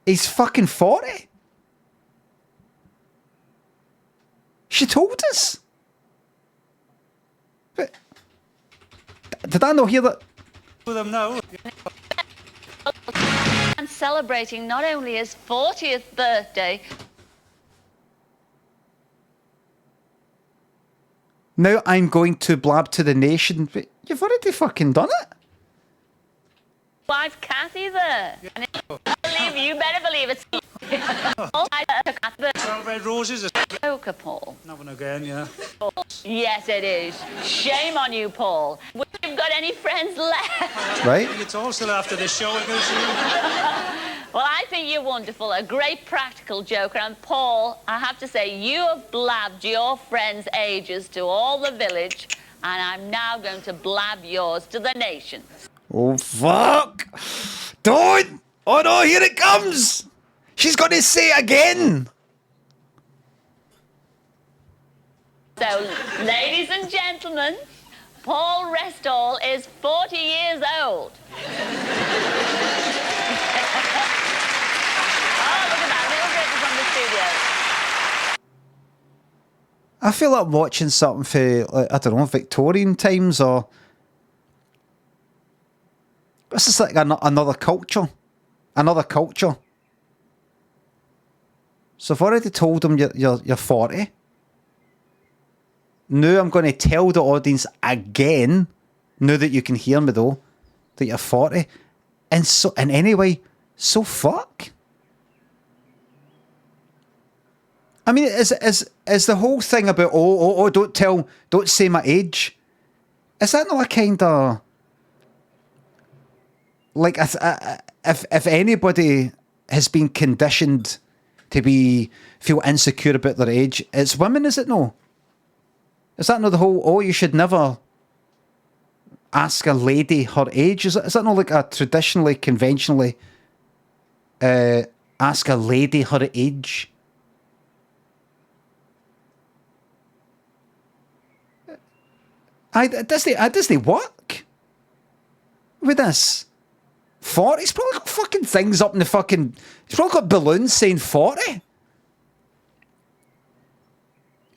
He's fucking 40. She told us. But did I not hear that? For them now. And celebrating not only his 40th birthday. Now I'm going to blab to the nation. But you've already fucking done it. Wife Kathy there. And you better believe it's. Red roses. Poker, Paul. Not one again, yeah. Yes, it is. Shame on you, Paul. We've got any friends left? Right. It's all still after the show. I guess. Well, I think you're wonderful, a great practical joker. And Paul, I have to say, you have blabbed your friends' ages to all the village, and I'm now going to blab yours to the nation. Oh, fuck. Don't. Oh, no, here it comes. She's going to say it again. So, ladies and gentlemen, Paul Restall is 40 years old. I feel like watching something for, like, I don't know, Victorian times, or this is like another culture. Another culture. So I've already told them you're 40. Now I'm going to tell the audience again, now that you can hear me though, that you're 40. And anyway, so fuck. I mean, is the whole thing about don't say my age? Is that not a kind of like if anybody has been conditioned to feel insecure about their age, it's women, is it no? Is that not the whole? You should never ask a lady her age. Is that not like a traditionally, conventionally ask a lady her age? Does they work with this? 40? He's probably got fucking things up in the fucking. He's probably got balloons saying 40. He's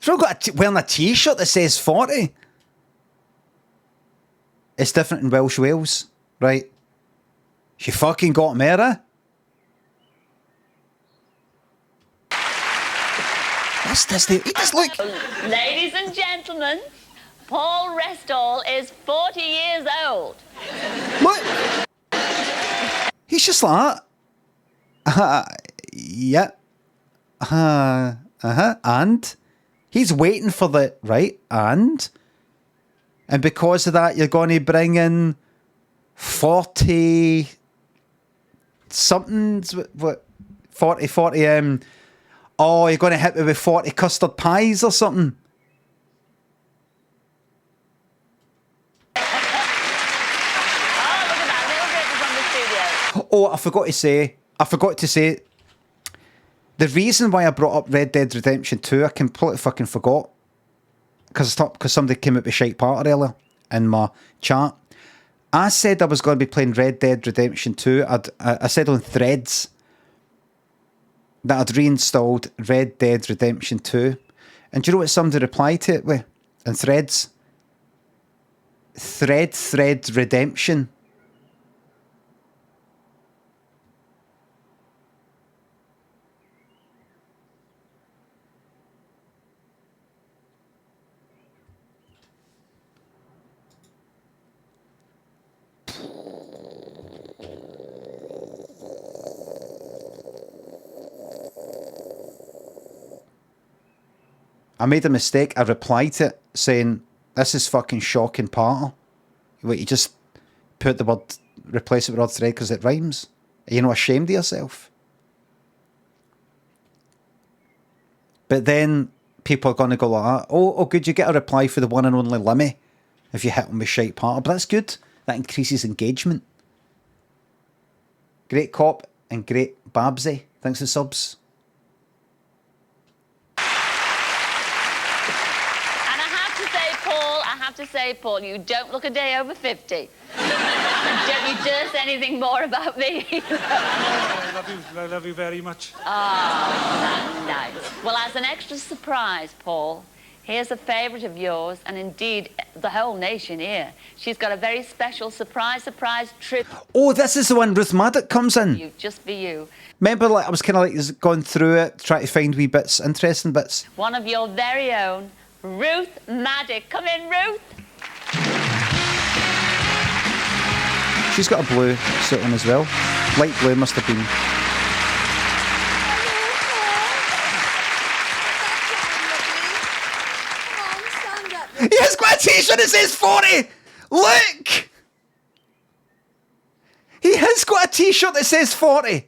probably got wearing a t-shirt that says 40. It's different in Welsh Wales, right? She fucking got Mera. What's this? He does look. Ladies and gentlemen, Paul Restall is 40 years old. What? He's just like that. Yeah. And he's waiting for the right. And because of that, you're going to bring in 40 somethings. What? 40. Oh, you're going to hit me with 40 custard pies or something. Oh, I forgot to say, the reason why I brought up Red Dead Redemption 2, I completely fucking forgot. Because somebody came up with shite part earlier in my chat. I said I was going to be playing Red Dead Redemption 2. I said on Threads that I'd reinstalled Red Dead Redemption 2. And do you know what somebody replied to it with? In Threads? Thread Redemption. I made a mistake. I replied to it saying, this is fucking shocking part. Wait, you just put the word, replace it with word thread because it rhymes? Are you not ashamed of yourself? But then people are going to go like that. Oh, good, you get a reply for the one and only Limmy if you hit them with shite part. But that's good. That increases engagement. Great Cop and Great Babsy. Thanks for subs. I have to say, Paul, you don't look a day over 50. Don't you dare say anything more about me. I love you very much. Oh, that's nice. Well, as an extra surprise, Paul, here's a favourite of yours, and indeed the whole nation here. She's got a very special surprise trip. Oh, this is the one Ruth Maddock comes in. You, just for you. Remember, like I was kind of like going through it, trying to find wee bits, interesting bits. One of your very own, Ruth Maddock. Come in, Ruth. She's got a blue suit on as well. Light blue must have been. He has got a t-shirt that says 40! Look! He has got a t-shirt that says 40.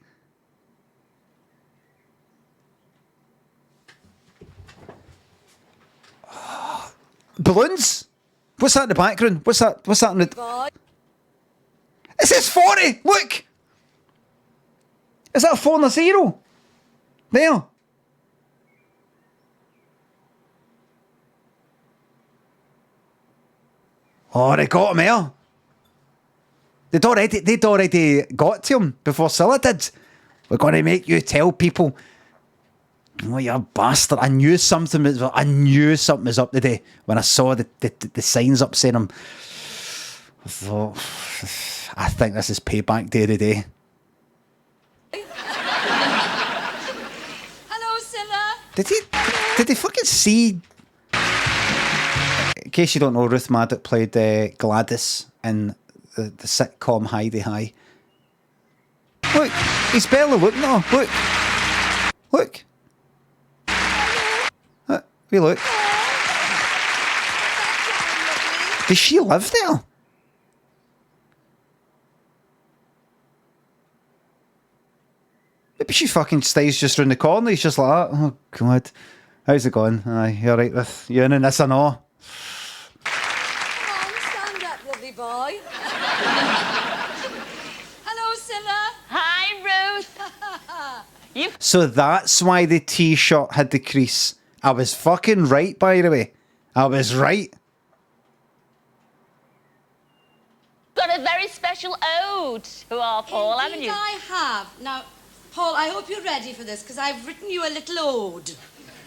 Balloons? What's that in the background? What's that in the... It says 40! Look! Is that a 4 and a 0? There. Oh, they got him here. They'd already got to him before Cilla did. We're going to make you tell people. Oh, you bastard. I knew something was up today when I saw the signs up saying him. I thought, I think this is payback day today. Hello, Cilla. Did he fucking see? In case you don't know, Ruth Maddock played Gladys in the sitcom Heidi High. Look, he's barely looking at her. Look. We look. Does she live there? Maybe she fucking stays just round the corner. He's just like, oh God, how's it going? Aye, you alright with you and this and all? Come on, stand up, lovely boy. Hello, Cilla. Hi, Ruth. So that's why the t-shirt had the crease. I was fucking right, by the way. I was right. Got a very special ode to our Paul, haven't you? I have. Now, Paul, I hope you're ready for this, because I've written you a little ode.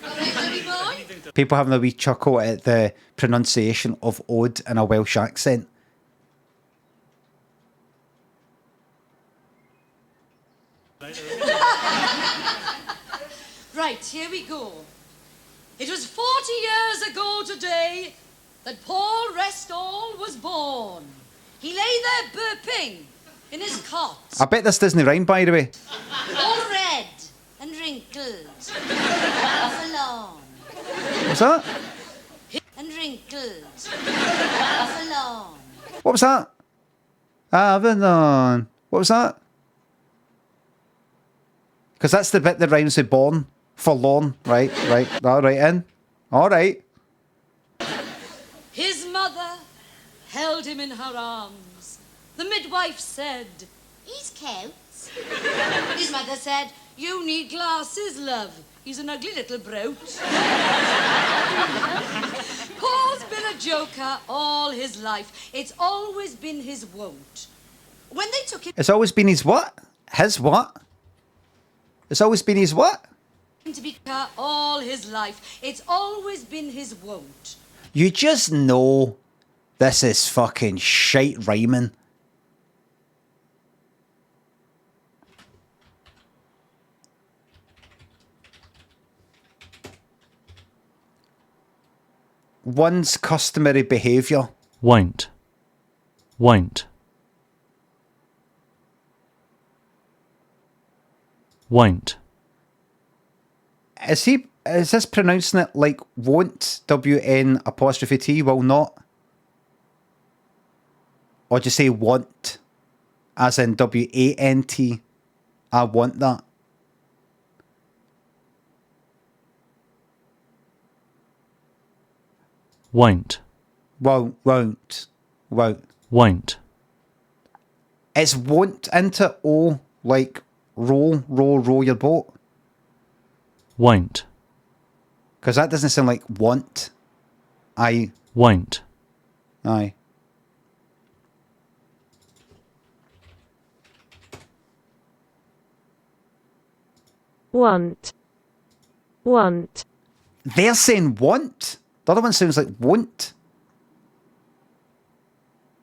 All right, lovely boy? People having a wee chuckle at the pronunciation of ode in a Welsh accent. Right, here we go. It was 40 years ago today that Paul Restall was born. He lay there burping in his cot, I bet this doesn't rhyme, by the way. all red and wrinkled, off a lawn. What's that? And wrinkled, off a lawn. What was that? Avalon. What was that? Because that's the bit that rhymes with born. Forlorn. Right. All right, in. All right. His mother held him in her arms. The midwife said, "He's cute." His mother said, "You need glasses, love. He's an ugly little brooch." Paul's been a joker all his life. It's always been his wont. When they took him It's always been his what? His what? It's always been his what? to be all his life, it's always been his wont. You just know this is fucking shite rhyming. One's customary behaviour. Won't. Won't. Won't. Is this pronouncing it like won't? W-N apostrophe T, will not? Or do you say want? As in W-A-N-T? I want that. Won't. Won't. Won't. It's won't into O, like row your boat. Won't. Because that doesn't sound like want. Won't. Aye. Want. Want. They're saying want. The other one sounds like won't.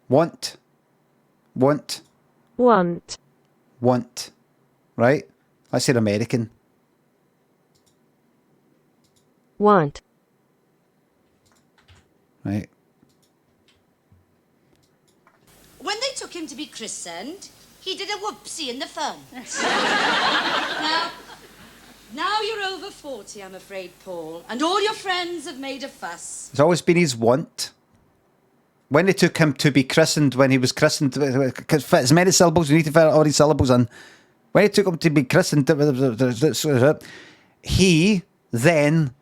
Want. Want. Want. Want. Right? I said American. Want. Right. When they took him to be christened, he did a whoopsie in the fun. Now you're over 40, I'm afraid, Paul, and all your friends have made a fuss. It's always been his want. When they took him to be christened, when he was christened, fit as many syllables, you need to fit all these syllables in. When he took him to be christened, he then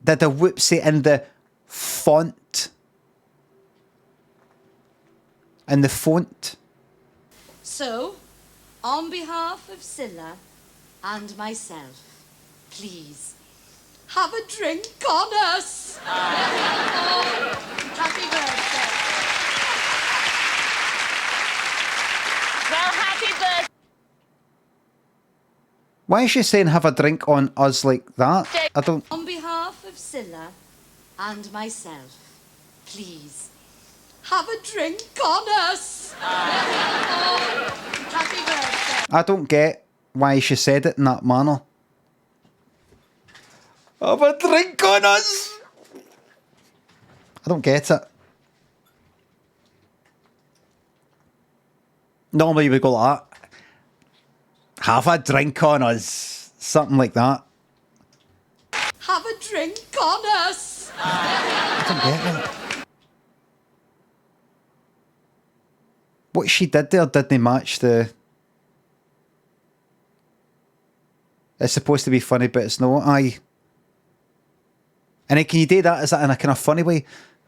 did a whoopsie in the font. In the font. So, on behalf of Cilla and myself, please, have a drink on us. Oh, happy birthday. Well, happy birthday. Why is she saying have a drink on us like that? I don't... On behalf of Cilla and myself, please, have a drink on us. Oh, happy birthday. I don't get why she said it in that manner. Have a drink on us! I don't get it. Normally you would go like that. Have a drink on us. Something like that. Have a drink on us. I don't get that. What she did there didn't match the... It's supposed to be funny, but it's not. Aye. And then can you do that? Is that in a kind of funny way?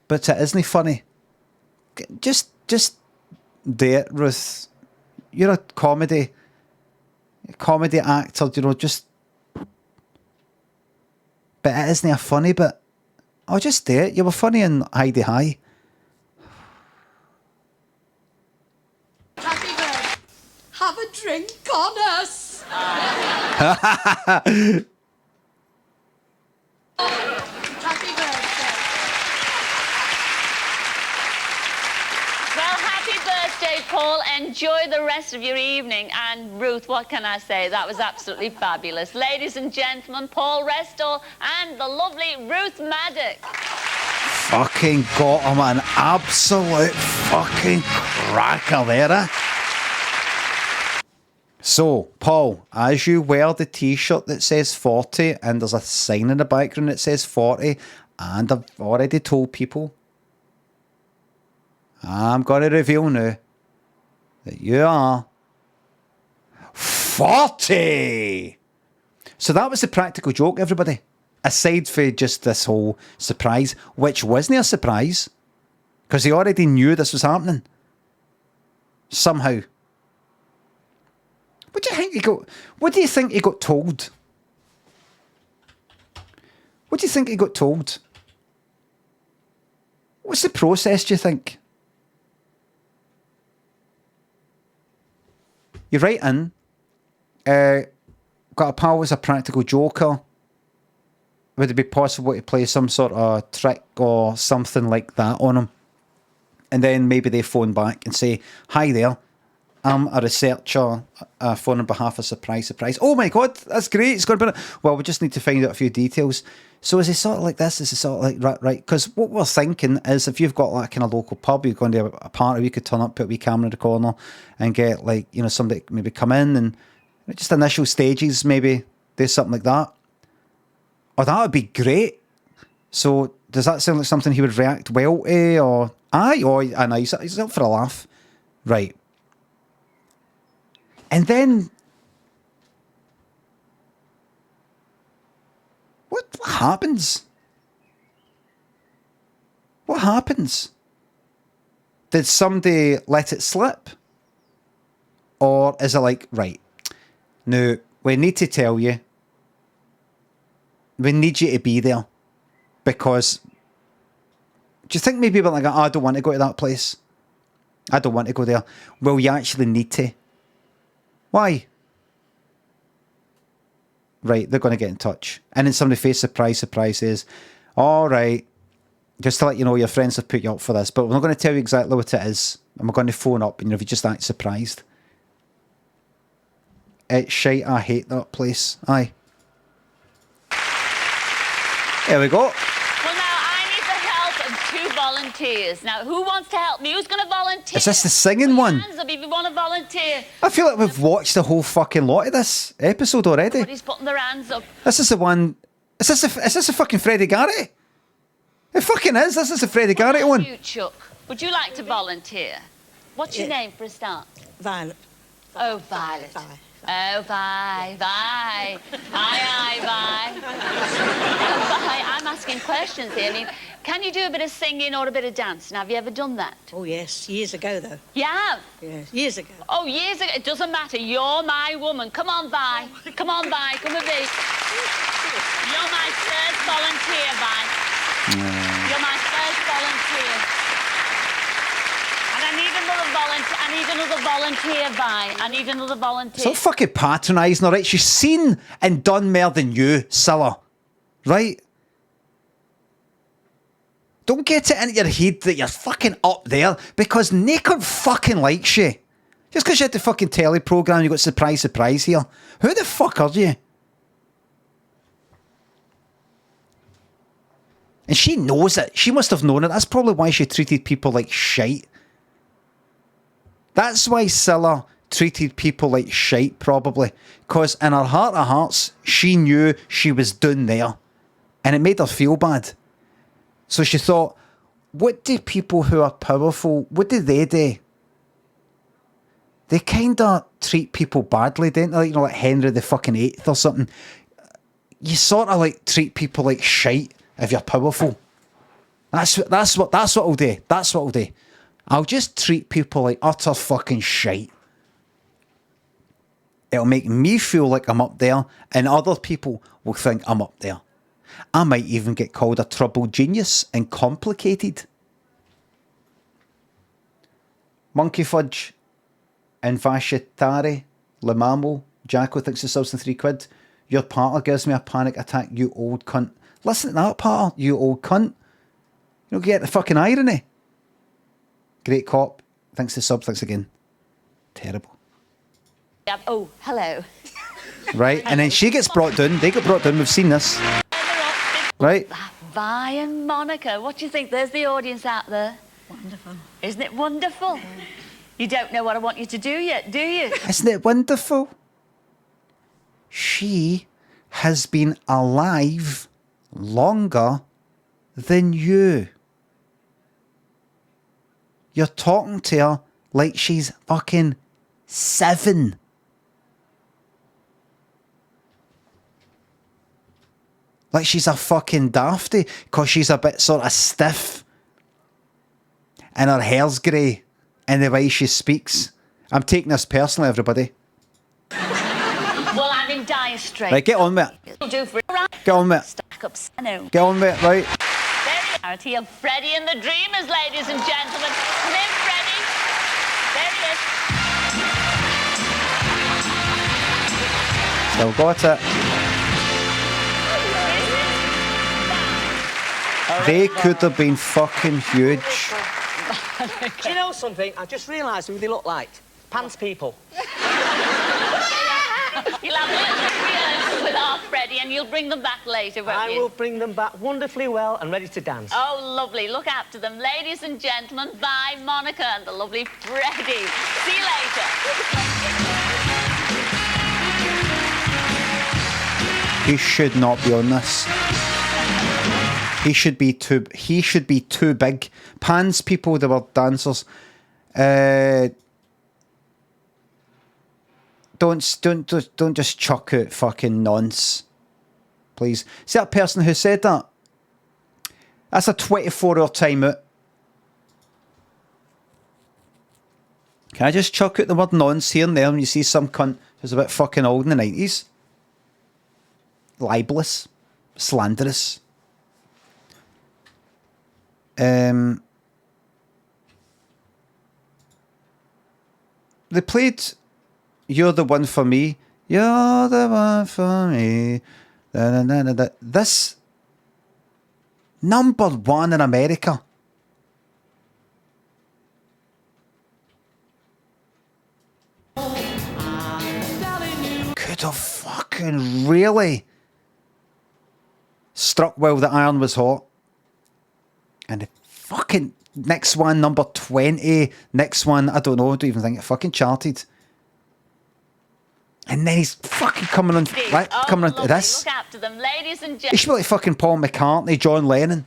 But it isn't funny. Just do it, Ruth. You're a comedy actor, you know, just... But it isn't a funny bit. Oh, just do it. You were funny in Heidi High. Happy birthday. Have a drink on us. Happy birthday. Well, happy birthday, Paul. Enjoy the rest of your evening. And Ruth, what can I say? That was absolutely fabulous. Ladies and gentlemen, Paul Restall and the lovely Ruth Maddock. Fucking got him an absolute fucking cracker there, eh? So, Paul, as you wear the t-shirt that says 40 and there's a sign in the background that says 40, and I've already told people, I'm going to reveal now that you are 40! So that was the practical joke, everybody. Aside for just this whole surprise, which wasn't a surprise, because he already knew this was happening. Somehow. What do you think he got? What do you think he got told? What do you think he got told? What's the process, do you think? You write in, got a pal as a practical joker. Would it be possible to play some sort of trick or something like that on him? And then maybe they phone back and say, hi there, I'm a researcher, phone on behalf of surprise. Oh my God, that's great. It's going to be... Well, we just need to find out a few details. So is it sort of like this? Is it sort of like, right? Because what we're thinking is if you've got like kind of local pub, you're going to a party, we could turn up, put a wee camera in the corner and get like, you know, somebody maybe come in and just initial stages, maybe do something like that. Oh, that would be great. So does that sound like something he would react well to, or aye, or I know he's up for a laugh, right? And then what happens? What happens? Did somebody let it slip, or is it like, right? No, we need to tell you. We need you to be there, because do you think maybe people are like, I don't want to go to that place. I don't want to go there. Well, you actually need to. Why? right, they're going to get in touch. And then somebody face surprise says, all right, just to let you know, your friends have put you up for this, but we're not going to tell you exactly what it is. And we're going to phone up, and if you just act surprised. It's shite, I hate that place. Aye. There we go. Well, now, I need the help of 2 volunteers. Now, who wants to help me? Who's going to volunteer? Is this the singing one? Hands up if you want to volunteer. I feel like we've watched the whole fucking lot of this episode already. Everybody's putting their hands up. This is the one... Is this a fucking Freddie Garrity? It fucking is. This is a Freddie Garrity one. You, Chuck, would you like to volunteer? What's your name for a start? Violet. Oh, Violet. Oh, bye. Aye, bye. Oh, bye. I'm asking questions here. I mean, can you do a bit of singing or a bit of dancing? Have you ever done that? Oh, yes. Years ago, though. You have? Yes. Years ago. Oh, years ago. It doesn't matter. You're my woman. Come on, Vi. Come on, Vi. Come with me. You're my first volunteer, Vi. You're my first volunteer. And I need another volunteer, Vi. I need another volunteer. Stop fucking patronising, alright? She's seen and done more than you, Cilla. Right? Don't get it into your head that you're fucking up there, because Naked fucking likes you. Just because you had the fucking telly programme, you got surprise here. Who the fuck are you? And she knows it. She must have known it. That's probably why she treated people like shite. That's why Cilla treated people like shite, probably. Because in her heart of hearts, she knew she was down there. And it made her feel bad. So she thought, what do people who are powerful, what do? They kind of treat people badly, don't they? Like, you know, like Henry the fucking 8th or something. You sort of like treat people like shite if you're powerful. That's what I'll do. That's what I'll do. I'll just treat people like utter fucking shite. It'll make me feel like I'm up there, and other people will think I'm up there. I might even get called a troubled genius and complicated. Monkey Fudge, Invascitare, Limamo, Jacko thinks the subs in £3. Your partner gives me a panic attack, you old cunt. Listen to that part, you old cunt. You don't get the fucking irony. Great Cop, thanks to sub, thanks again. Terrible. Oh, hello. Right, and then she gets brought down. They get brought down, we've seen this. Right? Vi and Monica, what do you think? There's the audience out there. Wonderful. Isn't it wonderful? You don't know what I want you to do yet, do you? Isn't it wonderful? She has been alive longer than you. You're talking to her like she's fucking 7. Like she's a fucking dafty, because she's a bit sort of stiff. And her hair's grey. And the way she speaks. I'm taking this personally, everybody. Well, I'm in dire straits. Right, get on with it. It'll do for Get on with it. Stack up Sano. Get on with it, right? There of Freddie and the Dreamers, ladies and gentlemen. Come in, Freddie. There he is. Still got it. They could have been fucking huge. Do you know something? I just realised who they look like. Pants people. You'll have little rehearsals with our Freddie and you'll bring them back later, won't you? I will bring them back wonderfully well and ready to dance. Oh, lovely. Look after them. Ladies and gentlemen, bye, Monica and the lovely Freddie. See you later. He should not be on this. He should be too big. Pans people, they were dancers. Don't just chuck out fucking nonce. Please. See that person who said that? That's a 24-hour timeout. Can I just chuck out the word nonce here and there when you see some cunt who's a bit fucking old in the 90s? Libelous. Slanderous. They played You're the One for Me. You're the one for me. Da, da, da, da, da. This #1 in America. Could have fucking really struck while the iron was hot. And the fucking next one, number 20. Next one, I don't know, I don't even think it fucking charted. And then he's fucking coming on, coming on to this. Look after them, ladies and He should be like fucking Paul McCartney, John Lennon.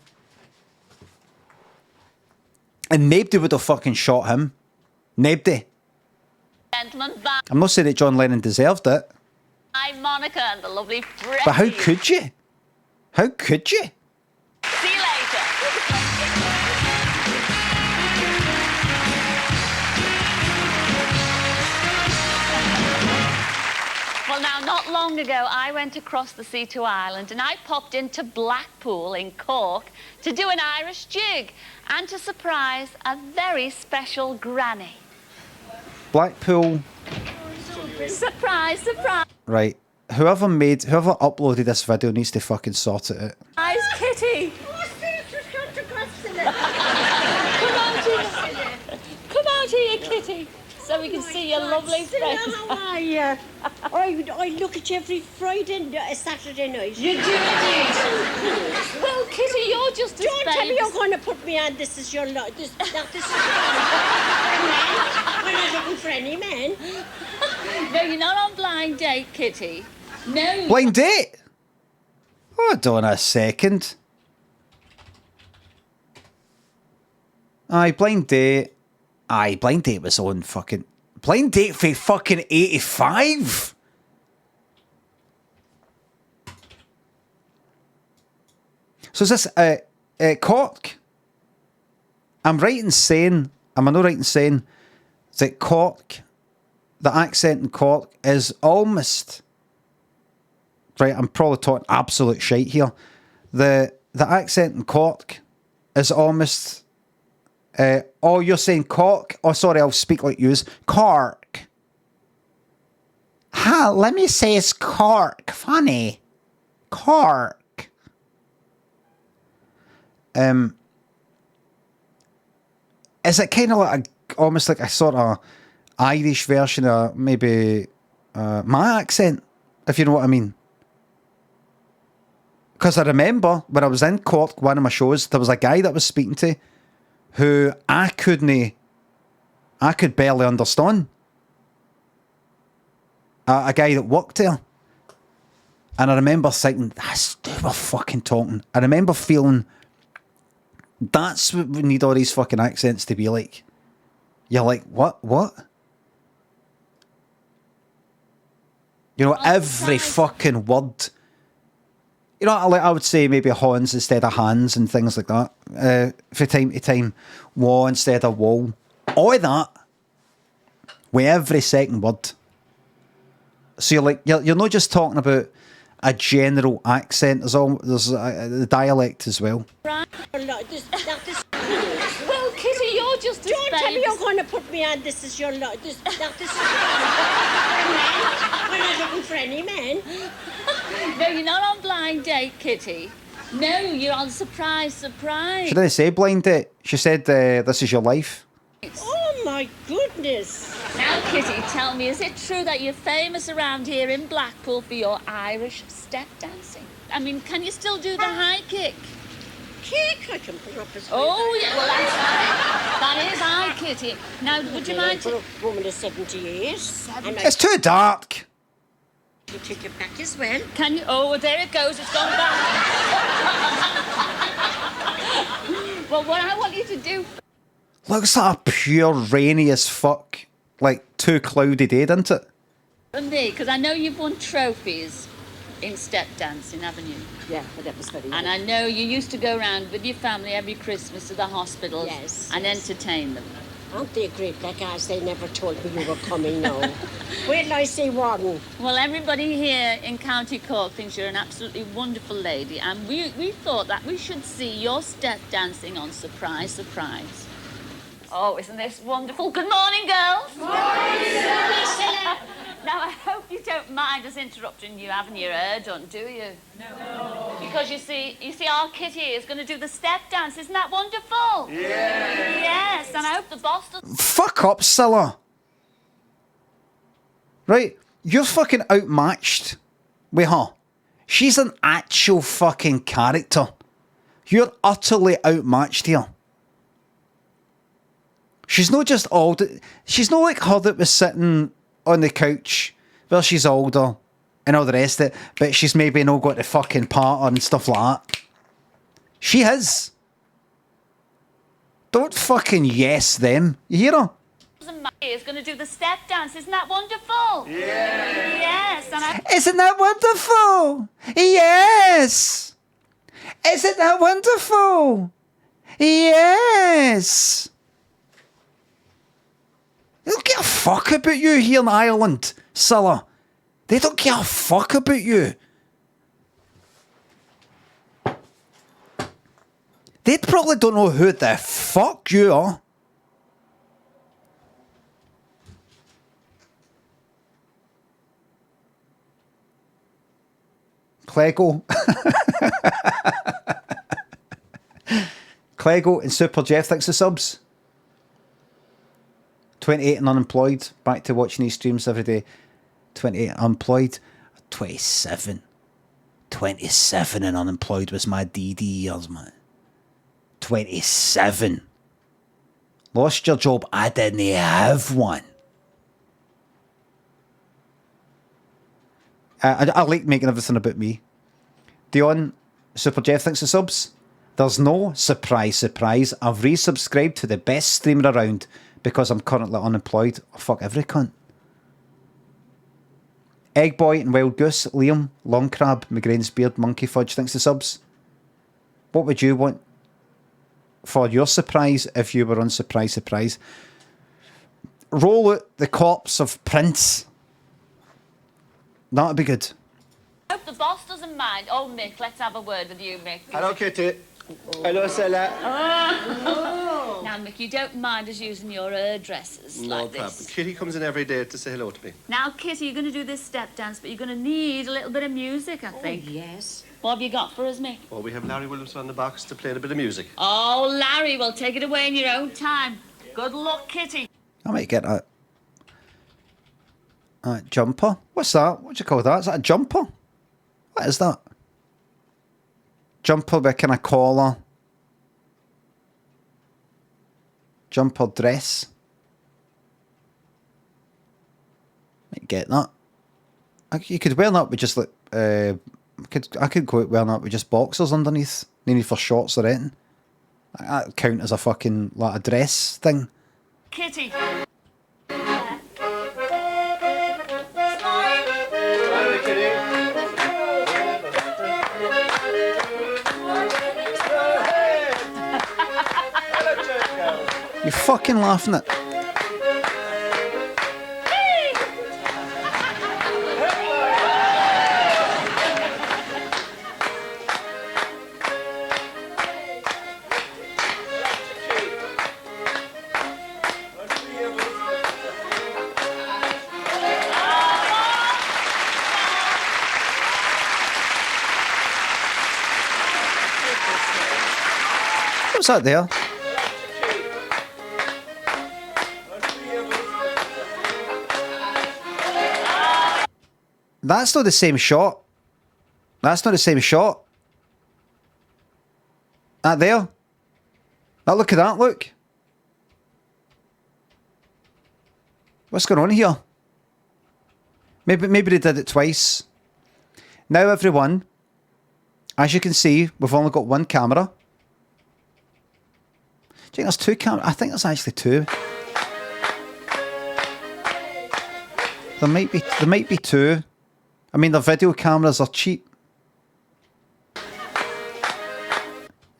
And nobody would have fucking shot him. Nobody. gentlemen, I'm not saying that John Lennon deserved it. by Monica and the lovely Freddie. But how could you? How could you? See you later. Well, now, not long ago, I went across the sea to Ireland and I popped into Blackpool in Cork to do an Irish jig and to surprise a very special granny. Blackpool. Surprise, surprise. Right. Whoever uploaded this video needs to fucking sort it out. Eyes, Kitty. Come out here, Kitty, so we can see your lovely friends. How are you? I look at you every Friday and Saturday night. You do indeed. Well, Kitty, you're just as Don't tell me famous. you're going to put me on This Is Your Life. This is We're not looking for any men. No, you're not on blind date, Kitty. No. Blind date? Hold on a second. Aye, blind date. Aye, blind date was on fucking... Blind date for fucking 85? So is this Cork? Am I not right in saying that Cork, the accent in Cork is almost... Right, I'm probably talking absolute shite here. The accent in Cork is almost... oh, you're saying Cork? Oh, sorry, I'll speak like yous. Cork. Ha, let me say it's Cork. Funny. Cork. Is it kind of like almost like a sort of Irish version of maybe my accent, if you know what I mean? Because I remember when I was in Cork, one of my shows, there was a guy that I was speaking to who I could barely understand. A guy that worked there. And I remember thinking, that's who we're fucking talking. I remember feeling, that's what we need all these fucking accents to be like. You're like, what? You know, every fucking word. You know, I would say maybe Hans instead of hands and things like that. From time to time, wall instead of wall. All of that. With every second word. So you're not just talking about a general accent. There's the dialect as well. Right. Well, Kitty, you're just as Don't tell me famous. you're going to put me on This Is Your Life. We're not looking for any men. No, you're not on blind date, Kitty. No, you're on surprise. She didn't say blind date. She said, This Is Your Life. Oh, my goodness. Now, Kitty, tell me, is it true that you're famous around here in Blackpool for your Irish step dancing? I mean, can you still do the high kick? Kick? I can put up as Oh, yeah, well, that's right. That is high, Kitty. Now, would you mind... For a woman of 78. It's too dark. You take it back as well. Can you... Oh, there it goes. It's gone back. Well, what I want you to do... Looks like a pure rainy as fuck, like too cloudy day, doesn't it? For me, because I know you've won trophies in step dancing, haven't you? Yeah, but that was very And I know you used to go around with your family every Christmas to the hospitals and entertain them. Aren't they great black eyes? They never told me you were coming now. Wait till I see one. Well, everybody here in County Cork thinks you're an absolutely wonderful lady, and we thought that we should see your step dancing on Surprise, Surprise. Oh, isn't this wonderful? Good morning, girls. Good morning, Cilla. Now, I hope you don't mind mind us interrupting you having your hair done, do you? No. Because you see our Kitty is going to do the step dance. Isn't that wonderful? Yeah. Yes, and I hope the boss doesn't... Fuck up, Cilla. Right? You're fucking outmatched with her. She's an actual fucking character. You're utterly outmatched here. She's not just old. She's not like her that was sitting on the couch. Well, she's older and all the rest of it, but she's maybe not got the fucking partner and stuff like that. She has. Don't fucking yes them. You hear her? ...is going to do the step dance. Isn't that wonderful? Yeah. Yes, and I... Isn't that wonderful? Yes. Isn't that wonderful? Yes. They don't give a fuck about you here in Ireland, Cilla. They don't give a fuck about you. They probably don't know who the fuck you are. Clego. Clego and Super Jeff, thanks for subs. 28 and unemployed. Back to watching these streams every day. 28 unemployed. 27. 27 and unemployed was my DD years, man. 27. Lost your job. I didn't have one. I like making everything about me. Dion, Super Jeff, thanks for subs. There's no surprise. I've resubscribed to the best streamer around because I'm currently unemployed. Oh, fuck every cunt. Egg Boy and Wild Goose, Liam, Long Crab, Migraine's Beard, Monkey Fudge, thanks for subs. What would you want for your surprise if you were on surprise? Roll out the corpse of Prince. That'd be good. I hope the boss doesn't mind. Oh, Mick, let's have a word with you, Mick. Hello, Kitty. Hello, Cilla. Oh. Now, Mick, you don't mind us using your hairdressers No like problem. this? Kitty comes in every day to say hello to me. Now, Kitty, you're going to do this step dance, but you're going to need a little bit of music, I think. Yes. What have you got for us, Mick? Oh, we have Larry Williamson on the box to play a bit of music. Oh, Larry, well, take it away in your own time. Good luck, Kitty. I might get a jumper. What's that? What do you call that? Is that a jumper? What is that? Jumper with kind of collar. Jumper dress. Might get that. You could wear that with just like I could go out wearing that with just boxers underneath. No need for shorts or anything. That count as a fucking like a dress thing. Kitty. You fucking laughing at? What's that there? That's not the same shot. That's not the same shot. That there. That look at that, look. What's going on here? Maybe they did it twice. Now everyone, as you can see, we've only got one camera. Do you think there's two cameras? I think there's actually two. There might be two. I mean, the video cameras are cheap.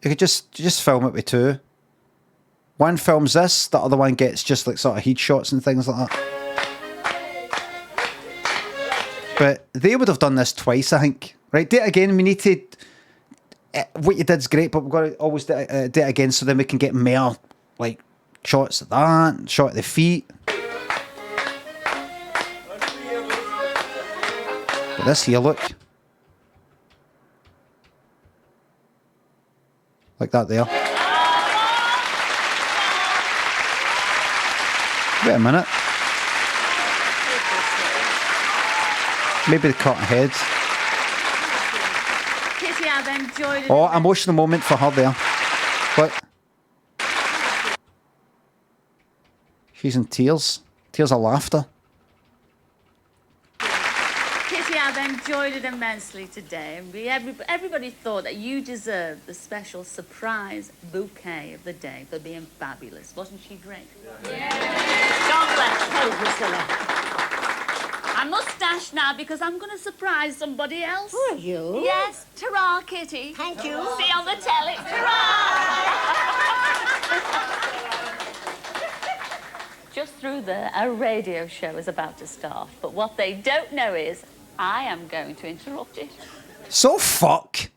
You could just film it with two. One films this, the other one gets just like sort of headshots and things like that. But they would have done this twice, I think. Right, do it again. We need to... What you did's great, but we've got to always do it again so then we can get more, like, shots of that, shot of the feet. But this here, look. Like that there. Wait a minute. Maybe the cut ahead. Kitty, I've enjoyed it. Oh, emotional moment for her there. What? She's in tears. Tears of laughter. Kitty, I've enjoyed it immensely today. And everybody thought that you deserved the special surprise bouquet of the day for being fabulous. Wasn't she great? Yeah. God bless you, Priscilla. I must dash now because I'm going to surprise somebody else. Who are you? Yes, ta-ra, Kitty. Thank you. See you on the telly. Ta-ra! Just through there, a radio show is about to start. But what they don't know is I am going to interrupt it. So fuck.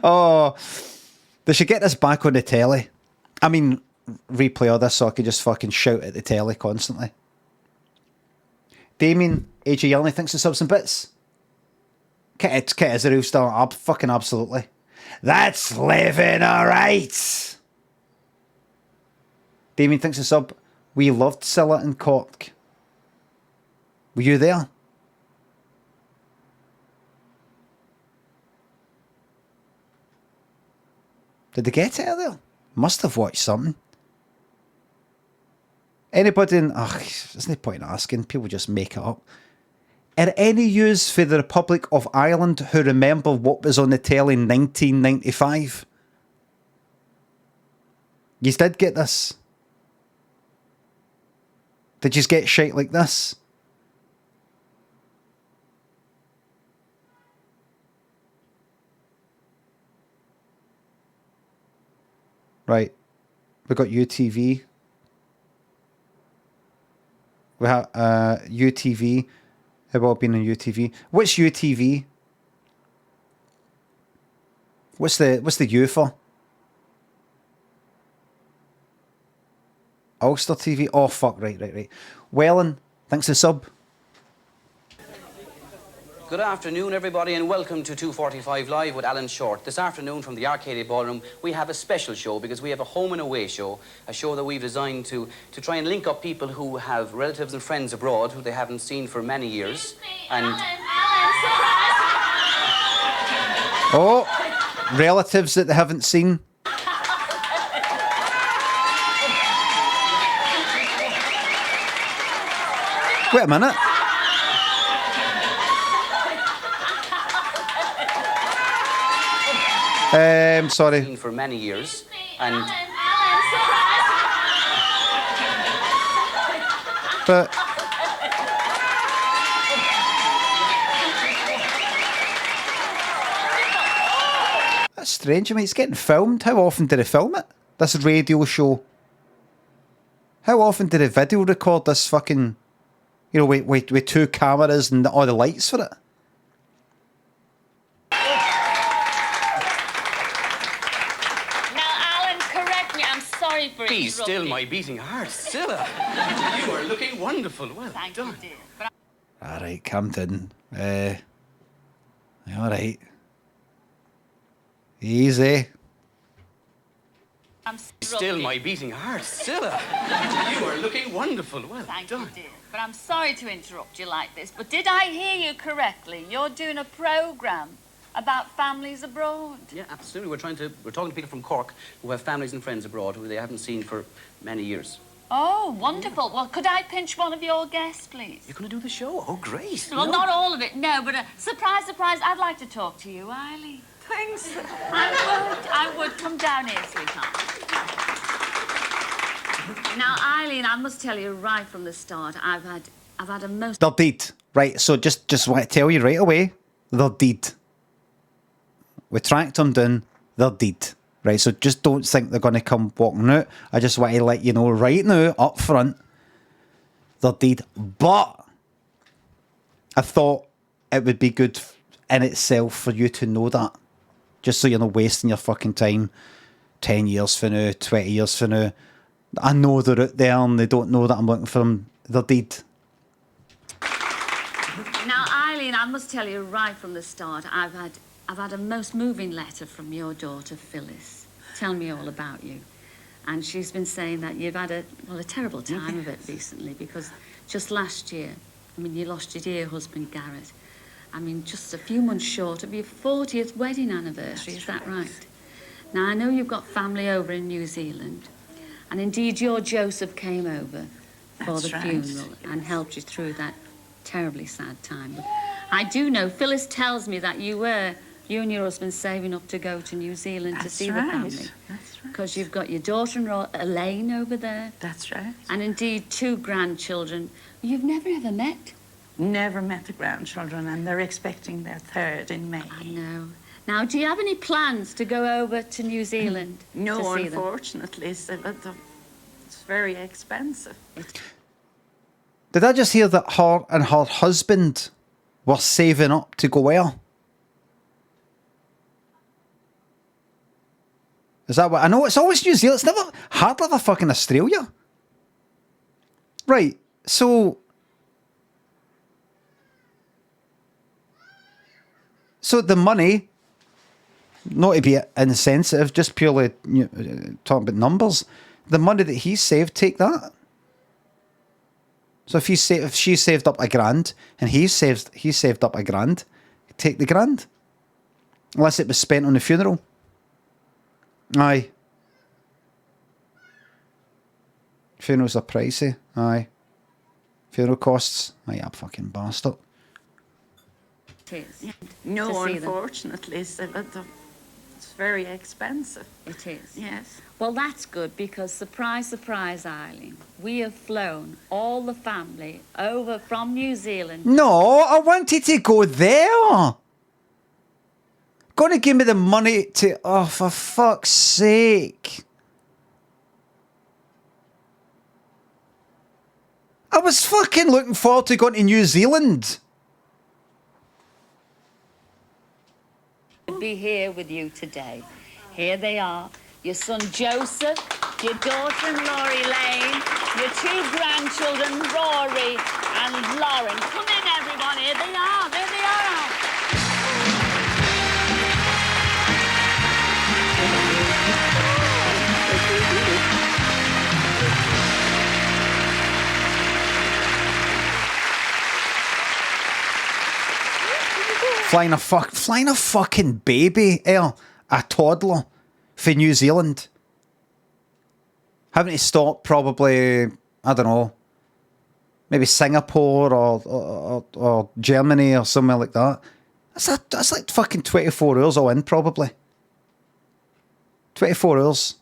Oh, they should get this back on the telly. I mean, replay all this so I could just fucking shout at the telly constantly. Damien, AJ Yelney thinks the subs and bits. Kit is a real star. Fucking absolutely. That's living alright. Damien thinks the sub. We loved Cilla and Cork. Were you there? Did they get it there? Must have watched something. Anybody in... Ugh, there's no point in asking. People just make it up. Are any yous for the Republic of Ireland who remember what was on the telly in 1995? Yous did get this. Did yous get shite like this? Right. We got UTV. We have UTV. How about being on UTV? What's UTV? What's the U for? Ulster TV? Oh fuck, right. Wellen, thanks for sub. Good afternoon, everybody, and welcome to 245 Live with Alan Short. This afternoon from the Arcade Ballroom, we have a special show because we have a home and away show, a show that we've designed to try and link up people who have relatives and friends abroad who they haven't seen for many years. And oh, relatives that they haven't seen. Wait a minute. Sorry. For many years, and but that's strange. I mean, it's getting filmed. How often did they film it? This radio show. How often did they video record this fucking? You know, with two cameras and all the lights for it. be still my beating heart, Cilla. You are looking wonderful. Well Thank done. you, dear. But All right, calm down. All right. Easy. I'm still my beating heart, Cilla. You are looking wonderful. Well Thank done. you, dear. But I'm sorry to interrupt you like this, but did I hear you correctly? You're doing a programme about families abroad. Yeah, absolutely. We're talking to people from Cork who have families and friends abroad who they haven't seen for many years. Oh, wonderful. Well, could I pinch one of your guests, please? You're going to do the show? Oh, great. Well, not all of it, no, but surprise, surprise, I'd like to talk to you, Eileen. Thanks. I would. Come down here, sweetheart. Now, Eileen, I must tell you right from the start, I've had a most... They're dead. Right, so just want to tell you right away, they're dead. We tracked them down, they're dead. Right, so just don't think they're going to come walking out. I just want to let you know right now, up front, they're dead. But I thought it would be good in itself for you to know that. Just so you're not wasting your fucking time 10 years from now, 20 years from now, I know they're out there and they don't know that I'm looking for them. They're dead. Now, Eileen, I must tell you right from the start, I've had a most moving letter from your daughter, Phyllis. Tell me all about you. And she's been saying that you've had a terrible time of it recently, because just last year, I mean, you lost your dear husband, Garrett. I mean, just a few months short of your 40th wedding anniversary, is that right? Now, I know you've got family over in New Zealand, and indeed your Joseph came over for the funeral and helped you through that terribly sad time. But I do know, Phyllis tells me that you and your husband saving up to go to New Zealand to see the family. That's right. Because you've got your daughter-in-law, Elaine, over there. That's right. And indeed 2 grandchildren you've never ever met. Never met the grandchildren, and they're expecting their 3rd in May. I know. Now, do you have any plans to go over to New Zealand No, to see unfortunately. It's very expensive. Did I just hear that her and her husband were saving up to go where? Is that what I know? It's always New Zealand. It's never hardly ever fucking Australia. Right. So the money, not to be insensitive, just purely talking about numbers. The money that he saved, take that. So if she saved up $1,000 and he saved up $1,000, take the $1,000. Unless it was spent on the funeral. Aye. Funerals are pricey. Aye. Funeral costs. Aye, you fucking bastard. It is. No, unfortunately. It's very expensive. It is. Yes. Well, that's good, because surprise, surprise, Eileen, we have flown all the family over from New Zealand. No, I wanted to go there. Gonna give me the money to... Oh, for fuck's sake. I was fucking looking forward to going to New Zealand. Be here with you today. Here they are. Your son Joseph, your daughter-in-law Elaine, your 2 grandchildren Rory and Lauren. Come in, everyone. Here they are. There they are. Flying a fucking baby, a toddler, for New Zealand. Having to stop probably, I don't know, maybe Singapore or Germany or somewhere like that. That's like fucking 24 hours all in, probably. 24 hours.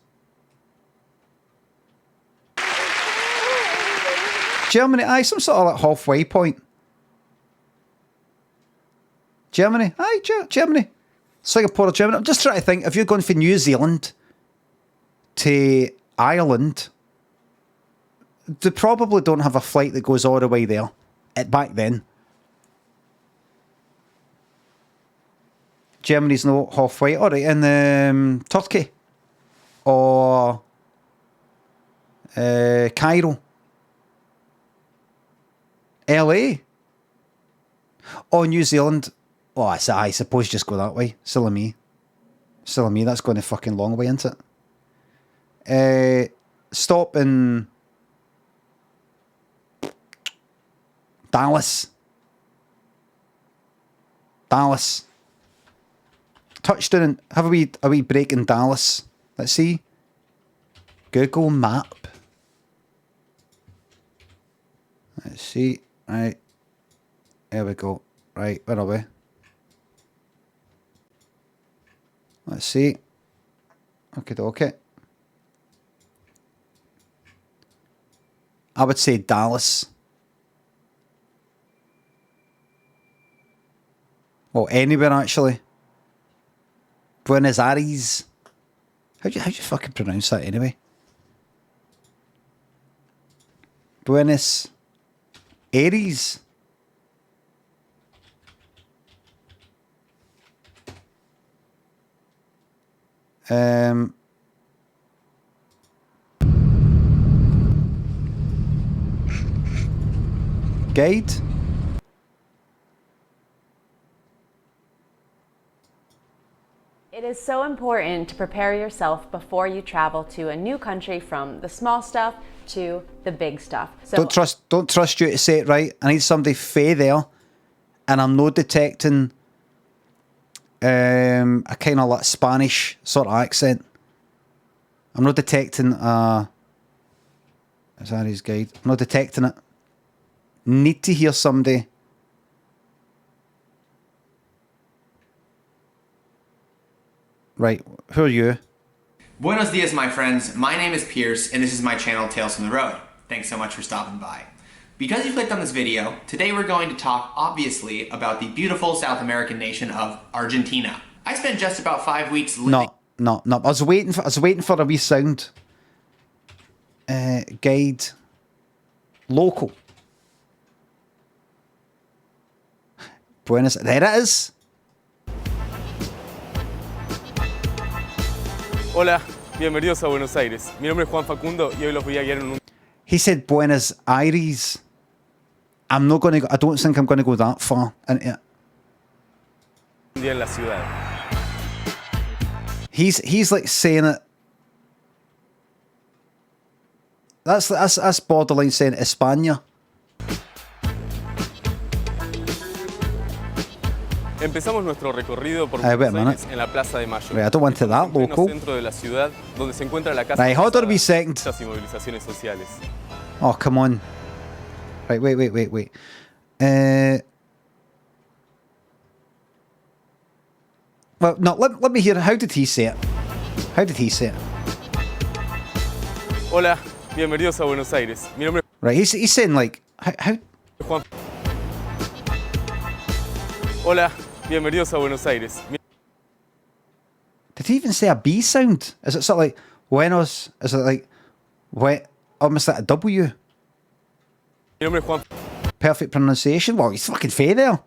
Germany, aye, some sort of like halfway point. Germany, aye, Germany. Singapore or Germany. I'm just trying to think, if you're going from New Zealand to Ireland, they probably don't have a flight that goes all the way there back then. Germany's not halfway. All right, in Turkey or Cairo, LA, or New Zealand. Oh, I suppose just go that way. Silly me. That's going a fucking long way, isn't it? Stop in Dallas. Touchdown and have a wee break in Dallas. Let's see. Google Map. Let's see. Right. There we go. Right, where are we? Let's see. Okay. I would say Dallas. Or anywhere, actually. Buenos Aires. How do you fucking pronounce that anyway? Buenos Aires. Guide. It is so important to prepare yourself before you travel to a new country, from the small stuff to the big stuff. So Don't trust you to say it right. I need somebody fae there, and I'm not detecting a kind of like Spanish sort of accent. I'm not detecting is that his guide? I'm not detecting it. Need to hear somebody. Right, who are you? Buenos dias, my friends. My name is Pierce, and this is my channel, Tales from the Road. Thanks so much for stopping by. Because you clicked on this video, today we're going to talk, obviously, about the beautiful South American nation of Argentina. I spent just about 5 weeks living... No. I was waiting for a wee sound. Guide. Local. Buenos... There it is. Hola, bienvenidos a Buenos Aires. Mi nombre es Juan Facundo y hoy los voy a guiar en un... He said Buenos Aires. I don't think I'm gonna go that far into it. Un día en la ciudad. He's like saying it. That's borderline saying España. Empezamos nuestro recorrido por Buenos Aires en la Plaza de Mayo. Right, I don't want to that local. Centro de la ciudad, donde se encuentra la casa right, hold on a wee second. y movilizaciones sociales. Oh, come on. Right, wait. Well, no, let me hear. How did he say it? Hola, bienvenidos a Buenos Aires. Mi nombre... Right, he's saying like how. Juan. Hola, bienvenidos a Buenos Aires. Did he even say a B sound? Is it sort of like Buenos? Is it like what? Almost like a W. Mi nombre es Juan. Perfect pronunciation. Well, he's fucking fair there.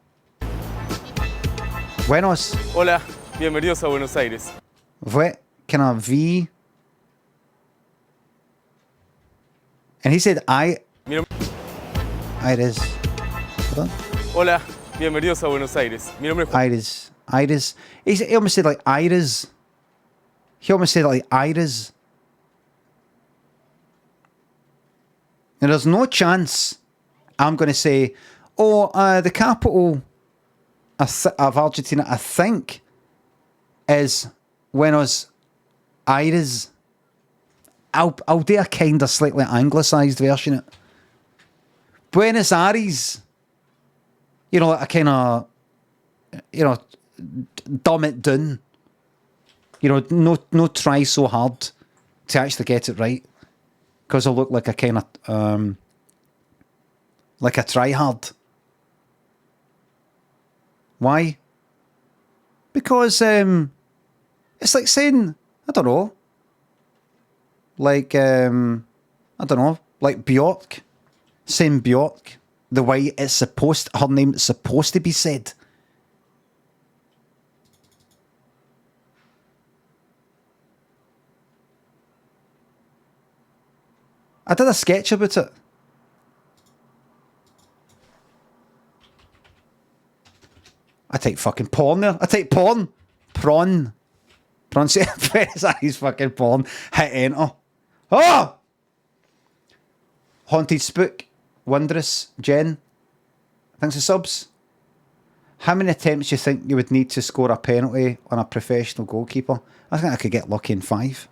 Buenos. Hola, bienvenidos a Buenos Aires. What? Can I V? And he said Iris. Hold on. Hola, bienvenidos a Buenos Aires. Mi nombre es Iris. He almost said like Iris. He almost said like Iris. And there's no chance I'm going to say, the capital of Argentina, I think, is Buenos Aires. I'll do a kind of slightly anglicised version of it. Buenos Aires. You know, like a kind of, dumb it down. You know, no try so hard to actually get it right. Because I look like a kind of, like a try-hard. Why? Because it's like saying, I don't know, like, like Bjork. Saying Bjork the way her name is supposed to be said. I did a sketch about it. I type fucking porn there. I type porn. Prawn. He's fucking porn. Hit enter. Oh! Haunted Spook. Wondrous. Jen. Thanks for subs. How many attempts do you think you would need to score a penalty on a professional goalkeeper? I think I could get lucky in 5.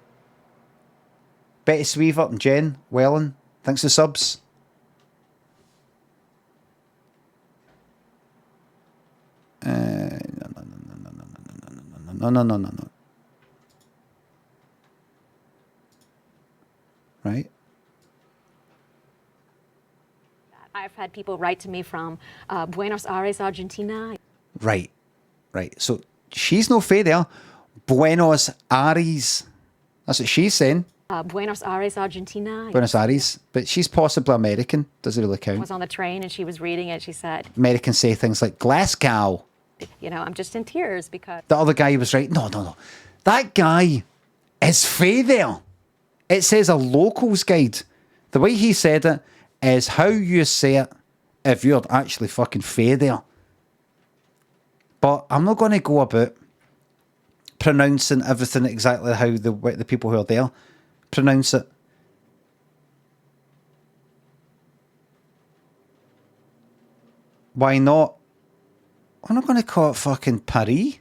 Betty Sweaver and Jen Welland, thanks for subs. No. Right. I've had people write to me from Buenos Aires, Argentina. Right. So she's no fair there. Buenos Aires. That's what she's saying. Buenos Aires, Argentina. Buenos Aires. But she's possibly American. Doesn't really count. I was on the train and she was reading it. She said, Americans say things like Glasgow. You know, I'm just in tears because... The other guy was right. No. That guy is fair there. It says a locals guide. The way he said it is how you say it if you're actually fucking fair there. But I'm not going to go about pronouncing everything exactly how the people who are there pronounce it. Why not? I'm not going to call it fucking Paris.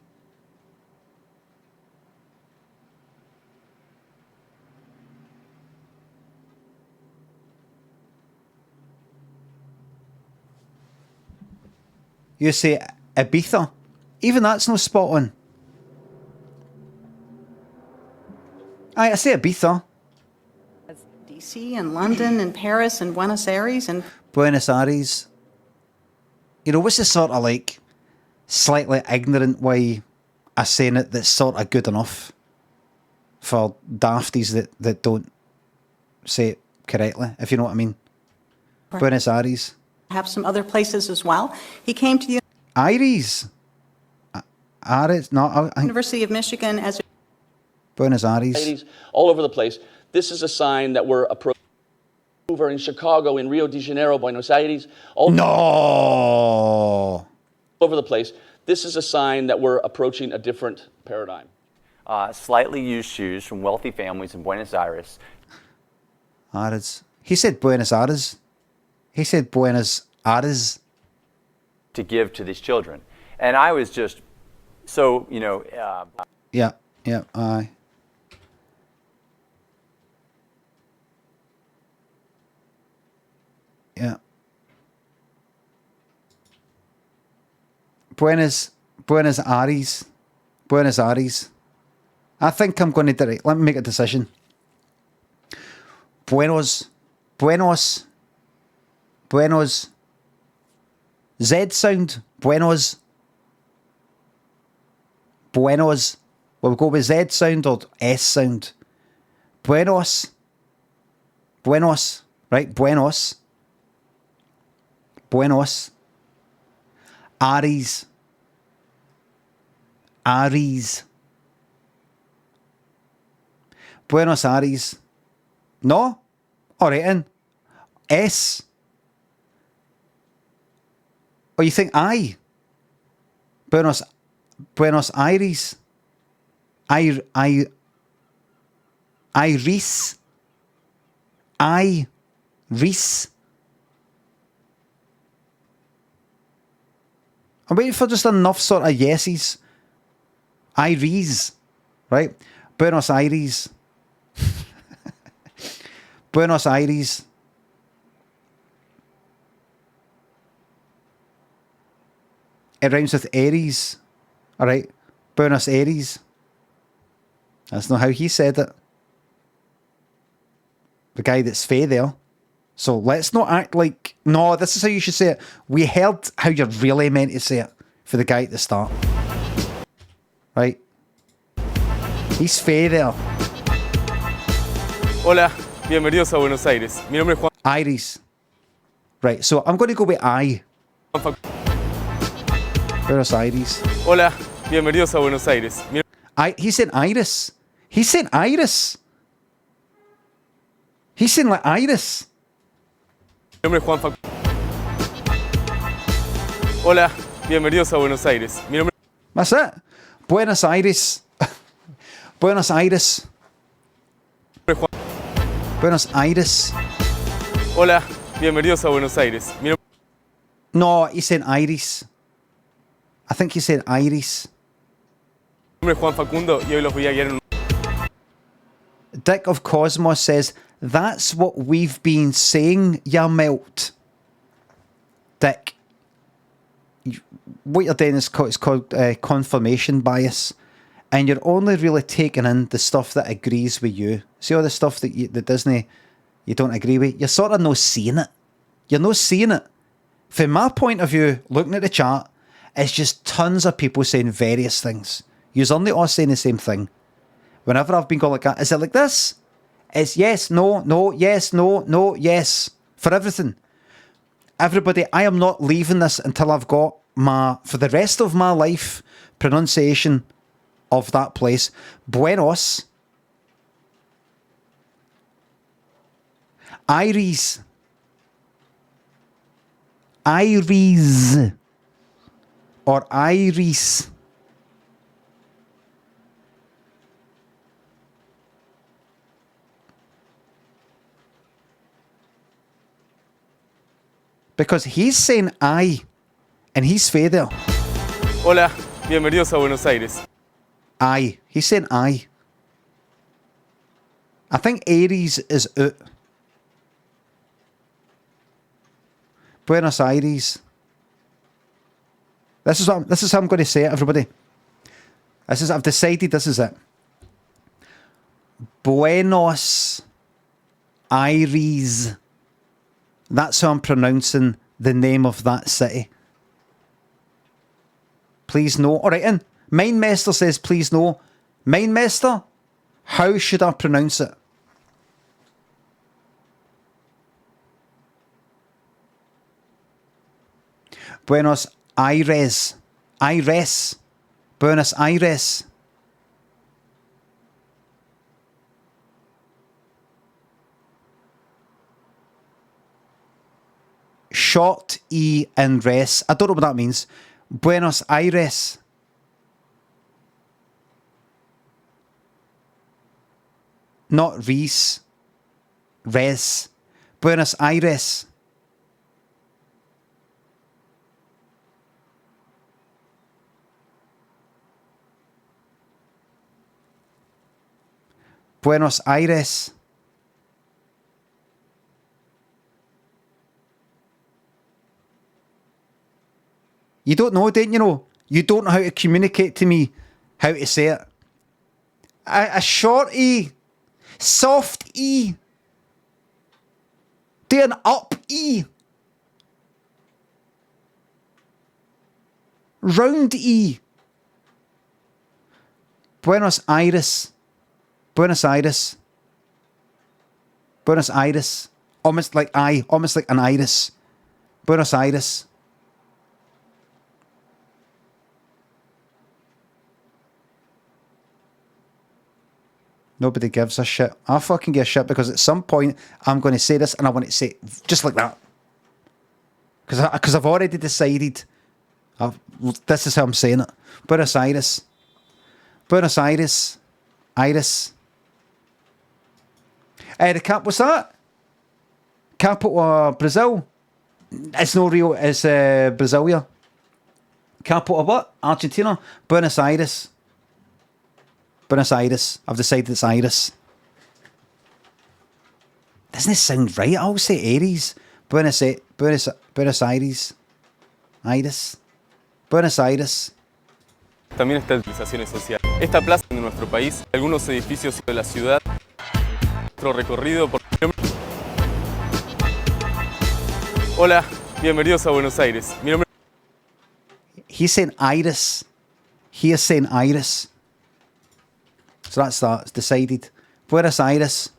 You say Ibiza. Even that's no spot on. I say Ibiza. DC and London and Paris and Buenos Aires and Buenos Aires. You know, what's the sort of like slightly ignorant way of saying it that's sort of good enough for dafties that don't say it correctly, if you know what I mean? Right. Buenos Aires. have some other places as well. He came to the Aires. Aires, no, University of Michigan as a Buenos Aires. All over the place. This is a sign that we're approaching over in Chicago, in Rio de Janeiro, Buenos Aires. All over the place. This is a sign that we're approaching a different paradigm. Slightly used shoes from wealthy families in Buenos Aires. Aires. He said Buenos Aires. He said Buenos Aires. To give to these children. And I was just so, you know. Yeah, aye. Yeah. Buenos Aires. Buenos Aires. I think I'm going to direct. Let me make a decision. Buenos. Z sound. Buenos. We'll go with Z sound or S sound. Buenos. Right? Buenos. Aries. Buenos Aires. No? Alright then. S. Oh, you think I? Buenos Aires. Iris. I'm waiting for just enough sort of yeses. Iris. Right? Buenos Aires. Buenos Aires. It rhymes with Aries. Alright. Buenos Aires. That's not how he said it. The guy that's Faye there. So let's not act like... No, this is how you should say it. We heard how you're really meant to say it for the guy at the start. Right? He's Faye there. Hola, bienvenidos a Buenos Aires. Mi nombre es Juan. Iris. Right, so I'm going to go with I. Buenos Aires. Hola, bienvenidos a Buenos Aires. He said Iris. He said Iris. He said like Iris. Mi nombre es Juan Hola, bienvenidos a Buenos Aires. Mi nombre... That's it. Buenos Aires. Buenos Aires. Buenos Aires. Hola, bienvenidos a Buenos Aires. Mi nombre... No, he said Iris. I think he said Iris. Mi nombre es Juan Facundo y hoy los voy a guiar en un... Dick of Cosmos says, that's what we've been saying, ya melt. Dick. What you're doing is called confirmation bias. And you're only really taking in the stuff that agrees with you. See all the stuff that the Disney you don't agree with? You're sort of not seeing it. You're not seeing it. From my point of view, looking at the chart, it's just tons of people saying various things. You're only all saying the same thing. Whenever I've been going like that, is it like this? It's yes, no, yes, no, yes. For everything. Everybody, I am not leaving this until I've got for the rest of my life, pronunciation of that place. Buenos Aires. Iris or Iris. Because he's saying I, and he's fair there. Hola, bienvenidos a Buenos Aires. I. He's saying I. I think Aries is out. Buenos Aires. This is how I'm going to say it, everybody. I've decided this is it. Buenos Aires. That's how I'm pronouncing the name of that city. Please no. All right, then. Mindmaster says please no. Mindmaster, how should I pronounce it? Buenos Aires. Aires. Buenos Aires. Short E and res. I don't know what that means. Buenos Aires. Not res. Res. Buenos Aires. Buenos Aires. You don't know, don't you know? You don't know how to communicate to me how to say it. A short E. Soft E. Do an up E. Round E. Buenos Aires. Buenos Aires. Buenos Aires. Almost like an iris. Buenos Aires. Nobody gives a shit. I fucking give a shit because at some point I'm going to say this and I want to say it just like that. Because I've already decided. This is how I'm saying it. Buenos Aires. Buenos Aires. Iris. What's that? Capital of Brazil. It's no Rio, it's Brasilia. Capital of what? Argentina. Buenos Aires. Buenos Aires. I've decided it's Iris. Doesn't it sound right? I always say Aries. Buenos Aires. Iris. Buenos Aires. También está utilizaciones sociales. Esta plaza de nuestro país, algunos edificios de la ciudad, nuestro recorrido por... Hola, bienvenidos a Buenos Aires. Mi nombre... He's saying Iris. He is saying Iris. So that's that. It's decided. Buenos Aires.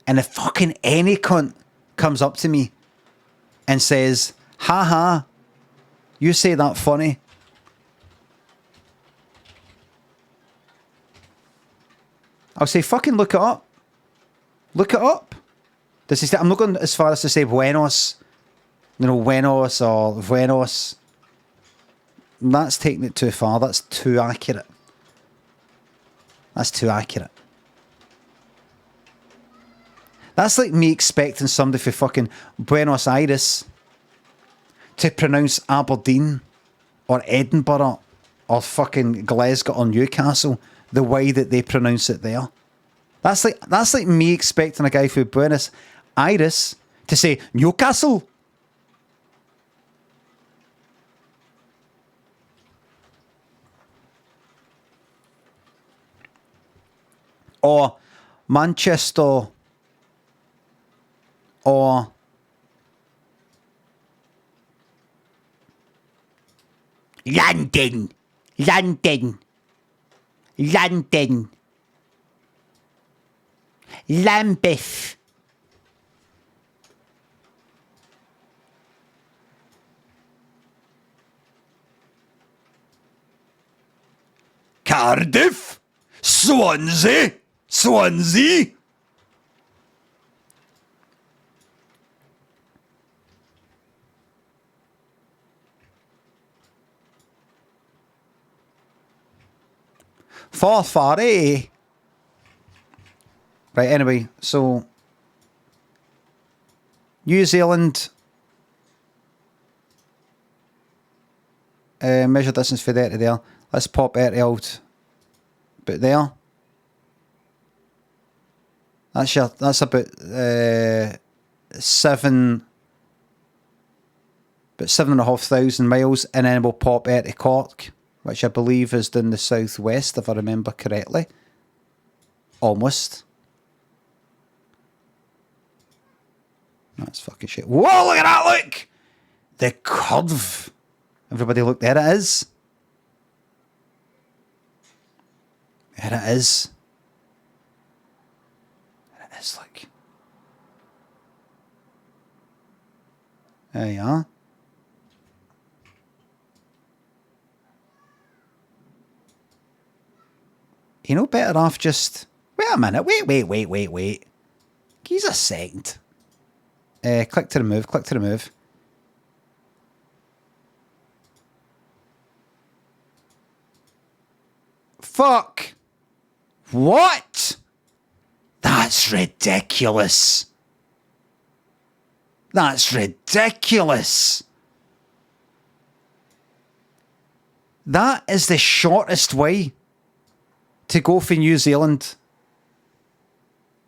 And if fucking any cunt comes up to me and says, haha, you say that funny. I'll say, fucking look it up. Look it up. Does he say, I'm not going as far as to say Buenos. You know, Buenos or Buenos. That's taking it too far. That's too accurate. That's too accurate. That's like me expecting somebody for fucking Buenos Aires to pronounce Aberdeen or Edinburgh or fucking Glasgow or Newcastle the way that they pronounce it there. That's like me expecting a guy from Buenos Aires to say Newcastle. Or Manchester. Or London. London. London. Lambeth. Cardiff. Swansea. Swansea. Farfari. Right, anyway, so New Zealand measure distance for there to there. Let's pop it out but there. That's about 7,500 miles, and then we'll pop out to Cork, which I believe is in the southwest, if I remember correctly. Almost. That's fucking shit. Whoa, look at that, look! The curve. Everybody look, there it is. There it is. There it is, look. There you are. You know, better off just... Wait a minute, wait. Give us a second. Click to remove. Fuck! What? That's ridiculous. That's ridiculous. That is the shortest way to go from New Zealand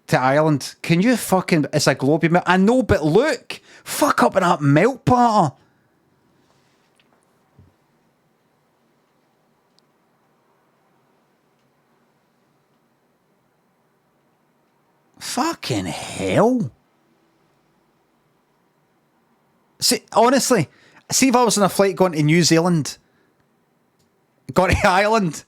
to Ireland. Can you fucking... It's a globe you melt. I know, but look. Fuck up in that melt part. Fucking hell. See, honestly, see if I was on a flight going to New Zealand, going to Ireland,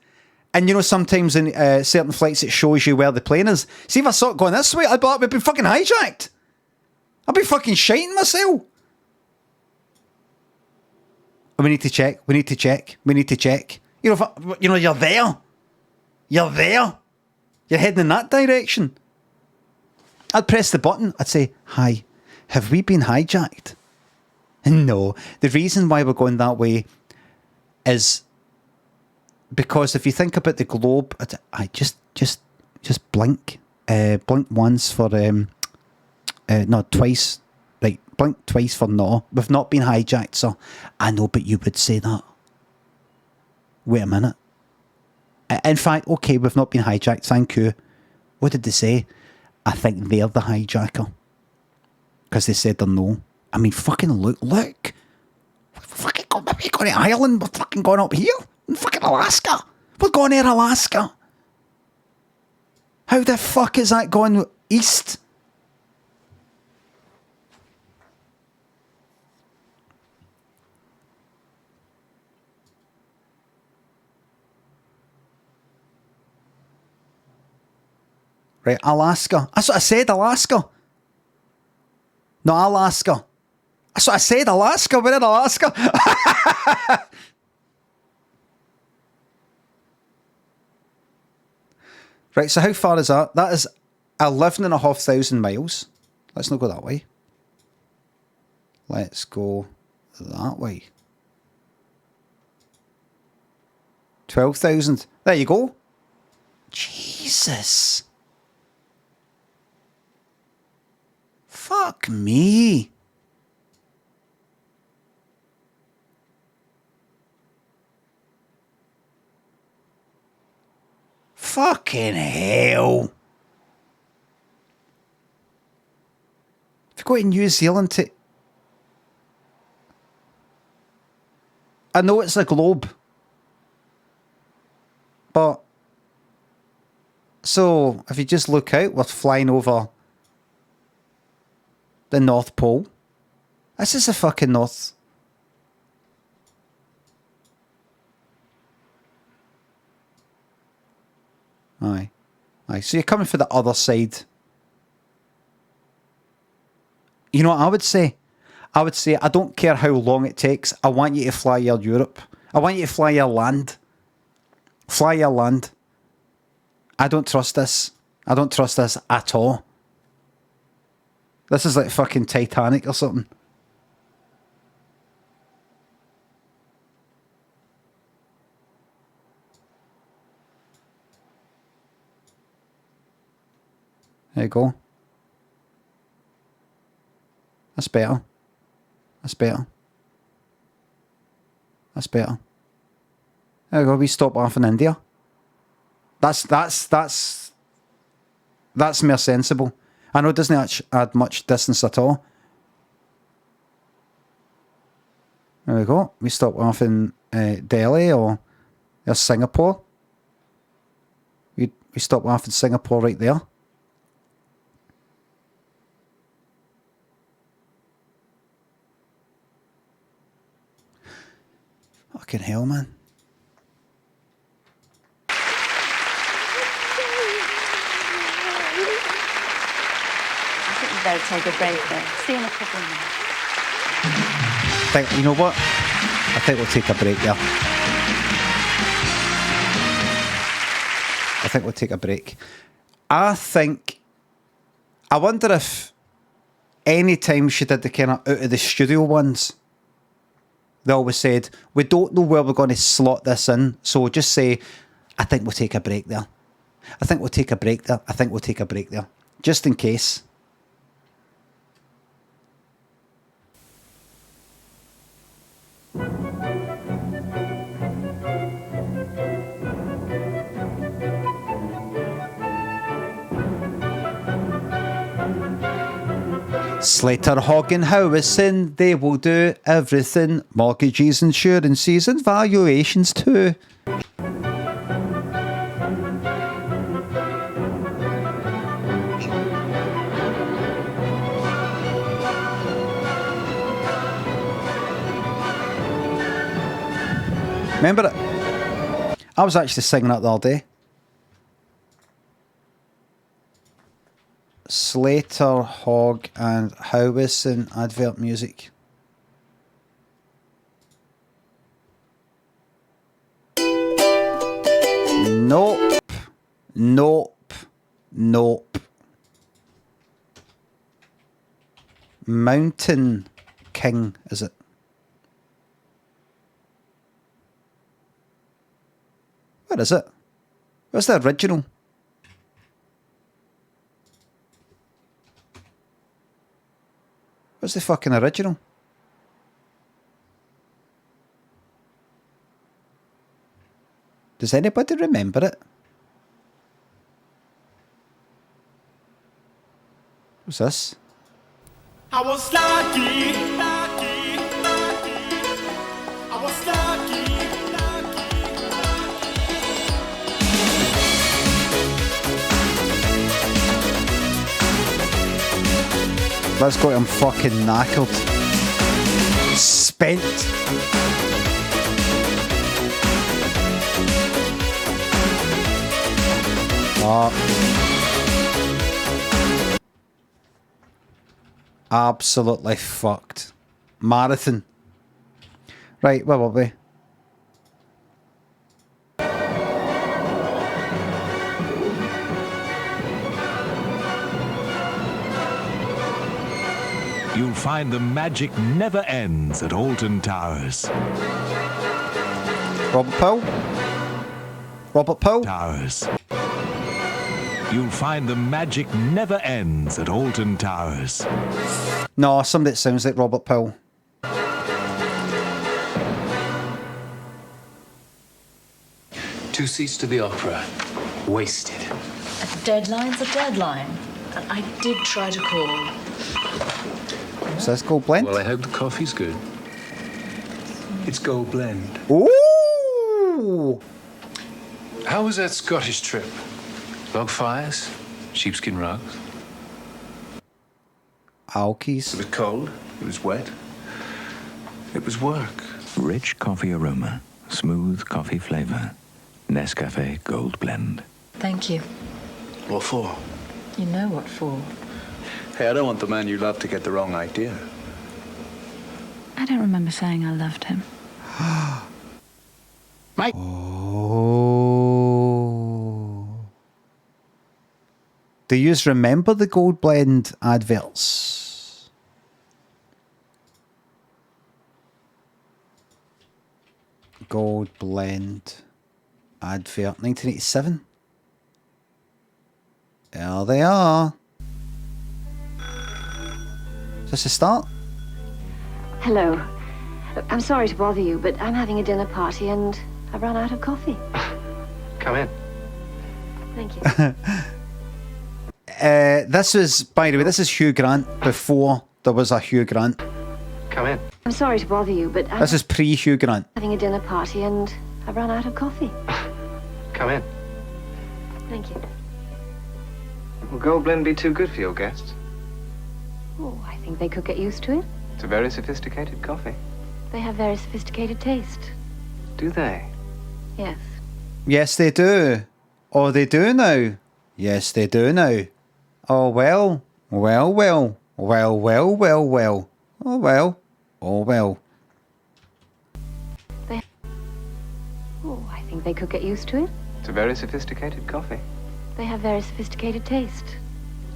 and you know sometimes in certain flights it shows you where the plane is. See if I saw it going this way, I'd be fucking hijacked. I'd be fucking shiting myself. We need to check. You know, you're there. You're heading in that direction. I'd press the button. I'd say, hi, have we been hijacked? No. The reason why we're going that way is because if you think about the globe, I just blink. Blink once for, no, twice. Right, blink twice for no. We've not been hijacked, so I know, but you would say that. Wait a minute. In fact, okay, we've not been hijacked, thank you. What did they say? I think they're the hijacker. Because they said they're no. I mean, fucking look. We're fucking going to Ireland. We're fucking going up here. In fucking Alaska. We're going near Alaska. How the fuck is that going east? Right, Alaska. That's what I said, Alaska. No, Alaska. That's what I said, Alaska. We're in Alaska. Right, so how far is that? That is 11,500 miles. Let's not go that way. Let's go that way. 12,000. There you go. Jesus. Fuck me. Fucking hell. If you go to New Zealand to... I know it's a globe. But... So, if you just look out, we're flying over... the North Pole. This is the fucking North. Aye. So you're coming for the other side. You know what I would say? I would say, I don't care how long it takes. I want you to fly your Europe. I want you to fly your land. Fly your land. I don't trust this. I don't trust this at all. This is like fucking Titanic or something. There you go. That's better. That's better. That's better. There you go. We stop off in India. That's more sensible. I know it doesn't add much distance at all. There we go. We stop off in Delhi or Singapore. We stop off in Singapore right there. Fucking hell, man. Better take a break there. See you in a couple of minutes. You know what? I think we'll take a break there. I think we'll take a break. I wonder if any time she did the kind of out of the studio ones, they always said, we don't know where we're going to slot this in, so just say, I think we'll take a break there. I think we'll take a break there. I think we'll take a break there. Just in case. Slater, Hogg and Howison, they will do everything. Mortgages, insurances and valuations too. Remember it? I was actually singing that the other day. Slater, Hogg and Howison advert music. Nope. Nope. Nope. Mountain King, is it? Where is it? Where's the original? Where's the fucking original? Does anybody remember it? What's this? I was lucky, lucky, lucky. I was lucky, Let's go. I'm fucking knackered. Spent. Absolutely fucked. Marathon. Right, where were we? You'll find the magic never ends at Alton Towers. Robert Powell? Robert Powell? Towers. You'll find the magic never ends at Alton Towers. No, somebody that sounds like Robert Powell. Two seats to the opera. Wasted. A deadline's a deadline. And I did try to call. So that's Gold Blend? Well, I hope the coffee's good. It's Gold Blend. Ooh! How was that Scottish trip? Log fires? Sheepskin rugs? Alkies. It was cold. It was wet. It was work. Rich coffee aroma. Smooth coffee flavor. Nescafe Gold Blend. Thank you. What for? You know what for. Hey, I don't want the man you love to get the wrong idea. I don't remember saying I loved him. Mike. Oh. Do you remember the Gold Blend adverts? Gold Blend advert 1987. There they are. Is this the start? Hello. I'm sorry to bother you, but I'm having a dinner party and I've run out of coffee. Come in. Thank you. This is, by the way, this is Hugh Grant before there was a Hugh Grant. Come in. I'm sorry to bother you, but I'm This is pre-Hugh Grant. having a dinner party and I've run out of coffee. Come in. Thank you. Will Gold Blend be too good for your guests? Oh, I think they could get used to it. It's a very sophisticated coffee. They have very sophisticated taste. Do they? Yes. Yes, they do. Oh, they do now. Yes, they do now. Oh, well. Well, well. Well, well, well, well. Oh, well. Oh, well. Oh, I think they could get used to it. It's a very sophisticated coffee. They have very sophisticated taste.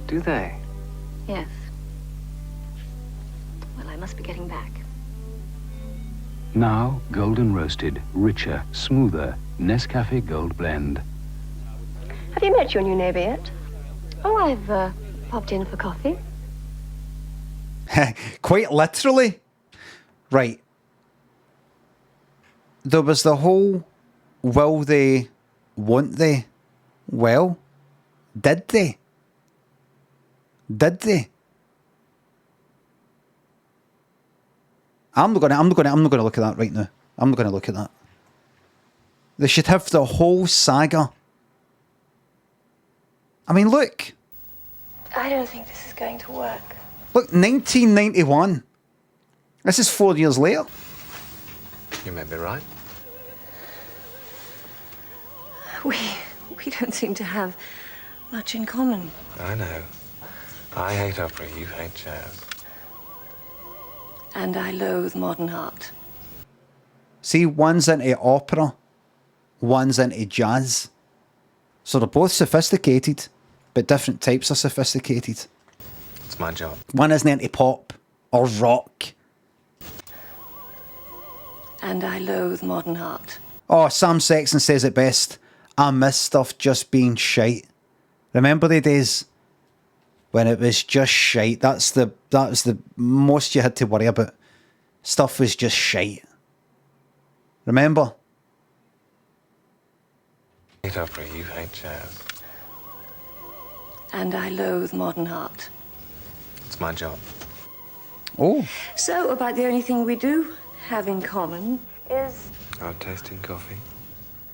Do they? Yes. Well, I must be getting back. Now, golden roasted, richer, smoother, Nescafe Gold Blend. Have you met your new neighbor yet? Oh, I've popped in for coffee. Quite literally. Right. There was the whole will they, won't they? Well, did they? Did they? I'm not gonna look at that right now. I'm not gonna look at that. They should have the whole saga. I mean, look. I don't think this is going to work. Look, 1991. This is 4 years later. You may be right. We don't seem to have much in common. I know. I hate opera, you hate jazz. And I loathe modern art. See, one's into opera, one's into jazz. So they're both sophisticated, but different types of sophisticated. It's my job. One isn't into pop or rock. And I loathe modern art. Oh, Sam Sexton says it best. I miss stuff just being shite. Remember the days when it was just shite? That was the most you had to worry about. Stuff was just shite. Remember? Hate opera, you hate jazz. And I loathe modern art. It's my job. Oh. So, about the only thing we do have in common is... Our taste in coffee.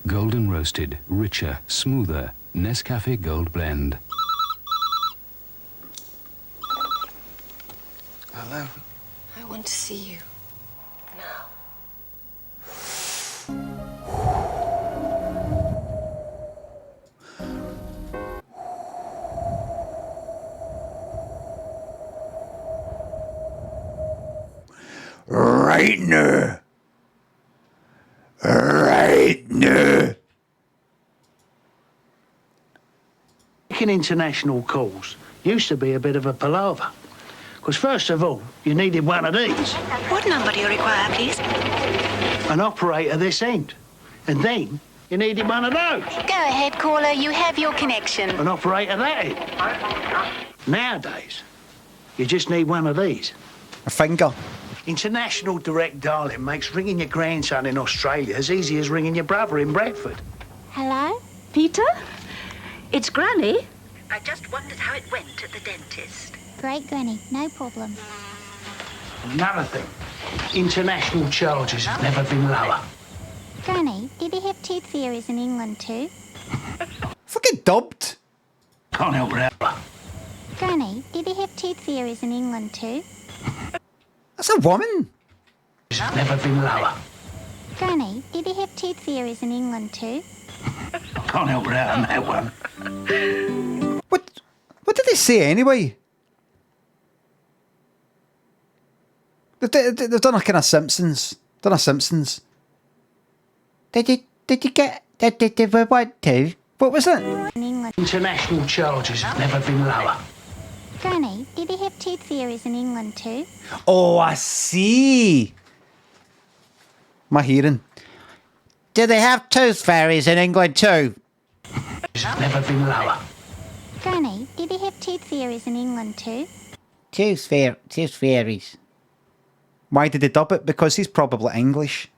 Golden roasted, richer, smoother, Nescafe Gold Blend. Hello. I want to see you. Now. Right now. Right now. Making international calls used to be a bit of a palaver. Because first of all, you needed one of these. What number do you require, please? An operator this end. And then you needed one of those. Go ahead, caller. You have your connection. An operator that end. Nowadays, you just need one of these. A finger. International direct dialing makes ringing your grandson in Australia as easy as ringing your brother in Bradford. Hello? Peter? It's Granny. I just wondered how it went at the dentist. Great, Granny. No problem. Another thing, international charges have never been lower. Granny, did they have tooth fairies in England too? Fucking dubbed. Can't help it out. Granny, did they have tooth fairies in England too? That's a woman. Never been lower. Granny, did they have tooth fairies in England too? Can't help it out on that one. What did they say anyway? They've done a kind of Simpsons. Done a Simpsons. Did you want to? What was it? In England. International charges have never been lower. Granny, did they have tooth fairies in England too? Oh, I see. My hearing. Do they have tooth fairies in England too? Never been lower. Granny, did they have tooth fairies in England too? Tooth fairies. Why did they dub it? Because he's probably English.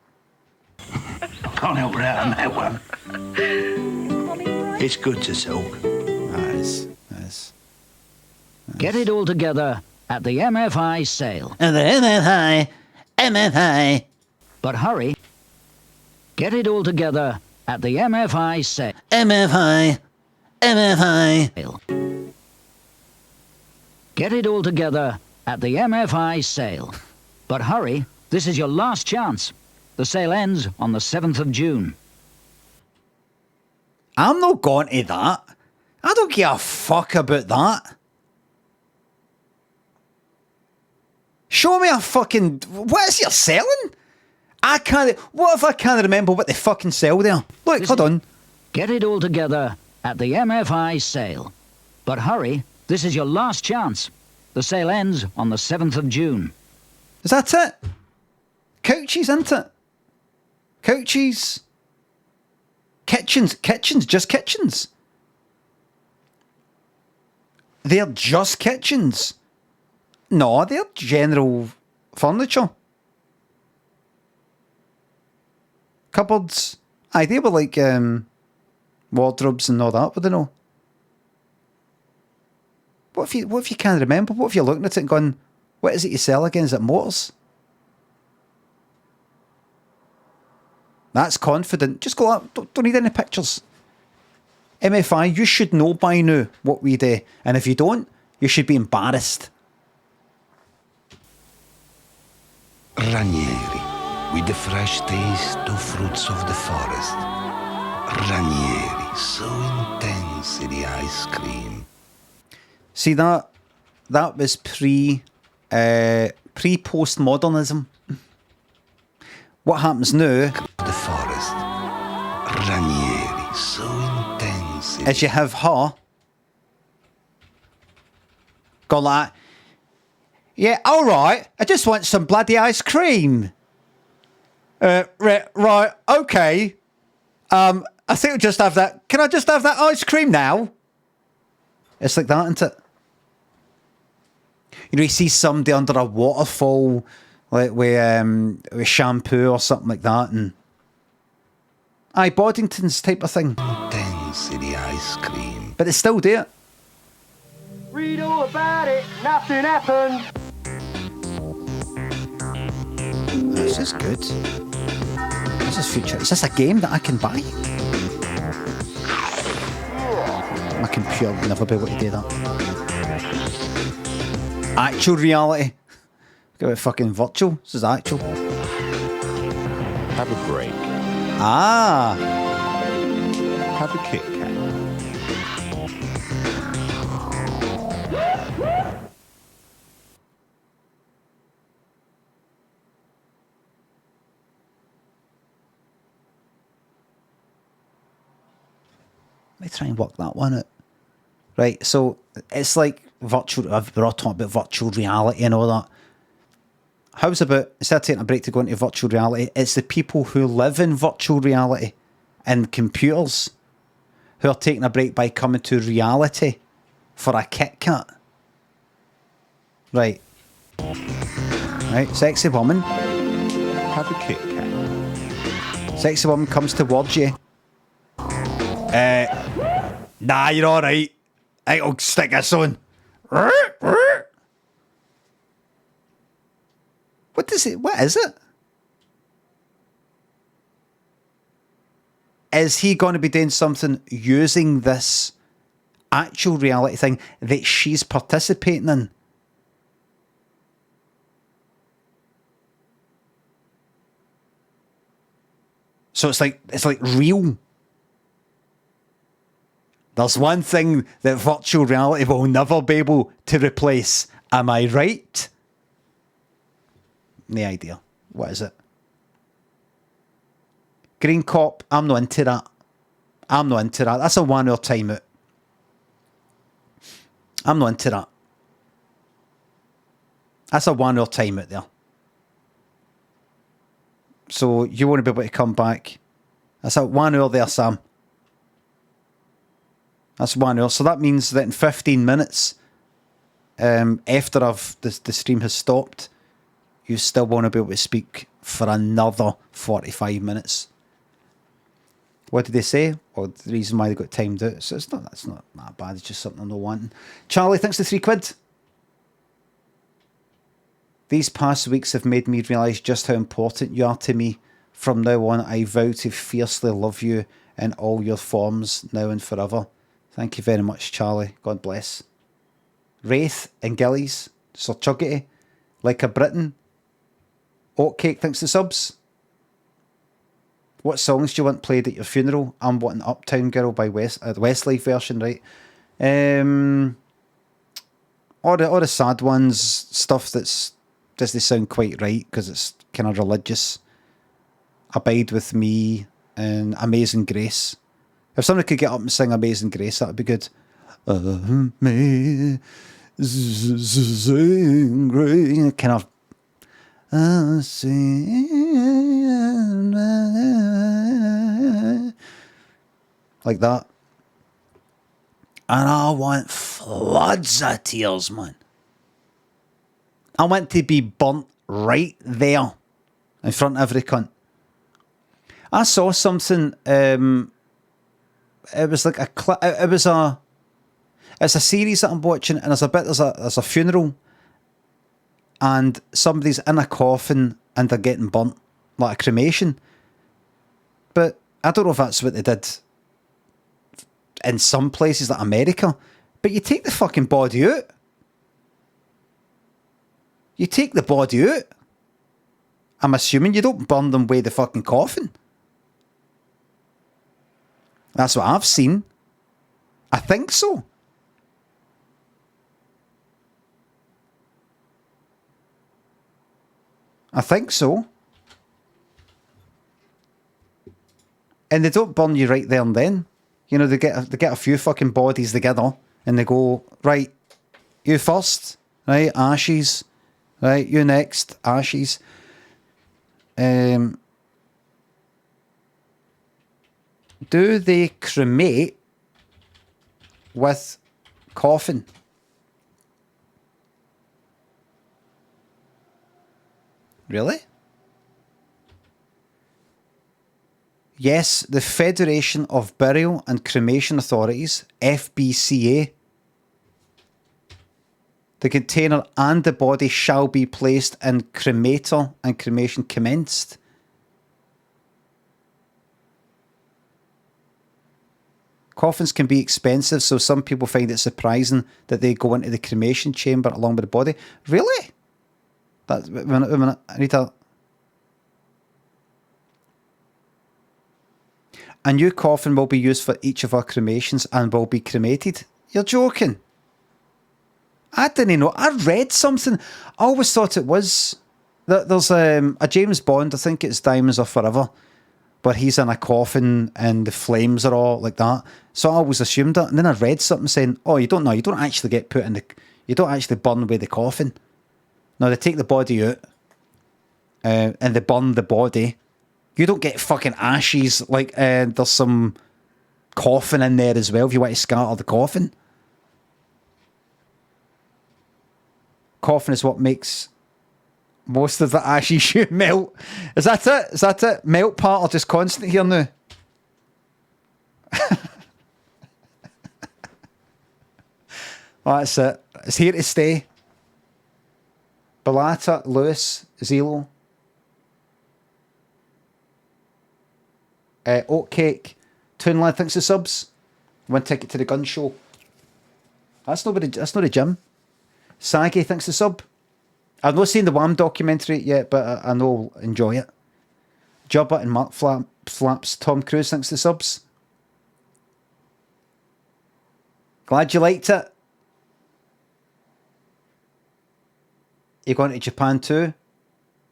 Can't help it out on that one. It's good to talk. That is. Get it all together at the MFI sale. And the MFI. But hurry. Get it all together at the MFI sale. MFI. Get it all together at the MFI sale. But hurry, this is your last chance. The sale ends on the 7th of June. I'm not going to that. I don't give a fuck about that. Show me a fucking... What is you selling? I can't... What if I can't remember what they fucking sell there? Look, hold on. Get it all together at the MFI sale. But hurry, this is your last chance. The sale ends on the 7th of June. Is that it? Couches, isn't it? Couches. Kitchens, just kitchens. They're just kitchens. No, they're general furniture. Cupboards. Aye, they were like wardrobes and all that, but I know. What if you can't remember? What if you're looking at it and going, what is it you sell again? Is it motors? That's confident. Just go up. Don't need any pictures. MFI, you should know by now what we do. And if you don't, you should be embarrassed. Ranieri, with the fresh taste of fruits of the forest. Ranieri, so intense in the ice cream. See, that was pre-postmodernism. What happens now... The forest. Ranieri, so intense. Is you have her go like, yeah, all right, I just want some bloody ice cream. Right, okay. I think I'll just have that. Can I just have that ice cream now? It's like that, isn't it? You know, you see somebody under a waterfall, like with shampoo or something like that, and aye, Boddington's type of thing. Intensity ice cream. But it's still there. Read all about it. Nothing happened. This is good. This is future. Is this a game that I can buy? My computer will never be able to do that. Actual reality. Go with fucking virtual. This is actual. Have a break. Ah. Have a Kit Kat. Let me try and work that one out. Right, so it's like virtual. We're all talking about virtual reality and all that. How's about, instead of taking a break to go into virtual reality, it's the people who live in virtual reality and computers who are taking a break by coming to reality for a Kit Kat. Right. Right, sexy woman. Have a Kit Kat. Sexy woman comes towards you. Nah, you're alright. I'll stick this on. What is it? What is it? Is he going to be doing something using this actual reality thing that she's participating in? So it's like real. There's one thing that virtual reality will never be able to replace. Am I right? No idea. What is it? Green Cop. I'm not into that. I'm not into that. That's a 1 hour timeout. I'm not into that. That's a 1 hour timeout there. So you want to be able to come back. That's a 1 hour there, Sam. That's 1 hour. So that means that in 15 minutes, after the stream has stopped, you still want to be able to speak for another 45 minutes. What did they say? Or the reason why they got timed out. So that's not that bad. It's just something I'm not wanting. Charlie, thanks for £3. These past weeks have made me realise just how important you are to me. From now on, I vow to fiercely love you in all your forms, now and forever. Thank you very much, Charlie. God bless. Wraith and Gillies, Sir Chuggety, Like a Briton. Oatcake, thanks to subs. What songs do you want played at your funeral? I'm wanting Uptown Girl by Westlife version, right? All the sad ones, stuff that's doesn't sound quite right because it's kind of religious. Abide With Me and Amazing Grace. If somebody could get up and sing Amazing Grace, that would be good. Amazing Grace. Kind of. Like that. And I want floods of tears, man. I want to be burnt right there in front of every cunt. I saw something. It was like a clip. It's a series that I'm watching, and there's a funeral, and somebody's in a coffin and they're getting burnt, like a cremation. But I don't know if that's what they did in some places like America. But you take the fucking body out. You take the body out. I'm assuming you don't burn them with the fucking coffin. That's what I've seen. I think so. I think so. And they don't burn you right there and then. You know, they get a few fucking bodies together and they go, right, you first, right, ashes, right, you next, ashes. Do they cremate with coffin? Really? Yes, the Federation of Burial and Cremation Authorities, FBCA. The container and the body shall be placed in cremator and cremation commenced. Coffins can be expensive, so some people find it surprising that they go into the cremation chamber along with the body. Really? That's, wait a minute. I need to... A new coffin will be used for each of our cremations and will be cremated. You're joking. I didn't know. I read something. I always thought it was... There's a James Bond, I think it's Diamonds Are Forever, but he's in a coffin and the flames are all like that. So I always assumed that. And then I read something saying, oh, you don't know. You don't actually get put in the... You don't actually burn away the coffin. No, they take the body out and they burn the body. You don't get fucking ashes. Like, there's some coffin in there as well if you want to scatter the coffin. Coffin is what makes most of the ashes you melt. Is that it? Is that it? Melt part or just constant here now? Oh, that's it. It's here to stay. Belata, Lewis, Zelo. Oatcake. Toonlad, thanks for subs. 1 ticket to the gun show. That's not a gym. Saggy, thanks for sub. I've not seen the Wham documentary yet, but I know I'll enjoy it. Jubba and Mark Flaps. Tom Cruise, thanks for subs. Glad you liked it. You going to Japan too?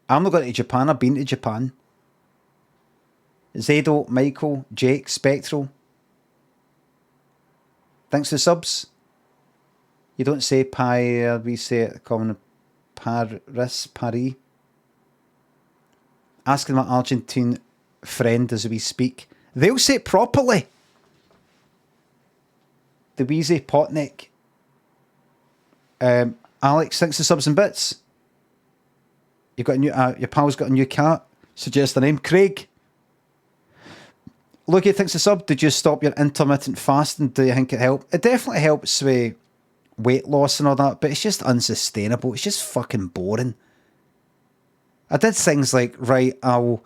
I'm not going to Japan. I've been to Japan. Zado, Michael, Jake, Spectral. Thanks for subs. You don't say pie, we say it common Paris. Asking my Argentine friend as we speak. They'll say it properly. The Wheezy Potnick. Alex, thanks for subs and bits. You've got a new, your pal's got a new cat. Suggest the name. Craig. Loki, thanks for sub. Did you stop your intermittent fasting? Do you think it helped? It definitely helps with weight loss and all that, but it's just unsustainable. It's just fucking boring. I did things like, right, I'll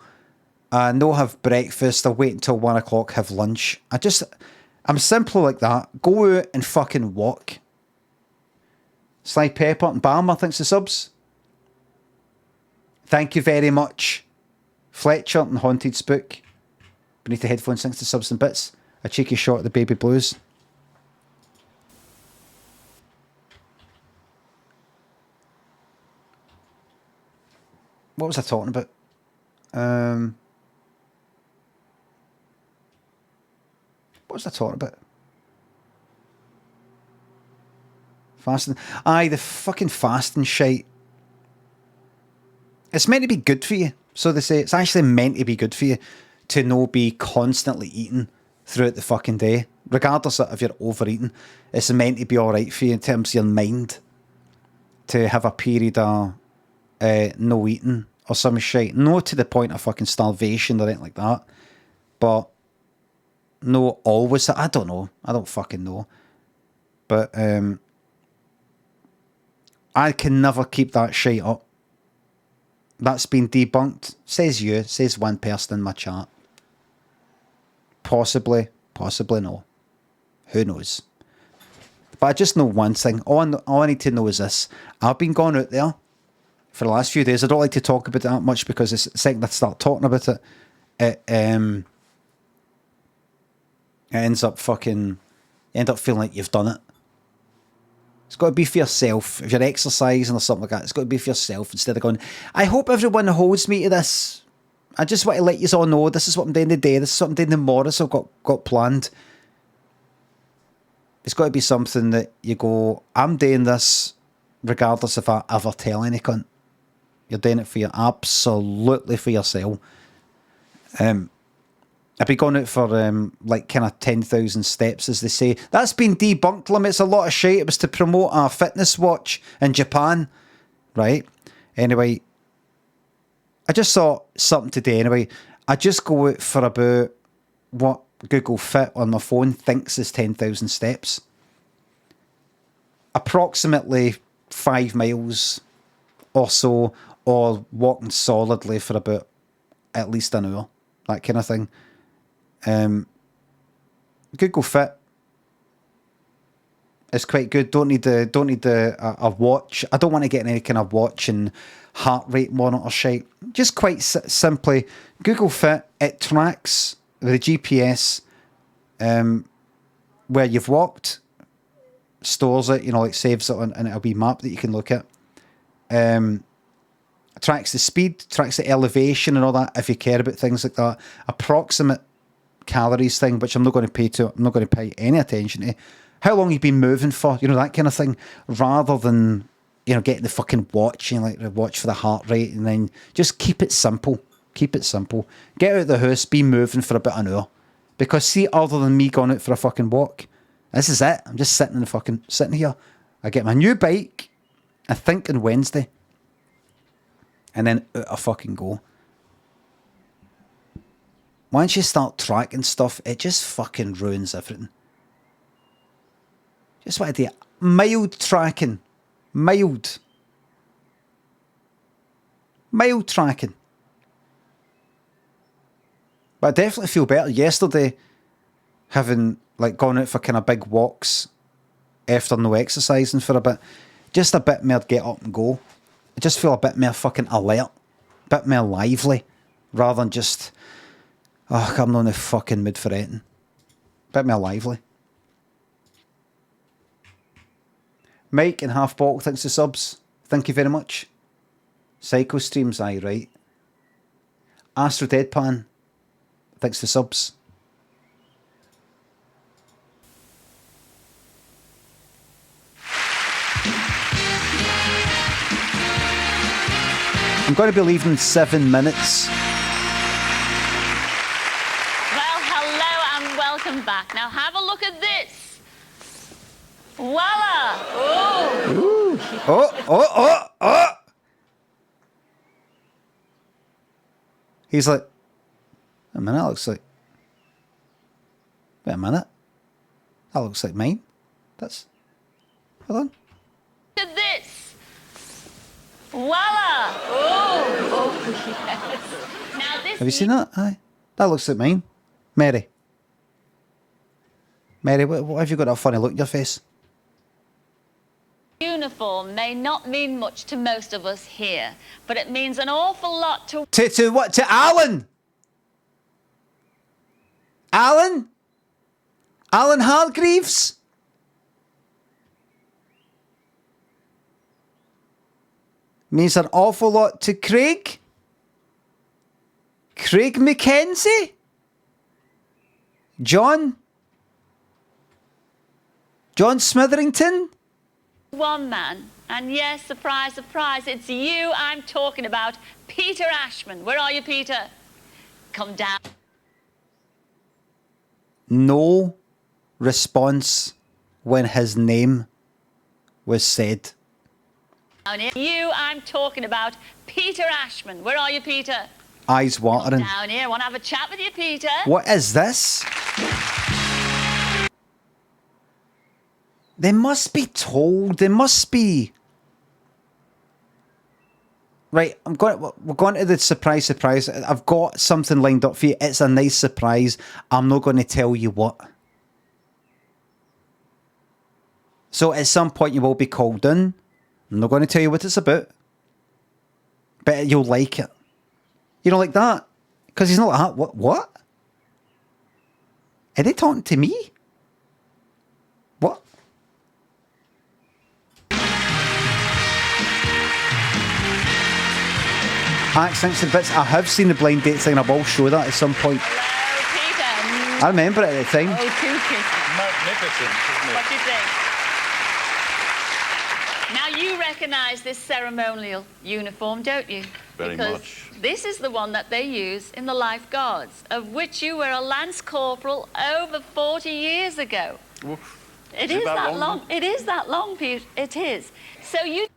no have breakfast, I'll wait until 1 o'clock, have lunch. I'm simple like that. Go out and fucking walk. Sly Pepper and Balmer, thanks for subs. Thank you very much. Fletcher and Haunted Spook. Beneath the headphones, thanks to subs and bits. A cheeky shot at the baby blues. What was I talking about? What was I talking about? Fasting. Aye, the fucking fasting shite. It's meant to be good for you. So they say it's actually meant to be good for you to not be constantly eating throughout the fucking day. Regardless of if you're overeating, it's meant to be alright for you in terms of your mind. To have a period of no eating or some shit. Not to the point of fucking starvation or anything like that. But no always. I don't know. I don't fucking know. But I can never keep that shit up. That's been debunked. Says you. Says one person in my chat. Possibly no. Who knows? But I just know one thing. All I need to know is this. I've been going out there for the last few days. I don't like to talk about it that much because the second I start talking about it, it ends up fucking... You end up feeling like you've done it. It's got to be for yourself. If you're exercising or something like that, it's got to be for yourself instead of going, I hope everyone holds me to this. I just want to let you all know this is what I'm doing today. This is what I'm doing tomorrow. This I've got planned. It's got to be something that you go, I'm doing this regardless if I ever tell any cunt. You're doing it for you, absolutely for yourself. I've been going out for like kind of 10,000 steps, as they say. That's been debunked, Lim. It's a lot of shit. It was to promote a fitness watch in Japan, right? Anyway, I just saw something today. Anyway, I just go out for about what Google Fit on my phone thinks is 10,000 steps. Approximately 5 miles or so, or walking solidly for about at least an hour, that kind of thing. Google Fit is quite good. Don't need a watch. I don't want to get any kind of watch and heart rate monitor shit. Just quite simply, Google Fit, it tracks with the GPS where you've walked, stores it, like saves it on, and it'll be a map that you can look at. Tracks the speed, tracks the elevation and all that if you care about things like that. Approximate calories thing, which I'm not going to pay any attention to. How long you've been moving for, that kind of thing, rather than getting the fucking watch, like the watch for the heart rate, and then just keep it simple. Keep it simple. Get out of the house, be moving for about an hour, because see, other than me going out for a fucking walk, this is it. I'm just sitting here. I get my new bike, I think on Wednesday, and then out I fucking go. Once you start tracking stuff, it just fucking ruins everything. Just what I do. Mild tracking. Mild tracking. But I definitely feel better. Yesterday, having gone out for kind of big walks after no exercising for a bit, just a bit more get up and go. I just feel a bit more fucking alert, a bit more lively, rather than just... I'm not in the fucking mood for anything. Bit more lively. Mike and Half Bottle, thanks for subs. Thank you very much. Psycho Streams, aye, right. Astro Deadpan, thanks for subs. I'm going to be leaving in 7 minutes. Welcome back. Now have a look at this. Voila! Oh! Oh. He's like, a minute, that looks like... Wait a minute. That looks like mine. That's... Hold on. Look at this. Voila. Oh, yes. Now this... Have you seen that? Aye. That looks like mine. Mary, what have you got that funny look in your face? uniform may not mean much to most of us here, but it means an awful lot to... To what? To Alan? Alan? Alan Hargreaves? Means an awful lot to Craig? Craig Mackenzie? John Smitherington? One man, and yes, surprise, surprise, it's you I'm talking about, Peter Ashman. Where are you, Peter? Come down. No response when his name was said. Down here. You I'm talking about, Peter Ashman. Where are you, Peter? Eyes watering. Come down here. I want to have a chat with you, Peter. What is this? They must be told. They must be. Right, we're going to the surprise. I've got something lined up for you. It's a nice surprise. I'm not going to tell you what. So at some point you will be called in. I'm not going to tell you what it's about. But you'll like it. You don't like that? Because he's not like that. What? Are they talking to me? What? Accents and bits. I have seen the blind date thing. I will show that at some point. Hello, Peter. I remember it at the time. Oh, too Peter. Magnificent, isn't it? What do you think? Now you recognise this ceremonial uniform, don't you? Very because much. This is the one that they use in the Life Guards, of which you were a Lance Corporal over 40 years ago. Oof. It is that long. It is that long, Peter. It is. So you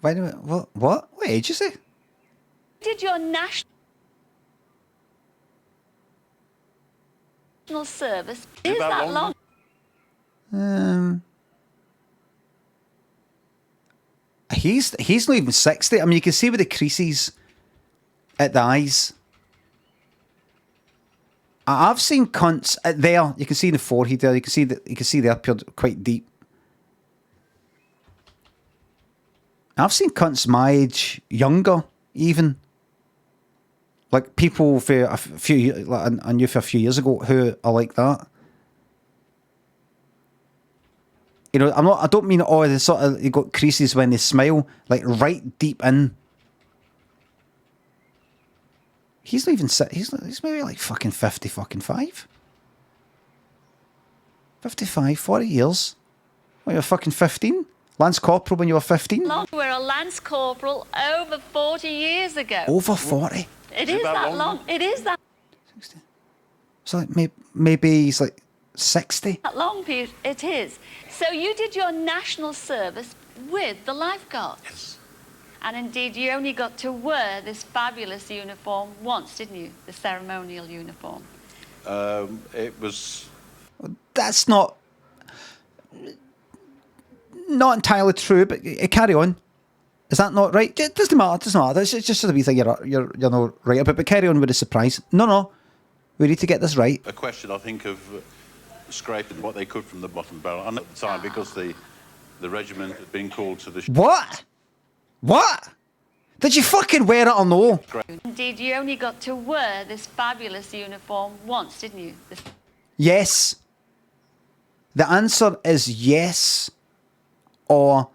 Wait a minute. What? What age is it? did your national service. Is that long? He's not even 60. I mean, you can see with the creases at the eyes. I've seen cunts there. You can see in the forehead there. You can see the upper quite deep. I've seen cunts my age, younger even. Like people for a few, like I knew for a few years ago who are like that. You know, I don't mean the sort of you got creases when they smile, like right deep in. He's not even he's maybe like fucking 55. 55, 40 years. What, you were fucking 15? Lance Corporal when you were 15? Long. You were a Lance Corporal over 40 years ago. Over 40? It is that long. It is that 60. So like maybe he's like 60. that long, Peter. It is. So you did your national service with the lifeguards. Yes. And indeed, you only got to wear this fabulous uniform once, didn't you? The ceremonial uniform. It was... That's not entirely true, but carry on. Is that not right? It doesn't matter. It's just a wee thing you're not right about, but carry on with the surprise. No. We need to get this right. A question, I think, of scraping what they could from the bottom barrel. And at the time, because the regiment had been called to the... What? Did you fucking wear it or no? Indeed, you only got to wear this fabulous uniform once, didn't you? Yes. The answer is yes. Or,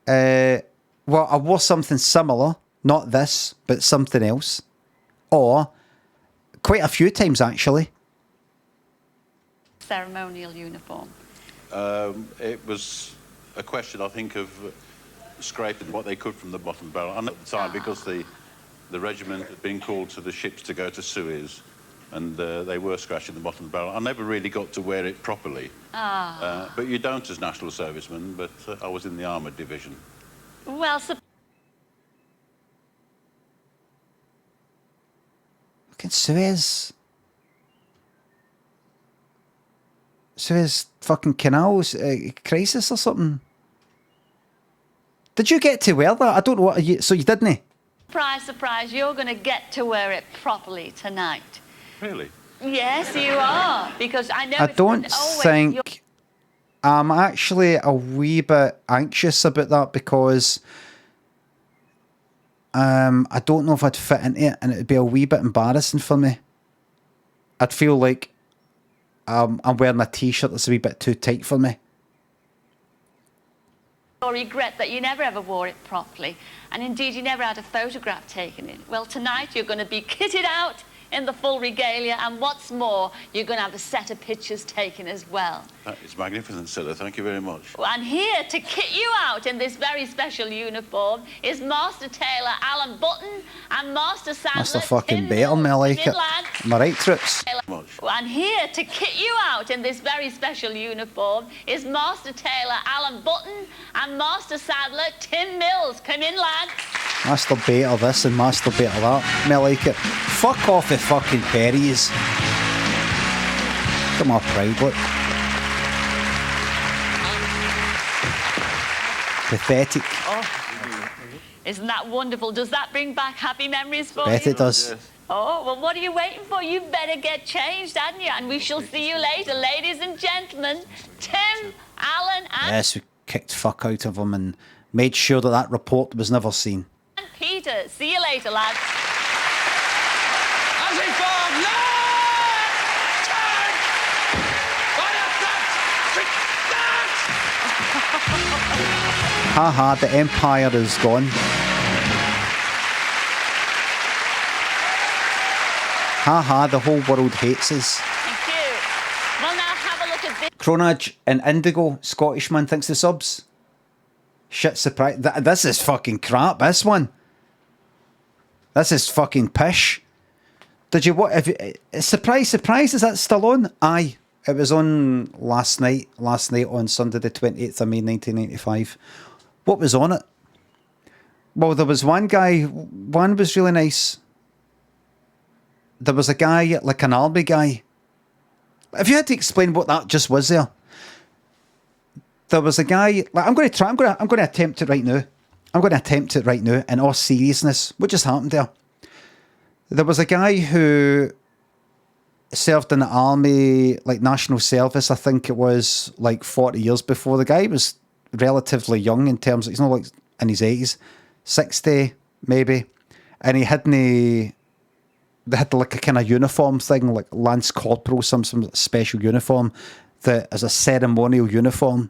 well, I wore something similar. Not this, but something else. Or, quite a few times, actually. Ceremonial uniform. It was a question, I think, of scraping what they could from the bottom barrel. And at the time, because the regiment had been called to the ships to go to Suez, and they were scratching the bottom of the barrel. I never really got to wear it properly. But you don't as national serviceman, but I was in the armoured division. Well, Fucking Suez fucking canals crisis or something. Did you get to wear that? I don't know what so you didn't? surprise, surprise, you're going to get to wear it properly tonight. Really? Yes, you are, because I know I don't think I'm actually a wee bit anxious about that because I don't know if I'd fit into it and it'd be a wee bit embarrassing for me. I'd feel like I'm wearing a t-shirt that's a wee bit too tight for me. Or regret that you never ever wore it properly, and indeed you never had a photograph taken in. Well, tonight you're going to be kitted out in the full regalia, and what's more, you're going to have a set of pictures taken as well. That is magnificent, Cilla. Thank you very much. And here to kit you out in this very special uniform is Master Tailor Alan Button and Master Sandler. That's the fucking better, me, I like it. Am I right, troops? And here to kit you out in this very special uniform is Master Tailor Alan Button and Master Saddler Tim Mills. Come in, lads. Master Baiter this and Master Baiter that. Me, I like it. Fuck off the fucking Perrys. Come on, pride, look. Pathetic. Oh, isn't that wonderful? Does that bring back happy memories for Bet you? it does. Oh, well, what are you waiting for? You better get changed, hadn't you? And we shall see you later, ladies and gentlemen. Tim, Alan, and Yes, we kicked fuck out of him and made sure that that report was never seen. Peter. See you later, lads. Haha, the Empire is gone. Haha, the whole world hates us. Thank you. Well, now have a look at this. Cronage and Indigo, Scottishman, thanks the subs. Shit, surprise. This is fucking crap, this one. This is fucking pish. Did you what? Surprise, surprise, is that still on? Aye. It was on last night on Sunday the 28th of May 1995. What was on it? Well, there was one guy, one was really nice. There was a guy, like an army guy. If you had to explain what that just was there. There was a guy, like, I'm going to attempt it right now. I'm going to attempt it right now in all seriousness. What just happened there? There was a guy who served in the army, like national service, I think it was like 40 years before. The guy was relatively young in terms of, he's not like in his 80s, 60 maybe. And they had like a kind of uniform thing, like Lance Corporal, some special uniform that is a ceremonial uniform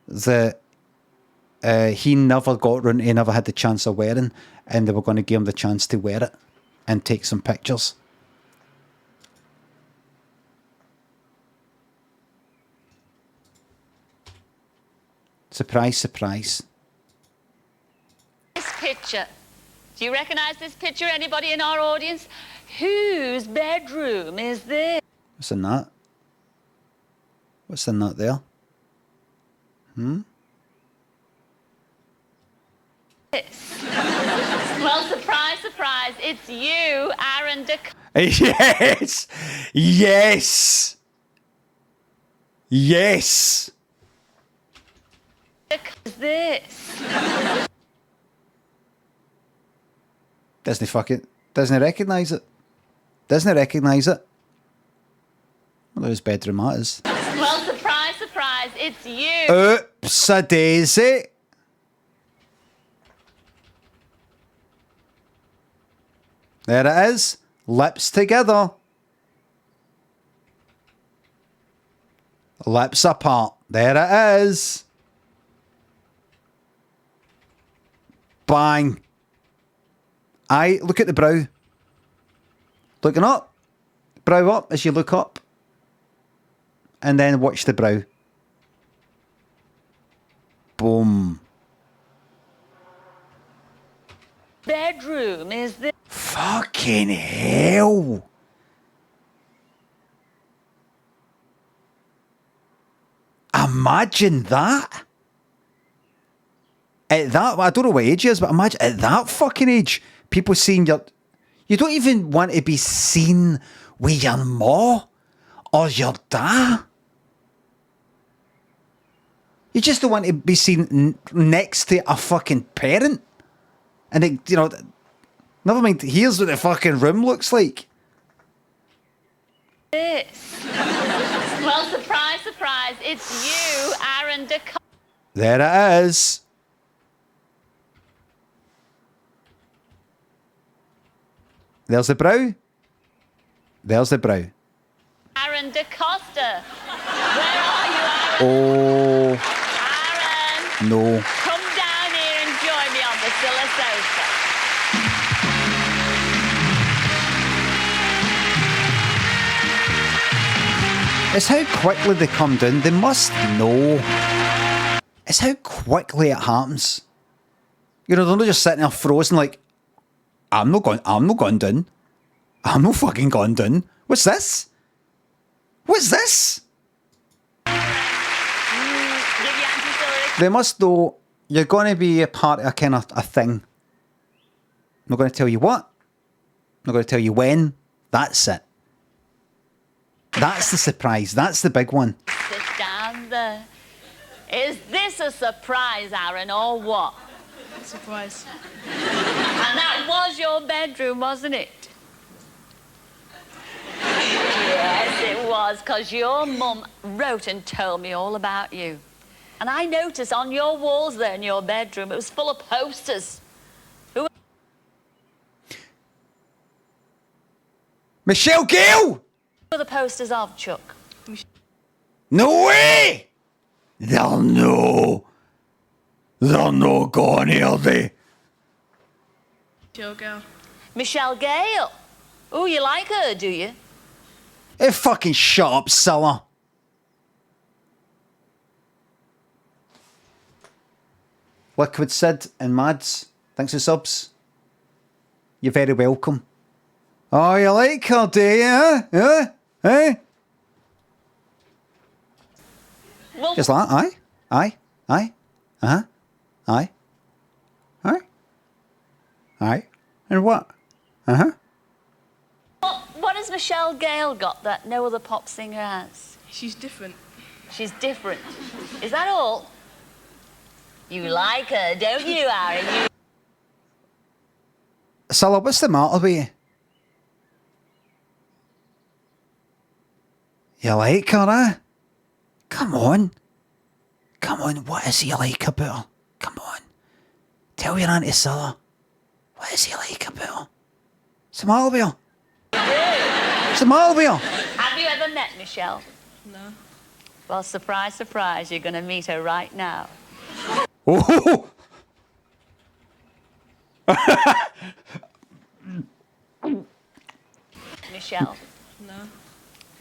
that he never got around, he never had the chance of wearing, and they were going to give him the chance to wear it and take some pictures. Surprise, surprise. This picture. Do you recognize this picture, anybody in our audience? Whose bedroom is this? What's in that? What's in that there? Well, surprise, surprise, it's you, Aaron Yes! Yes! Yes! This. Doesn't recognise it. Doesn't recognise it. Well, whose bedroom that is. Well, surprise, surprise, it's you. Oops-a-daisy. There it is. Lips together. Lips apart. There it is. Bang. Aye, look at the brow. Looking up. Brow up as you look up. And then watch the brow. Boom. Bedroom is this. Fucking hell. imagine that. At that, I don't know what age he is, but imagine at that fucking age, people seeing you don't even want to be seen with your ma or your dad. You just don't want to be seen next to a fucking parent. And then, you know, never mind, here's what the fucking room looks like. This. Well, surprise, surprise, it's you, Aaron DeCosta. There it is. There's the brow. There's the brow. Aaron DeCosta. Where are you, Aaron? Oh. Aaron. No. Come down here and join me on the Cilla sofa. It's how quickly they come down. They must know. It's how quickly it happens. You know, they're not just sitting there frozen like, I'm not going down. I'm not fucking going down. What's this? What's this? They must know you're going to be a part of a kind of a thing. I'm not going to tell you what. I'm not going to tell you when. That's it. That's the surprise. That's the big one. Sit down there. Is this a surprise, Aaron, or what? Surprise. And that was your bedroom, wasn't it? Yes, it was, because your mum wrote and told me all about you. And I noticed on your walls there in your bedroom, it was full of posters. Who Michelle Gale! were the posters of, Chuck? No way! They'll know. They're not going here, they. Michelle Gale. Michelle Gale. Oh, you like her, do you? Hey, fucking shut up, Cilla. Liquid Sid and Mads, thanks for subs. You're very welcome. Oh, you like her, do you? Huh? Eh? Well, Just like that, aye? Aye? Uh-huh. Aye? Aye? Aye? And what? Uh-huh. what has Michelle Gale got that no other pop singer has? She's different. She's different. Is that all? You like her, don't you, Aaron? Cilla, what's the matter with you? You like her, eh? Come on. Come on, what is he like about her? Come on. Tell your Auntie Cilla. What is he like about her? What's the matter with her? What's the matter with her? Have you ever met Michelle? No. Well, surprise, surprise, you're going to meet her right now. Oh! Michelle? No.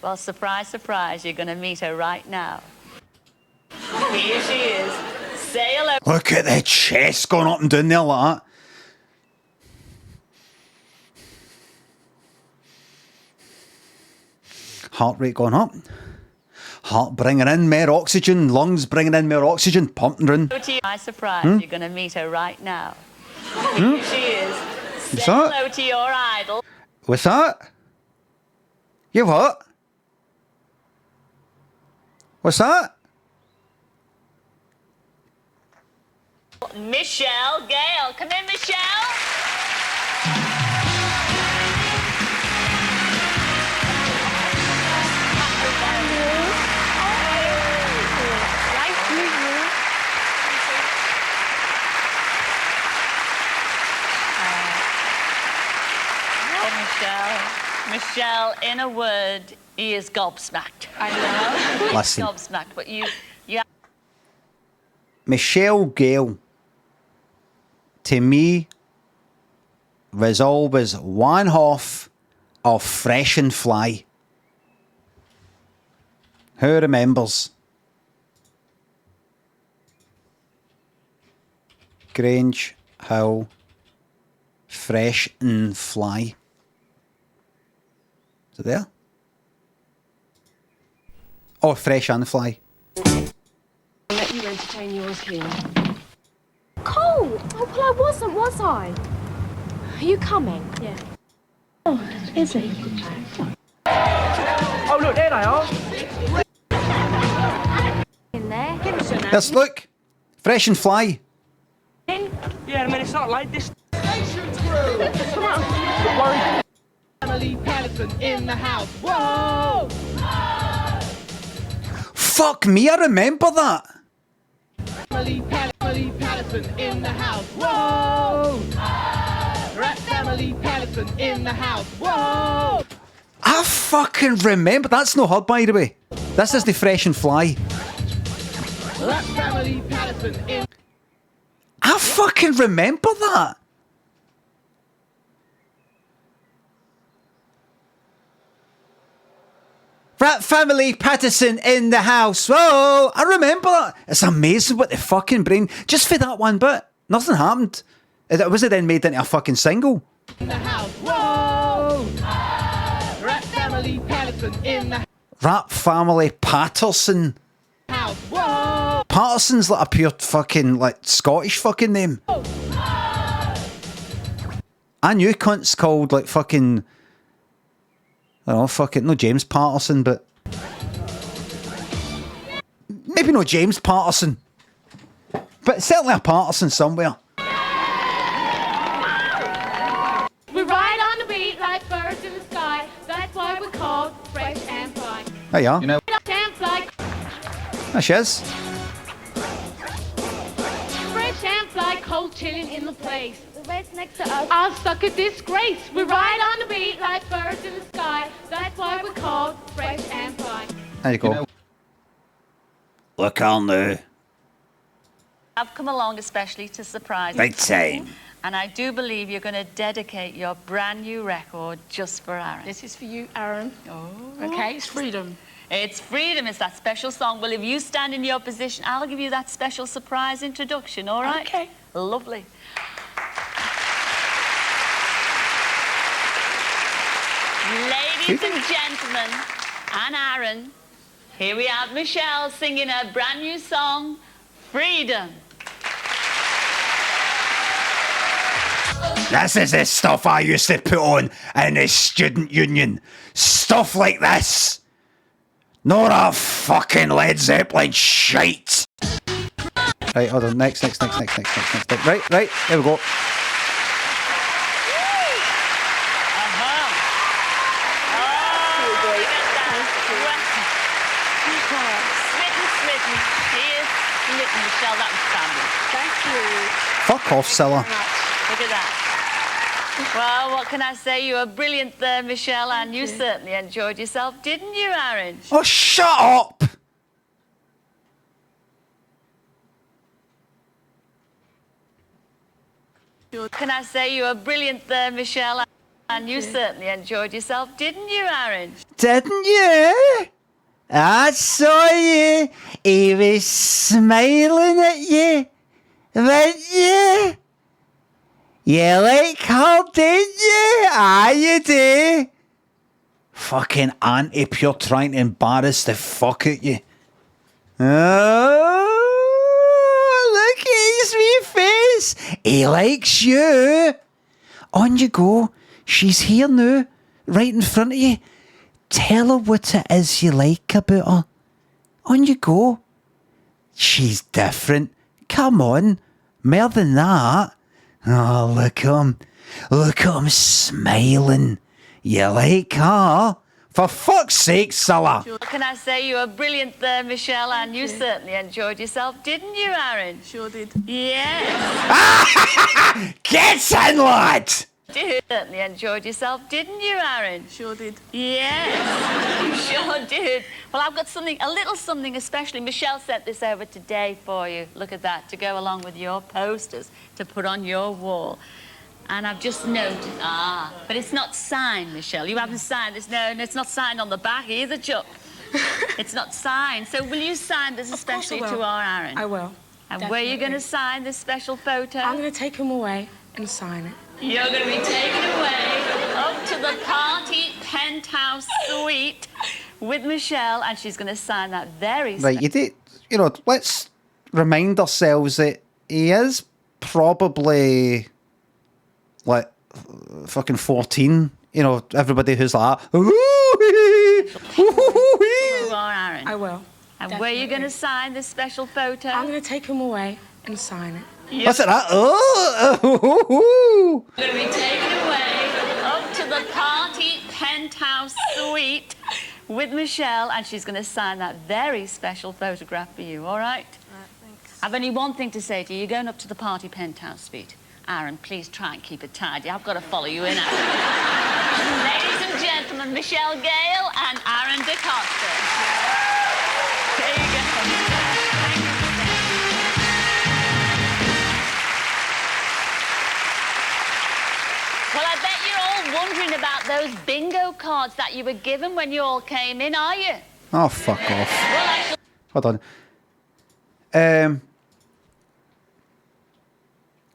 Well, surprise, surprise, you're going to meet her right now. Here she is. Say hello. Look at the chest going up and down there like that. Heart rate going up. Heart bringing in more oxygen. Lungs bringing in more oxygen. Pumping round. Surprise, surprise, you're going to meet her right now. Here she is. Say What's that? hello to your idol. What's that? You what? What's that? Michelle Gale. Come in, Michelle. Michelle, in a word, he is gobsmacked. I know. Listen. Gobsmacked, but you Michelle Gale, to me, was always one half of Fresh and Fly. Who remembers? Grange Hill, Fresh and Fly. Is it there? Oh, Fresh and Fly. let you entertain yours here. Cool! Oh, well, I wasn't, was I? Are you coming? Yeah. Oh, is he? Oh, look, there they are. In there. Yes, look. Fresh and fly. Yeah, I mean, it's not like this. Family Patterson in the house. Whoa! Fuck me, I remember that. Family Patterson in the house. Whoa! Rat Family Patterson in the house. Whoa! I fucking remember. That's no her, by the way. This is the Fresh and Fly. Rat Family Patterson in. I fucking remember that. Rat Family Patterson in the house. Whoa! I remember that. It's amazing what the fucking brain. Just for that one bit, nothing happened. It was then made into a fucking single. In the house. Whoa! Rat Family Patterson in the Rat Family Patterson. house. Whoa! Patterson's like a pure fucking like Scottish fucking name. I knew cunts called like fucking. I don't know, fucking no James Patterson, but maybe no James Patterson, but certainly a Patterson somewhere. We ride on the beat like birds in the sky. That's why we're called Fresh and Fly. There you are. Dance like There she is. fresh and fly, cold chilling in the place. The red's next to us. I'll suck a disgrace. We ride on the beat like birds in the sky. That's why we're called Fresh and Fly. There you go. Look on there. I've come along especially to surprise you. Big time. And I do believe you're going to dedicate your brand new record just for Aaron. This is for you, Aaron. Oh. Okay, it's Freedom. It's Freedom. It's that special song. Well, if you stand in your position, I'll give you that special surprise introduction, all right? Okay. Lovely. Ladies and gentlemen, and Aaron, here we have Michelle singing her brand new song, Freedom. This is the stuff I used to put on in the student union. Stuff like this. Not a fucking Led Zeppelin shite. Right, hold on. Next. Right, there we go. Michelle, that was fabulous. Thank you. Fuck off, Cilla. Look at that. Well, what can I say? You were brilliant there, Michelle, and you certainly enjoyed yourself, didn't you, Aaron? Oh, shut up! Can I say you were brilliant there, Michelle, and you certainly enjoyed yourself, didn't you, Aaron? Didn't you? I saw you. He was smiling at you. Didn't you? You like her, didn't you? Aye, you do. Fucking auntie pure trying to embarrass the fuck out you. Oh, look at his wee face. He likes you. On you go. She's here now, right in front of you. Tell her what it is you like about her. On you go. She's different. Come on. More than that. Oh, look at him. Look at him smiling. You like her? For fuck's sake, Cilla. Can I say you were brilliant there, Michelle, and you certainly enjoyed yourself, didn't you, Aaron? Sure did. Yes. Get in, lad! You certainly enjoyed yourself, didn't you, Aaron? Sure did. Yes, you sure did. Well, I've got something, a little something especially. Michelle sent this over today for you. Look at that, to go along with your posters, to put on your wall. And I've just noted, but it's not signed, Michelle. You haven't signed this. No, it's not signed on the back either, Chuck. It's not signed. So will you sign this especially to our Aaron? I will. And where are you going to sign this special photo? I'm going to take him away and sign it. You're going to be taken away up to the party penthouse suite with Michelle, and she's going to sign that very Right, you did. You know, let's remind ourselves that he is probably like fucking 14. You know, everybody who's like, You are, Aaron. I will. And where are you going to sign this special photo? I'm going to take him away and sign it. what's it? You're going to be taken away up to the party penthouse suite with Michelle, and she's going to sign that very special photograph for you, all right? Thanks. I've only one thing to say to you. You're going up to the party penthouse suite. Aaron, please try and keep it tidy. I've got to follow you in. Ladies and gentlemen, Michelle Gale and Aaron DeCosta. There you go. Well, I bet you're all wondering about those bingo cards that you were given when you all came in, are you? Oh, fuck off. Well, Hold on.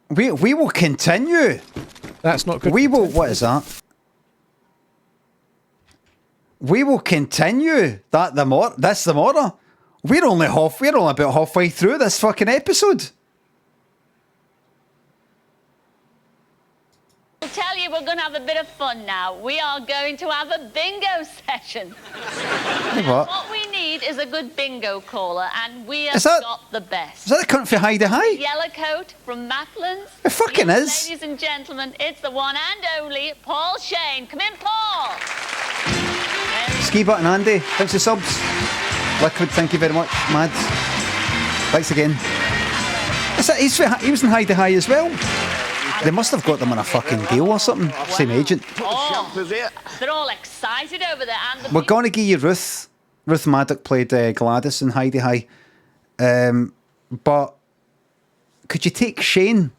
We will continue. That's not good. We will. What is that? We will continue that the more. That's the more. We're only about halfway through this fucking episode. I'll tell you, we're going to have a bit of fun now. We are going to have a bingo session. What we need is a good bingo caller, and we have got the best. Is that the cunt for Heidi High? Yellow coat from Mafflin's. It fucking is. Ladies and gentlemen, it's the one and only Paul Shane. Come in, Paul. Ski Button Andy, thanks for subs. Liquid, thank you very much. Mads, thanks again. He was in Heidi High as well. They must have got them on a fucking deal or something. Same agent. Oh, they're all excited over there. And We're going to give you Ruth. Ruth Maddock played Gladys in Heidi High. But could you take Shane?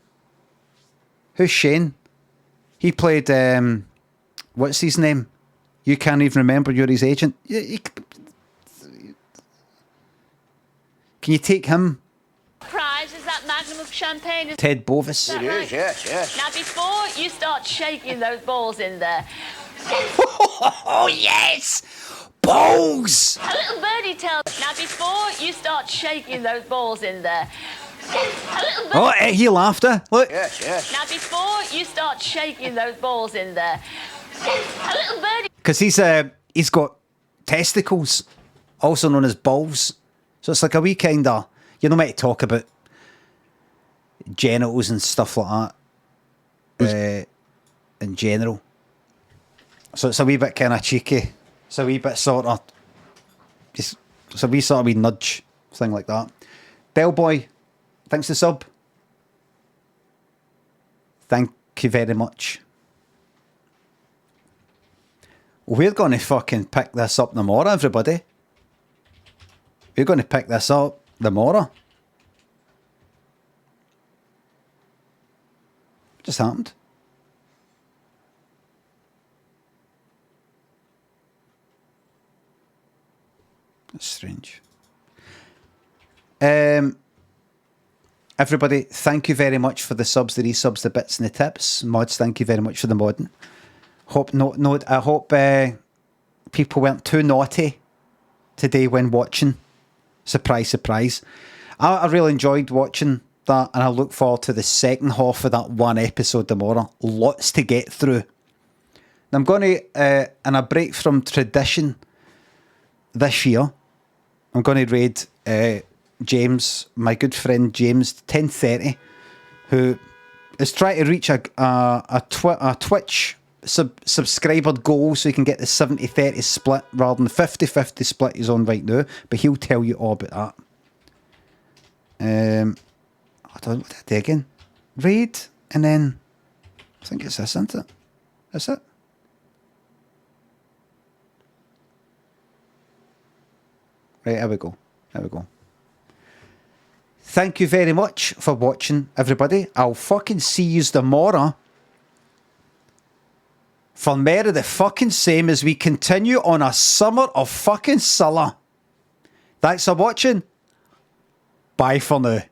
Who's Shane? He played, what's his name? You can't even remember, you're his agent. Can you take him? Prize is that magnum of champagne. Ted Bovis. It is, yes. Now, before you start shaking those balls in there. Oh, yes! Balls! A little birdie tells. Now, before you start shaking those balls in there. A little birdie. Oh, he laughed, look. Yes. Now, before you start shaking those balls in there. A little birdie. Because he's got testicles, also known as balls. So it's like a wee kind of, you know, might talk about genitals and stuff like that in general. So it's a wee bit kind of cheeky. It's a wee bit sort of, it's a wee sort of wee nudge thing like that. Bellboy, thanks to sub. Thank you very much. We're going to fucking pick this up tomorrow, everybody. We're going to pick this up tomorrow. What just happened? That's strange. Everybody, thank you very much for the subs, the resubs, the bits and the tips. Mods, thank you very much for the modding. I hope people weren't too naughty today when watching. Surprise, surprise. I really enjoyed watching that, and I look forward to the second half of that one episode tomorrow. Lots to get through. And I'm going to, in a break from tradition this year, I'm going to raid James, my good friend James 1030, who is trying to reach a Twitch subscriber goal so he can get the 70-30 split rather than the 50-50 split he's on right now, but he'll tell you all about that. I don't know what did I do again. Raid, and then I think it's this, isn't it? That's it. Right, here we go. Thank you very much for watching, everybody. I'll fucking see yous tomorrow for more of the fucking same as we continue on a Summer of fucking Cilla. Thanks for watching. Bye for now.